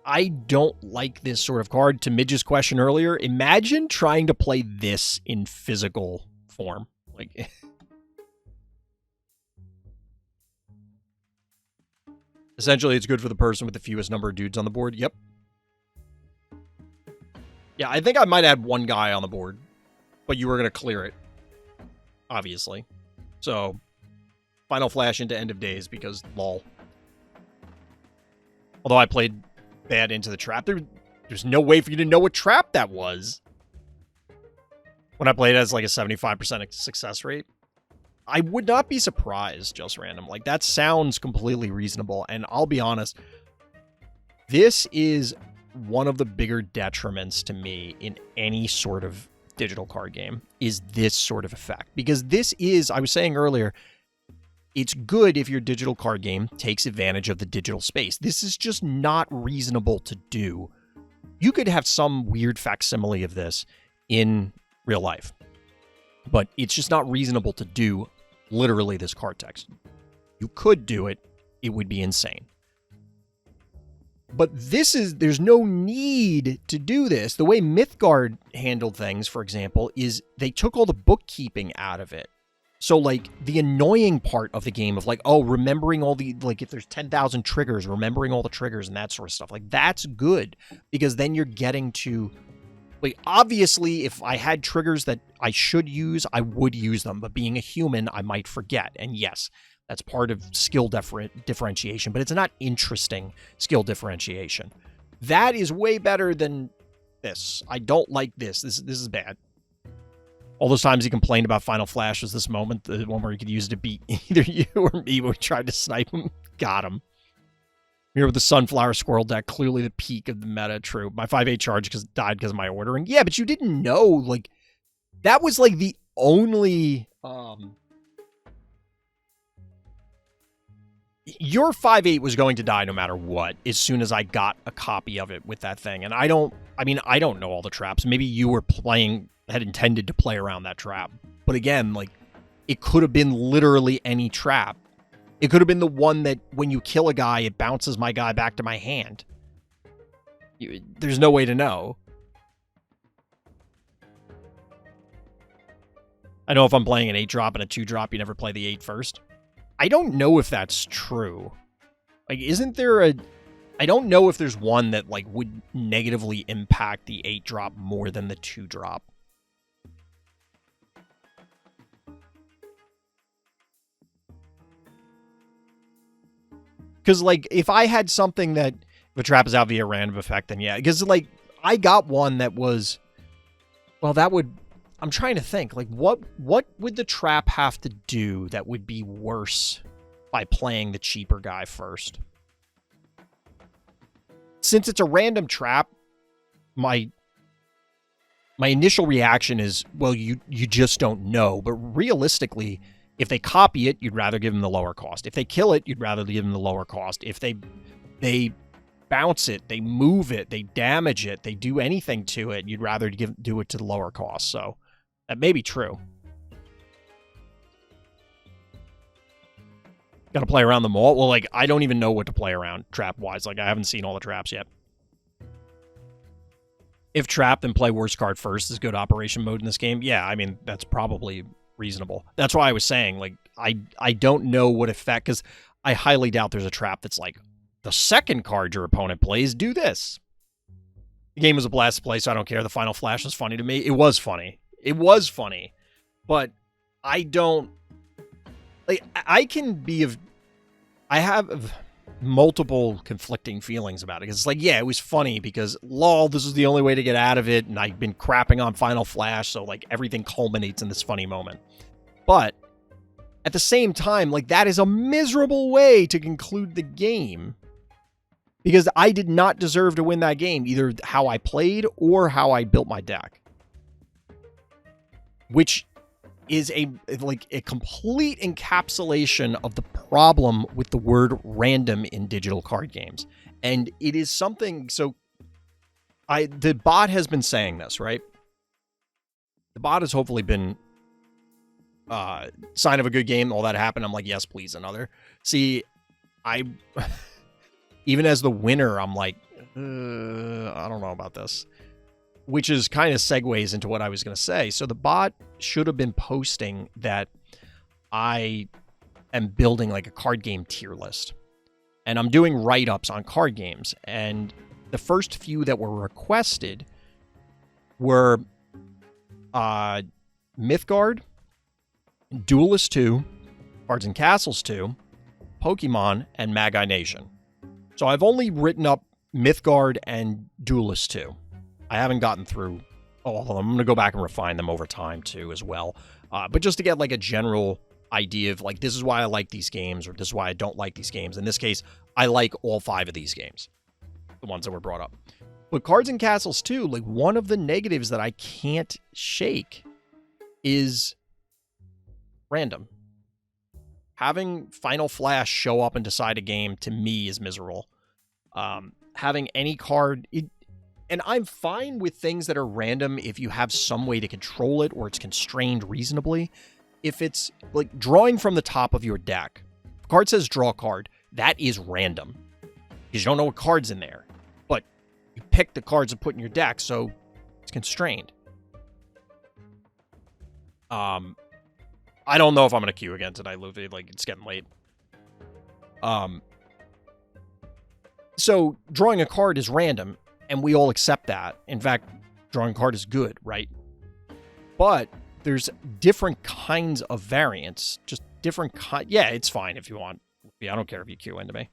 I don't like this sort of card. To Midge's question earlier, imagine trying to play this in physical form. Like, essentially, it's good for the person with the fewest number of dudes on the board. Yep. Yeah, I think I might add one guy on the board, but you were going to clear it, obviously. So, Final Flash into End of Days because lol. Although I played bad into the trap, there's no way for you to know what trap that was. When I played it as like a 75% success rate, I would not be surprised, just random. Like, that sounds completely reasonable, and I'll be honest, this is one of the bigger detriments to me in any sort of digital card game, is this sort of effect. Because this is, I was saying earlier, it's good if your digital card game takes advantage of the digital space. This is just not reasonable to do. You could have some weird facsimile of this in real life. But it's just not reasonable to do literally this card text. You could do it. It would be insane. But there's no need to do this. The way Mythgard handled things, for example, is they took all the bookkeeping out of it. So, like, the annoying part of the game of, like, oh, remembering all the, like, if there's 10,000 triggers, remembering all the triggers and that sort of stuff, like, that's good. Because then you're getting to, like, obviously, if I had triggers that I should use, I would use them. But being a human, I might forget. And yes, that's part of skill differentiation, but it's not interesting skill differentiation. That is way better than this. I don't like this. This is bad. All those times he complained about Final Flash was this moment, the one where he could use it to beat either you or me when we tried to snipe him. Got him. Here with the Sunflower Squirrel deck, clearly the peak of the meta. True. My 5/8 charge died because of my ordering. Yeah, but you didn't know. Like, that was like the only... Your 5/8 was going to die no matter what as soon as I got a copy of it with that thing. And I don't know all the traps. Maybe you were had intended to play around that trap. But again, like, it could have been literally any trap. It could have been the one that when you kill a guy, it bounces my guy back to my hand. There's no way to know. I know if I'm playing an 8-drop and a 2-drop, you never play the 8 first. I don't know if that's true. Like, isn't there I don't know if there's one that, like, would negatively impact the 8-drop more than the 2-drop. Because, like, if I had something that, if a trap is out via random effect, then yeah. Because, like, I got one that was, well, that would, I'm trying to think, like, what would the trap have to do that would be worse by playing the cheaper guy first? Since it's a random trap, my initial reaction is, well, you just don't know. But realistically, if they copy it, you'd rather give them the lower cost. If they kill it, you'd rather give them the lower cost. If they bounce it, they move it, they damage it, they do anything to it, you'd rather do it to the lower cost. So that may be true. Got to play around them all. Well, like, I don't even know what to play around trap-wise. Like, I haven't seen all the traps yet. If trap, then play worst card first is good operation mode in this game. Yeah, I mean, that's probably reasonable. That's why I was saying, like, I don't know what effect, because I highly doubt there's a trap that's like, the second card your opponent plays, do this. The game was a blast to play, so I don't care. The Final Flash was funny to me. It was funny. It was funny. But I don't... Like, I have multiple conflicting feelings about it. It's like, yeah, it was funny because, lol, this is the only way to get out of it, and I've been crapping on Final Flash, so, like, everything culminates in this funny moment. But at the same time, like, that is a miserable way to conclude the game, because I did not deserve to win that game, either how I played or how I built my deck. Which is a complete encapsulation of the problem with the word random in digital card games. And it is something, so the bot has been saying this, right? The bot has hopefully been sign of a good game, all that happened. I'm like, yes, please, another. See, even as the winner, I'm like, I don't know about this. Which is kind of segues into what I was going to say. So the bot should have been posting that I am building like a card game tier list. And I'm doing write-ups on card games. And the first few that were requested were Mythgard, Duelist 2, Cards and Castles 2, Pokemon, and Magi Nation. So I've only written up Mythgard and Duelist 2. I haven't gotten through all of them. I'm going to go back and refine them over time, too, as well. But just to get, like, a general idea of, like, this is why I like these games, or this is why I don't like these games. In this case, I like all 5 of these games, the ones that were brought up. But Cards and Castles, too, like, one of the negatives that I can't shake is random. Having Final Flash show up and decide a game, to me, is miserable. Having any card... And I'm fine with things that are random if you have some way to control it or it's constrained reasonably. If it's like drawing from the top of your deck, the card says draw card, that is random because you don't know what card's in there. But you pick the cards to put in your deck, so it's constrained. I don't know if I'm going to queue again tonight, Luffy. Like, it's getting late. So drawing a card is random, and we all accept that. In fact, drawing a card is good, right? But there's different kinds of variants. Just different yeah, it's fine if you want. Yeah, I don't care if you queue into me.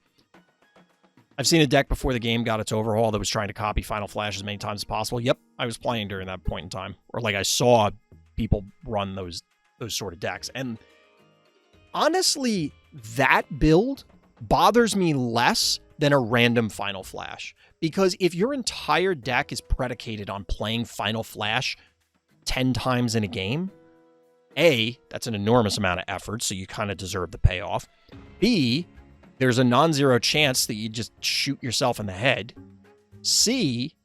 I've seen a deck before the game got its overhaul that was trying to copy Final Flash as many times as possible. Yep, I was playing during that point in time. Or like I saw people run those sort of decks. And honestly, that build bothers me less than a random Final Flash. Because if your entire deck is predicated on playing Final Flash 10 times in a game, A, that's an enormous amount of effort, so you kind of deserve the payoff. B, there's a non-zero chance that you just shoot yourself in the head. C,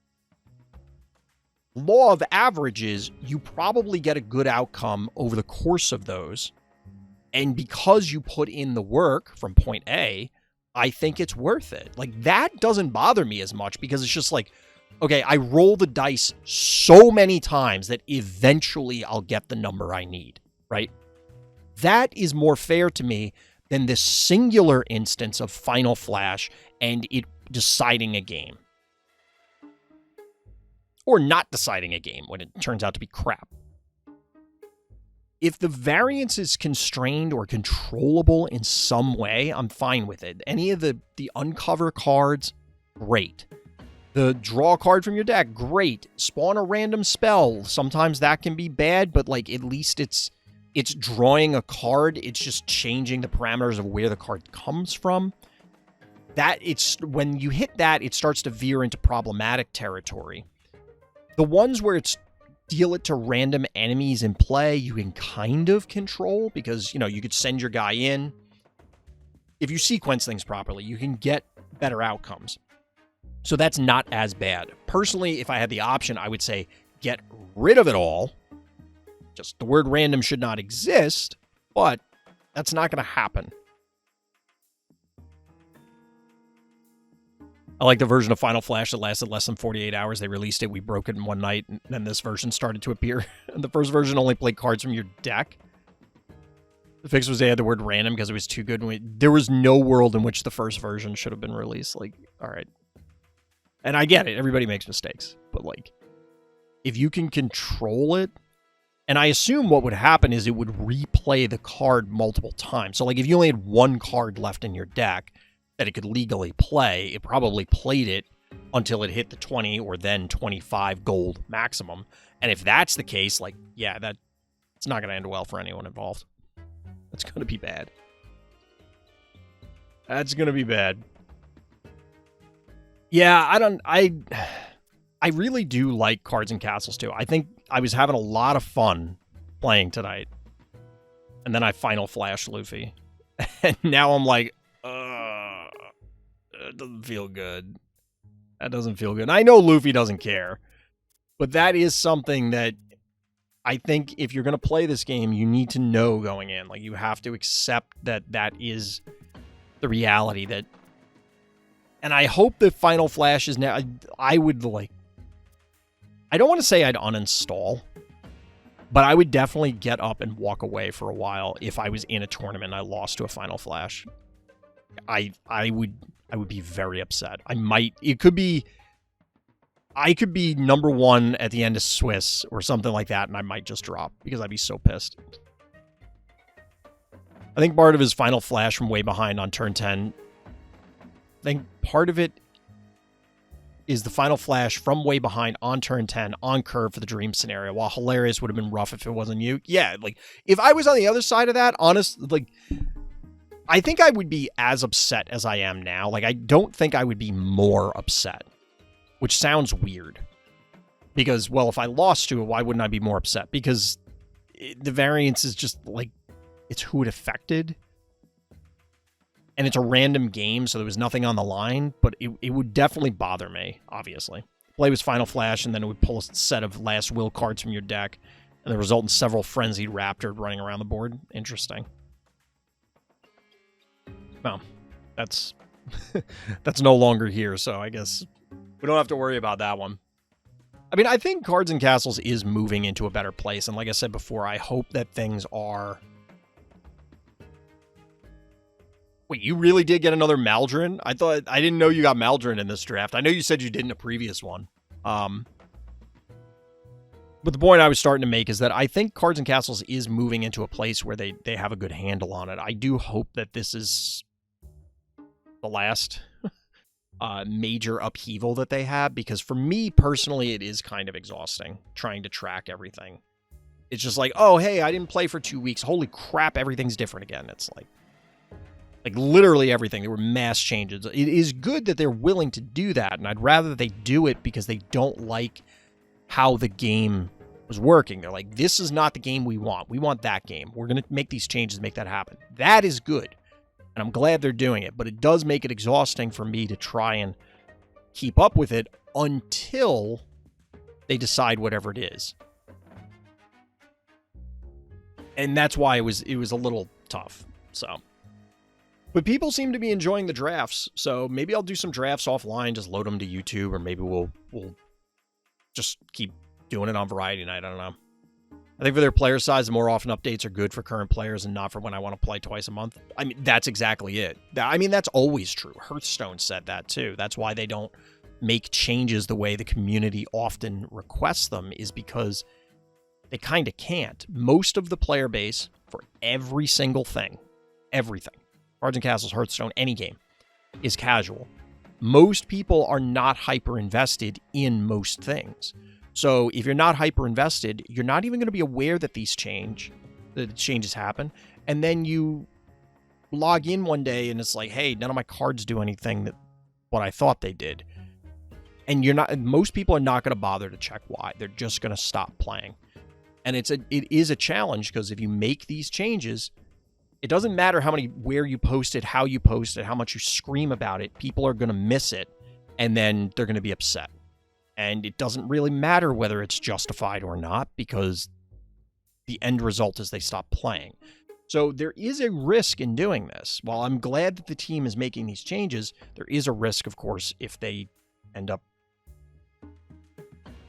law of averages, you probably get a good outcome over the course of those. And because you put in the work from point A, I think it's worth it. Like, that doesn't bother me as much because it's just like, okay, I roll the dice so many times that eventually I'll get the number I need, right? That is more fair to me than this singular instance of Final Flash and it deciding a game. Or not deciding a game when it turns out to be crap. If the variance is constrained or controllable in some way, I'm fine with it. Any of the uncover cards, great. The draw card from your deck, great. Spawn a random spell. Sometimes that can be bad, but like at least it's drawing a card. It's just changing the parameters of where the card comes from. That it's when you hit that, it starts to veer into problematic territory. The ones where it's deal it to random enemies in play, you can kind of control because, you know, you could send your guy in. If you sequence things properly, you can get better outcomes. So that's not as bad. Personally, if I had the option, I would say get rid of it all. Just the word random should not exist, but that's not going to happen. I like the version of Final Flash that lasted less than 48 hours. They released it. We broke it in one night, and then this version started to appear. The first version only played cards from your deck. The fix was they had the word random because it was too good. There was no world in which the first version should have been released. Like, all right. And I get it. Everybody makes mistakes. But, like, if you can control it, and I assume what would happen is it would replay the card multiple times. So, like, if you only had one card left in your deck that it could legally play, it probably played it until it hit the 20 or then 25 gold maximum. And if that's the case, like, yeah, it's not going to end well for anyone involved. That's going to be bad. That's going to be bad. Yeah, I really do like Cards and Castles too. I think I was having a lot of fun playing tonight. And then I Final Flash Luffy. And now I'm like, it doesn't feel good. That doesn't feel good. And I know Luffy doesn't care. But that is something that I think if you're going to play this game, you need to know going in. Like, you have to accept that that is the reality that... And I hope that Final Flash is now... I would, like... I don't want to say I'd uninstall, but I would definitely get up and walk away for a while if I was in a tournament and I lost to a Final Flash. I would be very upset. I could be number one at the end of Swiss or something like that, and I might just drop because I'd be so pissed. I think part of his Final Flash from way behind on turn 10. I think part of it is the Final Flash from way behind on turn 10 on curve for the dream scenario. While hilarious would have been rough if it wasn't you. Yeah, like, if I was on the other side of that, I think I would be as upset as I am now. Like, I don't think I would be more upset, which sounds weird. Because, well, if I lost to it, why wouldn't I be more upset? Because the variance is just, like, it's who it affected. And it's a random game, so there was nothing on the line, but it would definitely bother me, obviously. Play was Final Flash, and then it would pull a set of Last Will cards from your deck, and the result in several Frenzied Raptor running around the board. Interesting. Well, that's that's no longer here, so I guess we don't have to worry about that one. I mean, I think Cards and Castles is moving into a better place, and like I said before, I hope that things are... Wait, you really did get another Maldron? I didn't know you got Maldron in this draft. I know you said you did in a previous one. But the point I was starting to make is that I think Cards and Castles is moving into a place where they have a good handle on it. I do hope that this is the last major upheaval that they have, because for me personally, it is kind of exhausting trying to track everything. It's just like, oh, hey, I didn't play for 2 weeks. Holy crap, everything's different again. It's like literally everything. There were mass changes. It is good that they're willing to do that, and I'd rather they do it because they don't like how the game was working. They're like, this is not the game we want. We want that game. We're going to make these changes, make that happen. That is good, and I'm glad they're doing it, but it does make it exhausting for me to try and keep up with it until they decide whatever it is. And that's why it was a little tough. So... But people seem to be enjoying the drafts, so maybe I'll do some drafts offline, just load them to YouTube, or maybe we'll just keep doing it on Variety Night. I don't know. I think for their player size, the more often updates are good for current players and not for when I want to play twice a month. I mean, that's exactly it. I mean, that's always true. Hearthstone said that too. That's why they don't make changes the way the community often requests them, is because they kind of can't. Most of the player base for every single thing, everything, Cards and Castles, Hearthstone, any game, is casual. Most people are not hyper-invested in most things. So if you're not hyper-invested, you're not even going to be aware that these changes happen. And then you log in one day and it's like, hey, none of my cards do anything that what I thought they did. And most people are not going to bother to check why. They're just going to stop playing. And it is a challenge, because if you make these changes, it doesn't matter where you post it, how you post it, how much you scream about it. People are going to miss it, and then they're going to be upset. And it doesn't really matter whether it's justified or not, because the end result is they stop playing. So there is a risk in doing this. While I'm glad that the team is making these changes, there is a risk, of course, if they end up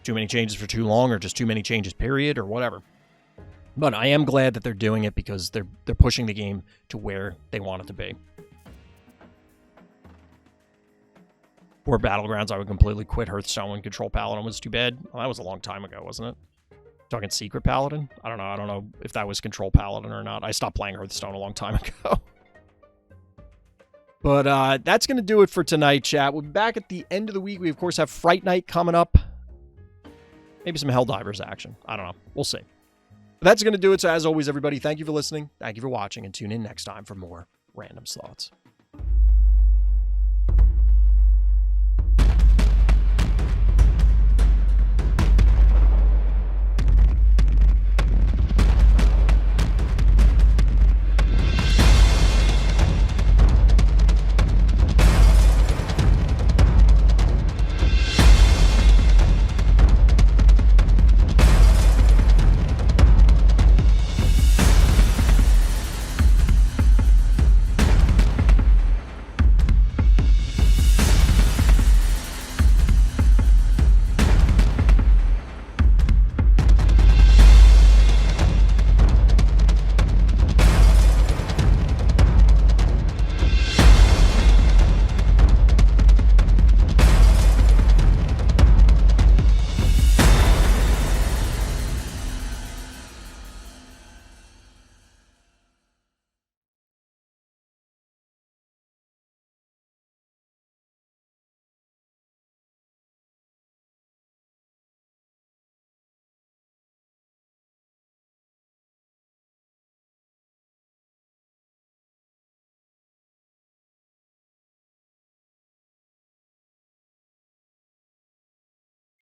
too many changes for too long, or just too many changes, period, or whatever. But I am glad that they're doing it, because they're pushing the game to where they want it to be. For Battlegrounds, I would completely quit Hearthstone when Control Paladin was too bad. Well, that was a long time ago, wasn't it? Talking Secret Paladin? I don't know if that was Control Paladin or not. I stopped playing Hearthstone a long time ago. But that's going to do it for tonight, chat. We'll be back at the end of the week. We, of course, have Fright Night coming up. Maybe some Helldivers action. I don't know. We'll see. But that's going to do it. So as always, everybody, thank you for listening. Thank you for watching, and tune in next time for more Random's Thoughts.